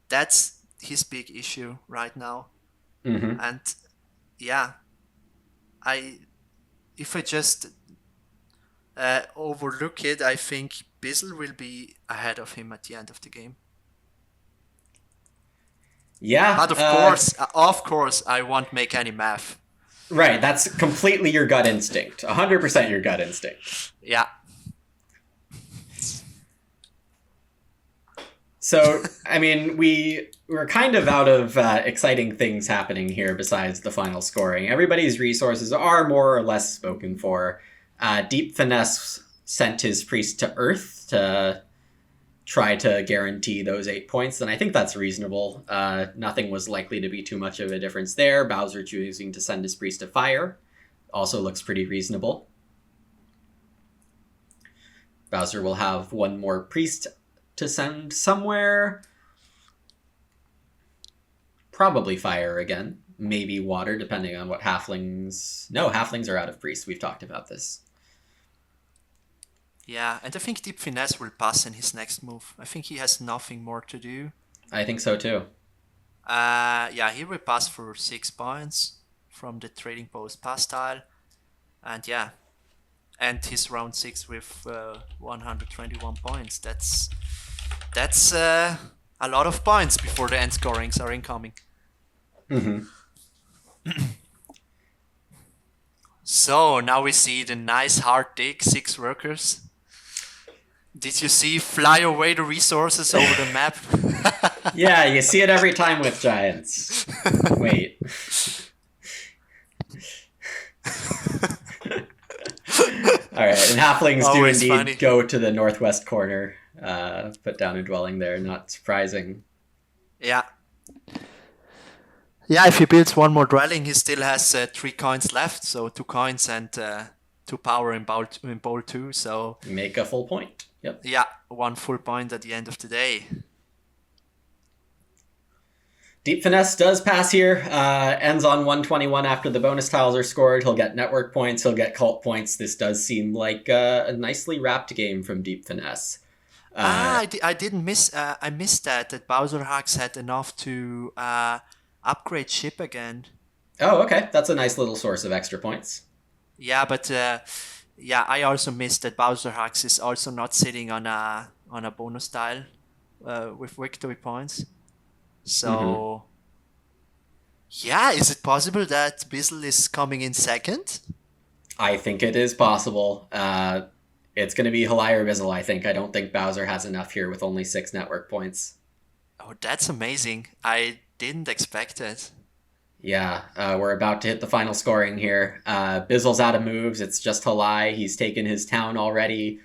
That's his big issue right now. Mm-hmm. And yeah, if I just overlook it, I think Bizzle will be ahead of him at the end of the game. Yeah. But of course, I won't make any math. Right, that's completely your gut instinct. 100% your gut instinct. Yeah. So, I mean, we're kind of out of exciting things happening here besides the final scoring. Everybody's resources are more or less spoken for. Deep Finesse sent his priest to Earth to try to guarantee those 8 points, and I think that's reasonable. Nothing was likely to be too much of a difference there. Bowser choosing to send his priest to Fire also looks pretty reasonable. Bowser will have 1 more priest to send somewhere. Probably Fire again. Maybe Water, depending on what halflings... No, halflings are out of priest. We've talked about this. Yeah, and I think Deep Finesse will pass in his next move. I think he has nothing more to do. I think so too. Yeah, he will pass for 6 points from the trading post pass tile. And yeah, end his round 6 with 121 points. That's a lot of points before the end scorings are incoming. Mm-hmm. So now we see the nice hard dig, 6 workers. Did you see fly away the resources over the map? Yeah, you see it every time with Giants. Wait. Alright, and halflings do indeed go to the northwest corner, put down a dwelling there, not surprising. Yeah. Yeah, if he builds 1 more dwelling, he still has 3 coins left, so 2 coins and 2 power in bowl 2, so... Make a full point. Yep. Yeah, 1 full point at the end of the day. Deep Finesse does pass here, ends on 121 after the bonus tiles are scored. He'll get network points, he'll get cult points. This does seem like a nicely wrapped game from Deep Finesse. I missed that Bowser Hacks had enough to upgrade ship again. Oh, okay. That's a nice little source of extra points. Yeah, but I also missed that Bowser Hacks is also not sitting on a bonus tile with victory points. So, yeah, is it possible that Bizzle is coming in second? I think it is possible. It's going to be Halai or Bizzle, I think. I don't think Bowser has enough here with only 6 network points. Oh, that's amazing. I didn't expect it. Yeah, we're about to hit the final scoring here. Bizzle's out of moves. It's just Halai. He's taken his town already.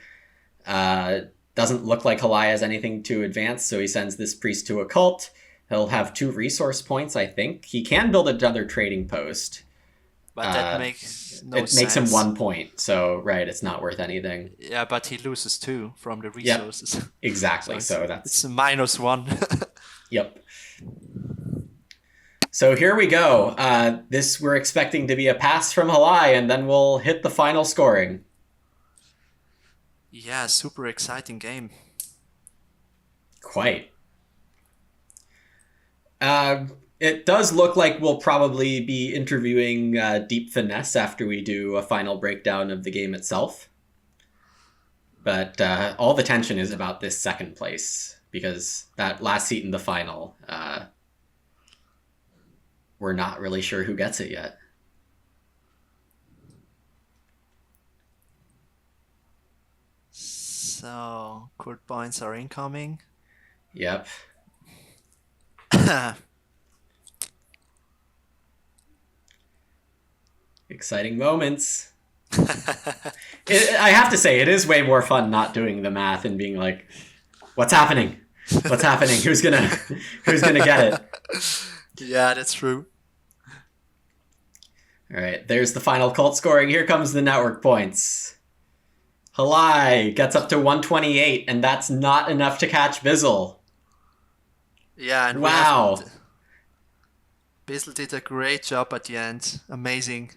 Doesn't look like Halai has anything to advance, so he sends this priest to a cult. He'll have 2 resource points, I think. He can build another trading post. But that makes no it sense. makes him 1 point, so right, it's not worth anything. Yeah, but he loses 2 from the resources. Yep, exactly. So it's a -1. Yep. So here we go. This we're expecting to be a pass from Halai, and then we'll hit the final scoring. Yeah, super exciting game. Quite. It does look like we'll probably be interviewing Deep Finesse after we do a final breakdown of the game itself. But all the tension is about this second place, because that last seat in the final, we're not really sure who gets it yet. So, court points are incoming. Yep. Exciting moments. I have to say, it is way more fun not doing the math and being like, what's happening? What's happening? Who's gonna get it? Yeah, that's true. All right, there's the final cult scoring. Here comes the network points. Halai gets up to 128, and that's not enough to catch Bizzle. Yeah, and wow. Bizzle did a great job at the end. Amazing.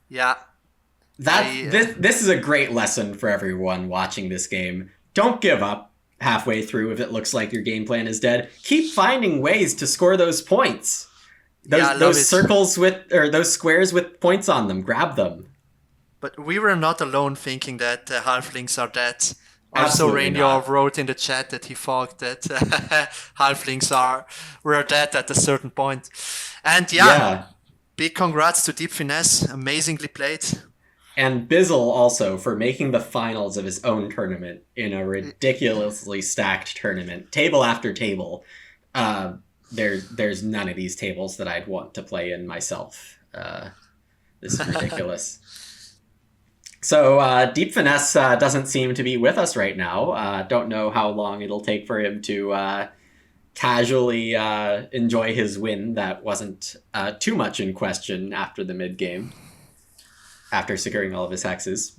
Yeah. This is a great lesson for everyone watching this game. Don't give up halfway through if it looks like your game plan is dead. Keep finding ways to score those points. Those circles those squares with points on them, grab them. But we were not alone thinking that halflings are dead. Also, Rainier wrote in the chat that he thought that halflings were dead at a certain point. And yeah. Big congrats to Deep Finesse. Amazingly played. And Bizzle also for making the finals of his own tournament in a ridiculously stacked tournament. Table after table. There's none of these tables that I'd want to play in myself. This is ridiculous. So Deep Finesse doesn't seem to be with us right now. Don't know how long it'll take for him to casually enjoy his win that wasn't too much in question after the mid-game, after securing all of his hexes.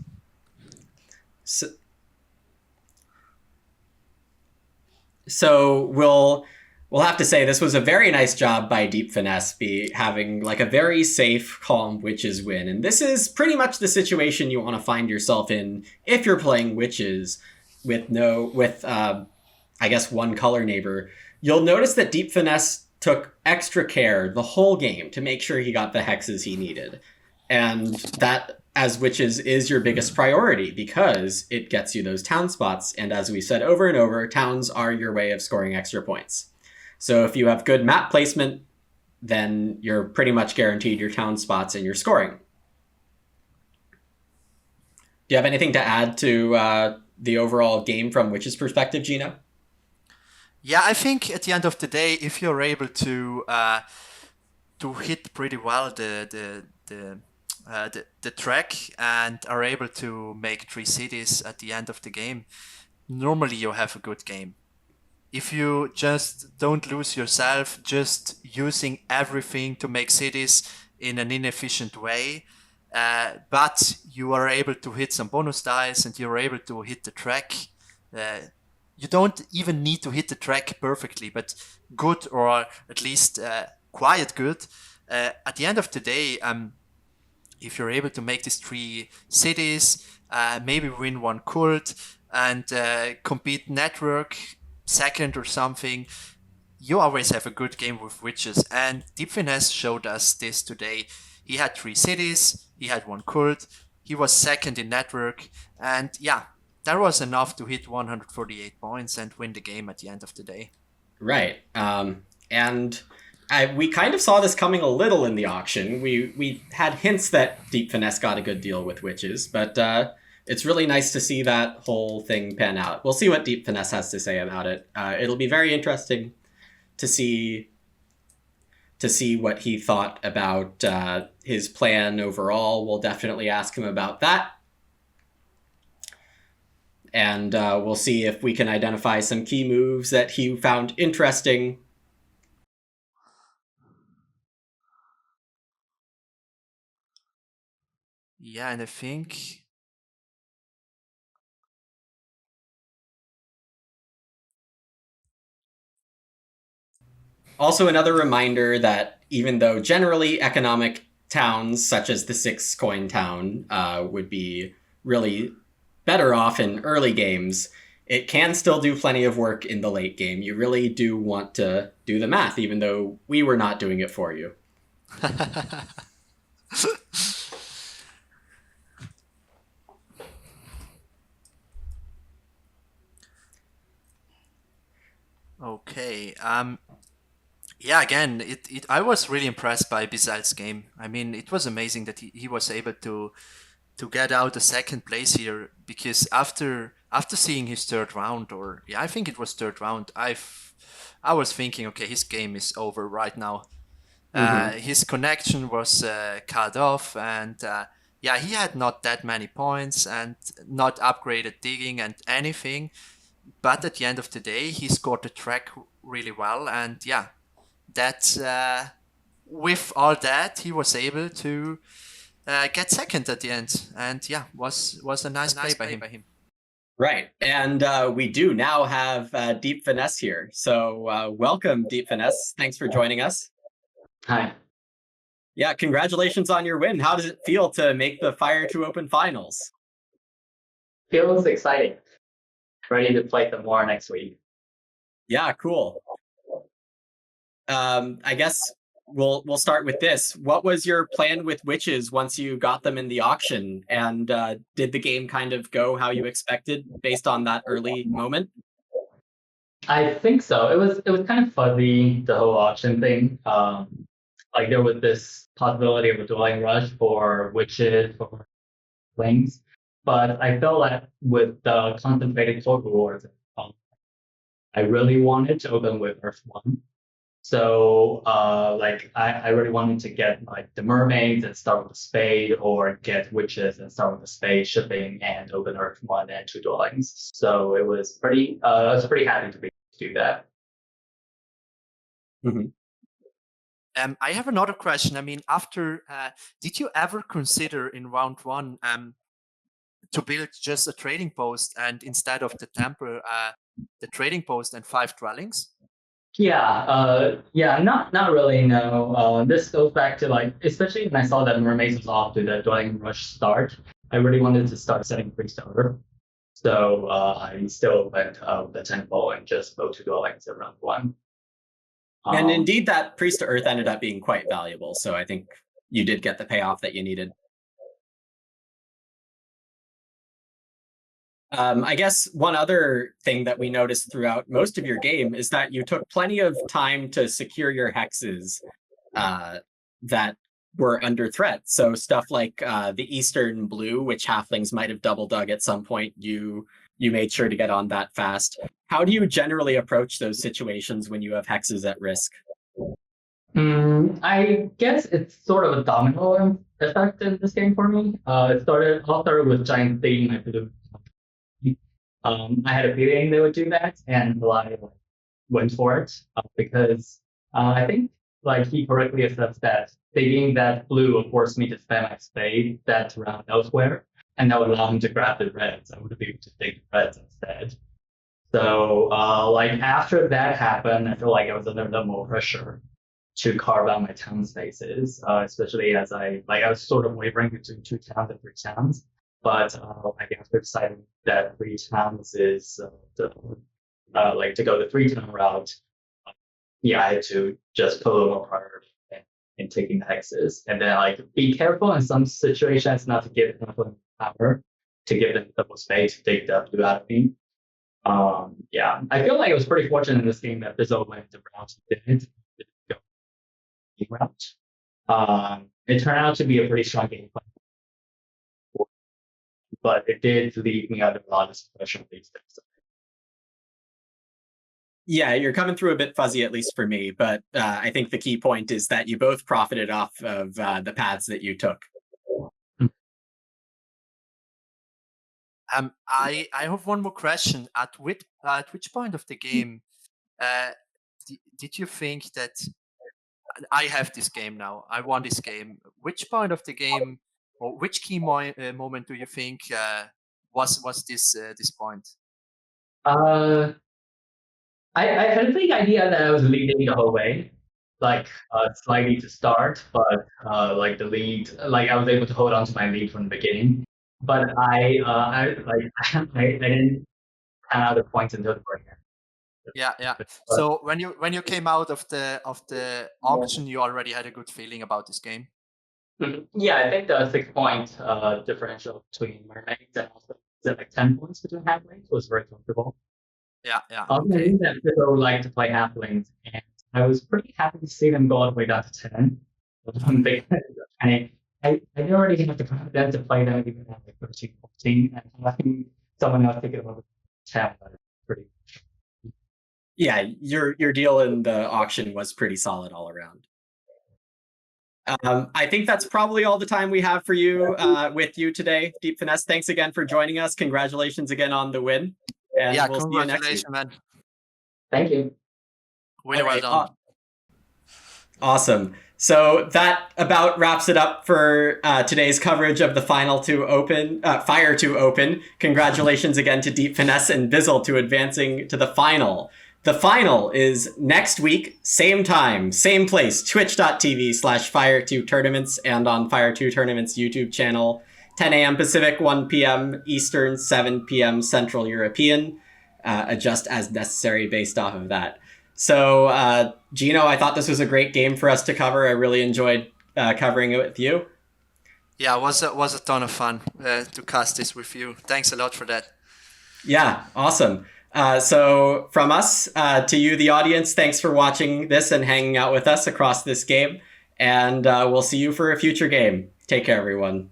So we'll have to say this was a very nice job by Deep Finesse, having like a very safe, calm Witches win. And this is pretty much the situation you want to find yourself in if you're playing Witches with I guess one color neighbor. You'll notice that Deep Finesse took extra care the whole game to make sure he got the hexes he needed. And that, as Witches, is your biggest priority because it gets you those town spots. And as we said over and over, towns are your way of scoring extra points. So if you have good map placement, then you're pretty much guaranteed your town spots and your scoring. Do you have anything to add to the overall game from Witch's perspective, Ginooo? Yeah, I think at the end of the day, if you're able to hit pretty well the track and are able to make 3 cities at the end of the game, normally you have a good game. If you just don't lose yourself, just using everything to make cities in an inefficient way, but you are able to hit some bonus dice and you're able to hit the track. You don't even need to hit the track perfectly, but good, or at least quite good. At the end of the day, if you're able to make these 3 cities, maybe win 1 cult and compete network second or something, you always have a good game with Witches. And Deep Finesse showed us this today. He had 3 cities, he had 1 cult, he was second in network, and yeah, that was enough to hit 148 points and win the game at the end of the day. Right. And we kind of saw this coming a little in the auction. We had hints that Deep Finesse got a good deal with Witches, but it's really nice to see that whole thing pan out. We'll see what Deep Finesse has to say about it. It'll be very interesting to see what he thought about his plan overall. We'll definitely ask him about that. And we'll see if we can identify some key moves that he found interesting Yeah, and I think Also, another reminder that even though generally economic towns, such as the 6 coin town, would be really better off in early games, it can still do plenty of work in the late game. You really do want to do the math, even though we were not doing it for you. Okay. Yeah, again, I was really impressed by Bisal's game. I mean, it was amazing that he was able to get out a second place here, because after seeing his third round, or yeah, I think it was third round, I was thinking, okay, his game is over right now. Mm-hmm. His connection was cut off, and yeah, he had not that many points and not upgraded digging and anything. But at the end of the day, he scored the track really well, and yeah, that with all that, he was able to get second at the end, and yeah, was a nice play by him. Right. And we do now have Deep Finesse here. So welcome, Deep Finesse. Thanks for joining us. Hi. Yeah, congratulations on your win. How does it feel to make the Fire to Open finals? Feels exciting. Ready to play some more next week. Yeah, cool. I guess we'll start with this. What was your plan with witches once you got them in the auction? And did the game kind of go how you expected based on that early moment? I think so. It was kind of fuzzy, the whole auction thing. Like there was this possibility of a dwelling rush for witches or things, but I felt like with the concentrated sword rewards, I really wanted to open with Earth One. So like I really wanted to get like the mermaids and start with the spade, or get witches and start with the spade, shipping, and open Earth One and two dwellings. So it was pretty I was pretty happy to be able to do that. Mm-hmm. I have another question. I mean, after did you ever consider in round one to build just a trading post, and instead of the temple, the trading post and 5 dwellings? Yeah, not really. No, this goes back to like, especially when I saw that mermaids was off to the dwelling rush start. I really wanted to start setting priest over. So I still went with the temple and just go to dwellings in round one. And indeed, that Priest to Earth ended up being quite valuable. So I think you did get the payoff that you needed. I guess one other thing that we noticed throughout most of your game is that you took plenty of time to secure your hexes that were under threat. So stuff like the Eastern Blue, which halflings might have double dug at some point, you made sure to get on that fast. How do you generally approach those situations when you have hexes at risk? I guess it's sort of a domino effect in this game for me. It all started with Giant Thing. I had a feeling they would do that, and I went for it because I think like he correctly assessed that thinking that blue would force me to spend my spade that round elsewhere, and that would allow him to grab the reds. I would be able to take the reds instead. So like after that happened, I feel like I was under the more pressure to carve out my town spaces, especially as I was sort of wavering between 2 towns and 3 towns. But like after deciding that 3 towns is like to go the 3 town route, yeah, I had to just put a little more priority in taking the hexes, and then like be careful in some situations not to give enough power to give them double space to take the blue out of me. Yeah, I feel like it was pretty fortunate in this game that Bizzo went the route he did go the route. It turned out to be a pretty strong game plan, but it did leave me under a lot of special these days. Yeah, you're coming through a bit fuzzy, at least for me, but I think the key point is that you both profited off of the paths that you took. I have one more question. At which point of the game did you think that I have this game now? I won this game. Which point of the game or which key moment do you think was this point? Uh, I had a big idea that I was leading the whole way, like slightly to start, but like the lead, like I was able to hold on to my lead from the beginning. But I like I didn't pan out the points until the very end. Yeah. But, So when you came out of the auction, you already had a good feeling about this game. yeah, I think the 6 point differential between mermaids and also like 10 points between halflings was very comfortable. Yeah. I Okay. knew that people like to play halflings, and I was pretty happy to see them go all the way down to 10. I already have the confidence to play them even at like 13, 14, and having someone else take it over 10 was pretty. Yeah, your deal in the auction was pretty solid all around. I think that's probably all the time we have for you with you today, Deep Finesse. Thanks again for joining us. Congratulations again on the win. And Yeah, we'll see you next week. congratulations, man. Thank you. Really well done. Awesome. So that about wraps it up for today's coverage of the final two Fire 2 Open. Congratulations again to Deep Finesse and Bizzle to advancing to the final. The final is next week, same time, same place, twitch.tv/Fire2 Tournaments and on Fire 2 Tournaments YouTube channel, 10 a.m. Pacific, 1 p.m. Eastern, 7 p.m. Central European, adjust as necessary based off of that. So, Ginooo, I thought this was a great game for us to cover. I really enjoyed covering it with you. Yeah, it was a ton of fun to cast this with you. Thanks a lot for that. Yeah, awesome. So from us to you, the audience, thanks for watching this and hanging out with us across this game. And we'll see you for a future game. Take care, everyone.